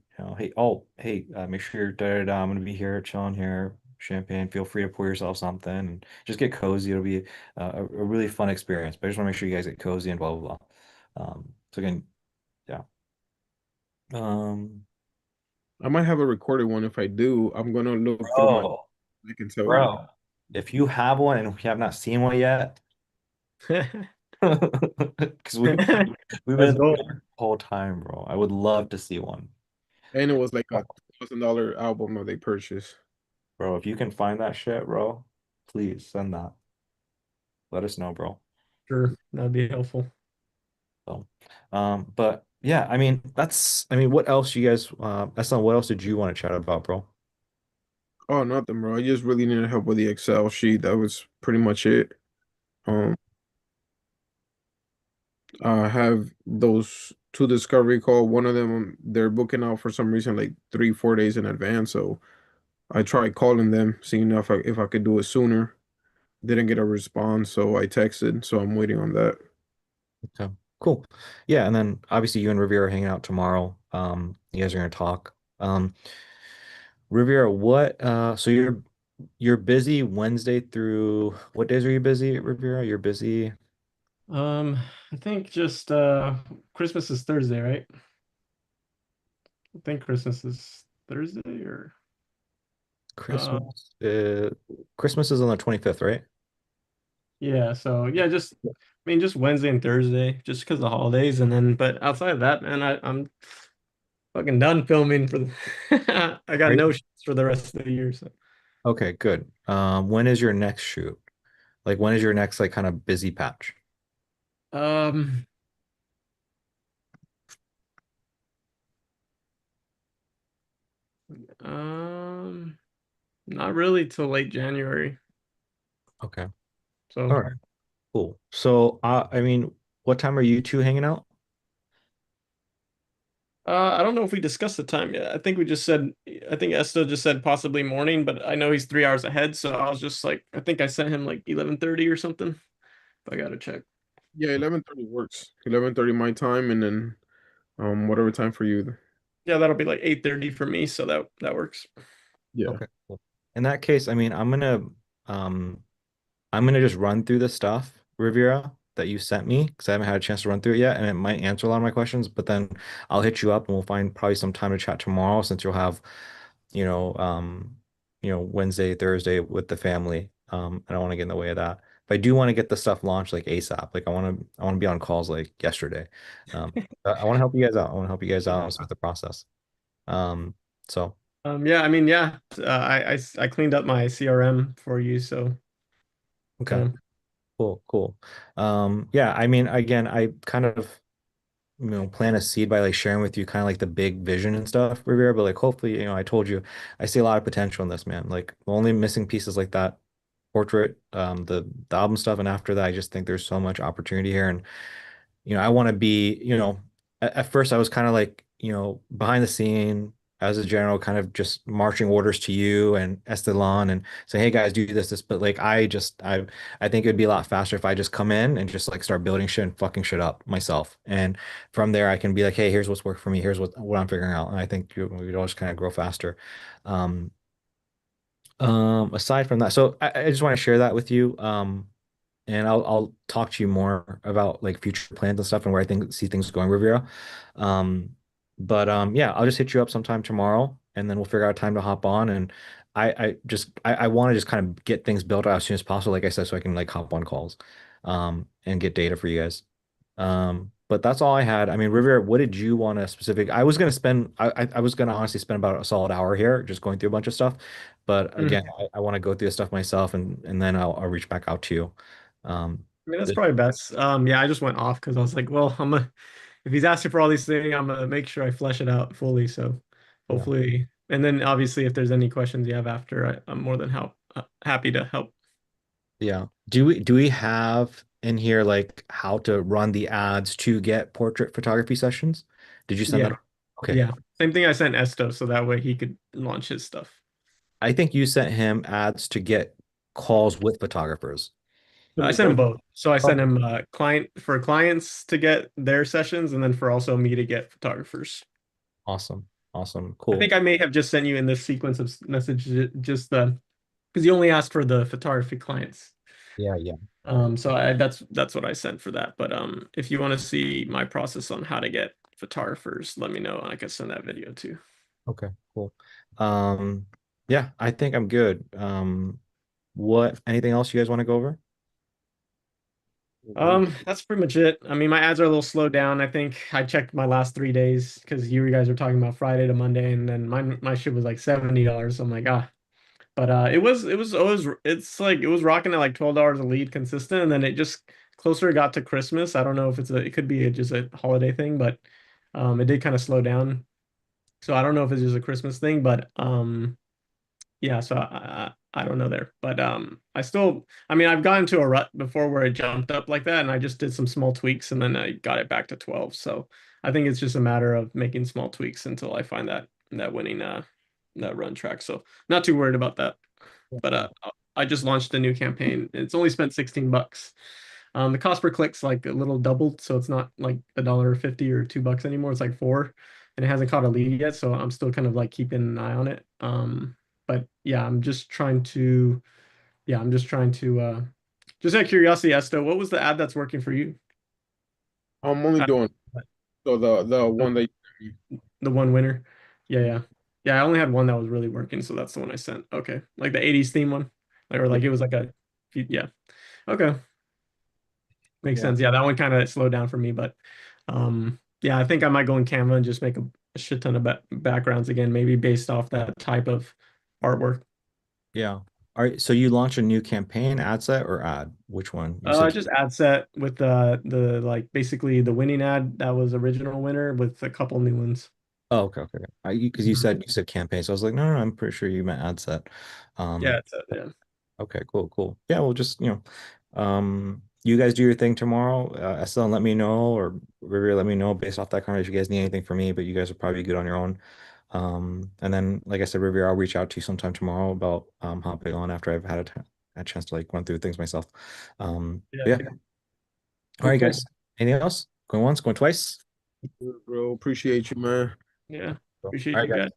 Hey, make sure you're da, da, da, I'm gonna be here, chilling here, champagne. Feel free to pour yourself something and just get cozy. It'll be a really fun experience. But I just want to make sure you guys get cozy and blah blah blah. So again, yeah. Um, I might have a recorded one. If I do, I'm gonna look through my. bro, I can tell you. bro, if you have one and we have not seen one yet, because we've Let's been go. the whole time, bro. I would love to see one. And it was like a $1,000 album that they purchased. Bro, if you can find that shit, bro, please send that. Let us know, bro. Sure, that'd be helpful. So, but yeah, I mean, I mean, what else you guys, that's not, what else did you want to chat about, bro? Oh, nothing, bro. I just really needed help with the Excel sheet. That was pretty much it. Um, I have those two discovery call. One of them, they're booking out for some reason like 3, 4 days in advance. So I tried calling them, seeing if I could do it sooner. Didn't get a response, so I texted. So I'm waiting on that. Okay, cool. Yeah, and then obviously you and Riviera are hanging out tomorrow. You guys are gonna talk. Riviera, so you're busy Wednesday through what days are you busy, Riviera? You're busy Um, I think just Christmas is Thursday, right? I think Christmas is Thursday or uh Christmas. Christmas is on the 25th, right? yeah, so yeah, just I mean just Wednesday and Thursday, just because of the holidays, and then but outside of that, man, I'm fucking done filming for the I got Right. no shoots for the rest of the year, so Okay, good. When is your next shoot? Like when is your next like kind of busy patch? um um not really till late January. Okay. So All right. Cool. So, I mean, what time are you two hanging out? I don't know if we discussed the time yet. I think we just said, I think Esto just said possibly morning, but I know he's 3 hours ahead. So I was just like, I think I sent him like 11:30 or something. I gotta check. Yeah, 11:30 works. 11:30 my time, and then whatever time for you. Yeah, that'll be like 8:30 for me. So that works. Yeah. Okay. Cool. In that case, I mean, um I'm gonna just run through the stuff, Riviera, that you sent me because I haven't had a chance to run through it yet, and it might answer a lot of my questions. But then I'll hit you up and we'll find probably some time to chat tomorrow since you'll have, you know, um, Wednesday, Thursday with the family. I don't want to get in the way of that. But I do want to get the stuff launched like ASAP. Like I want to be on calls like yesterday. I want to help you guys out. I want to help you guys out with the process. Um, so Yeah, I mean, yeah, I cleaned up my CRM for you. So, okay, um, cool, cool. Yeah, I mean, again, I kind of plant a seed by like sharing with you kind of like the big vision and stuff, Rivera. But like hopefully, I told you I see a lot of potential in this, man. Like the only missing pieces like that portrait, the album stuff, and after that, I just think there's so much opportunity here. And I want to be, at first I was kind of like, behind the scene as a general, kind of just marching orders to you and Estelan and say, hey guys, do this. But like, I think it'd be a lot faster if I just come in and just like start building shit and fucking shit up myself. And from there, I can be like, hey, here's what's worked for me. Here's what I'm figuring out. And I think we'd all just kind of grow faster. Um, Aside from that, so I just want to share that with you. And I'll talk to you more about like future plans and stuff and where I think see things going, Riviera. Um, but yeah, I'll just hit you up sometime tomorrow, and then we'll figure out a time to hop on. And I want to just kind of get things built out as soon as possible, like I said, so I can like hop on calls, and get data for you guys. But that's all I had. I mean, Riviera, what did you want to specific? I was gonna honestly spend about a solid hour here just going through a bunch of stuff. But mm, again, I want to go through the stuff myself, and then I'll reach back out to you. Um, I mean, that's th- probably best. Yeah, I just went off because I was like, well, if he's asking for all these things, I'm gonna make sure I flesh it out fully. So yeah, hopefully, and then obviously, if there's any questions you have after, I'm more than happy to help. yeah. Do we have in here like how to run the ads to get portrait photography sessions? Did you send that? Yeah, Okay. yeah. Same thing I sent Esto, so that way he could launch his stuff. I think you sent him ads to get calls with photographers. I sent him both. So I sent Okay. him clients to get their sessions, and then for also me to get photographers. Awesome. Awesome. I think Cool. I may have just sent you in this sequence of messages just the because you only asked for the photography clients. Yeah, yeah. So that's what I sent for that. But if you want to see my process on how to get photographers, let me know and I can send that video too. Okay, cool. Um, yeah, I think I'm good. Anything else you guys want to go over? That's pretty much it. I mean, my ads are a little slowed down. I think I checked my last 3 days because you guys were talking about Friday to Monday, and then my shit was like $70. So I'm like, ah. But it's like it was rocking at like $12 a lead consistent, and then it just closer it got to Christmas. I don't know if it could be just a holiday thing, but it did kind of slow down. So I don't know if it's just a Christmas thing, but yeah, so I don't know there, but I mean, I've gotten to a rut before where it jumped up like that, and I just did some small tweaks, and then I got it back to 12. So I think it's just a matter of making small tweaks until I find that winning that run track. So not too worried about that. But I just launched a new campaign. It's only spent $16. The cost per click's like a little doubled, so it's not like $1.50 or $2 anymore. It's like 4, and it hasn't caught a lead yet, so I'm still kind of like keeping an eye on it. But yeah, I'm just trying to just out of curiosity, Esto, what was the ad that's working for you? I'm only Uh, doing so the one that the one winner. Yeah, yeah. Yeah, I only had one that was really working, so that's the one I sent. Okay. Like the 80s theme one. Or like it was like a yeah. Okay. Makes Yeah. sense. Yeah, that one kind of slowed down for me, but yeah, I think I might go in Canva and just make a shit ton of backgrounds again, maybe based off that type of artwork. Yeah. All right, so you launch a new campaign, ad set or ad? Which one? You said Just ad set with the like basically the winning ad that was original winner with a couple new ones. oh, okay, okay. Because you said campaign, so I was like, no, no, no, I'm pretty sure you meant ad set. Yeah, Um, yeah. okay, cool, cool. Yeah, we'll just, you guys do your thing tomorrow. Estelle, let me know, or Rivera, let me know based off that conversation if you guys need anything from me, but you guys are probably good on your own. And then, like I said, Rivera, I'll reach out to you sometime tomorrow about hopping on after I've had a chance to like run through things myself. Yeah. Yeah. All Cool, right, cool. guys. Anything else? Going once, going twice? bro. Appreciate you, man. Yeah. Cool. All Appreciate right, you guys. guys.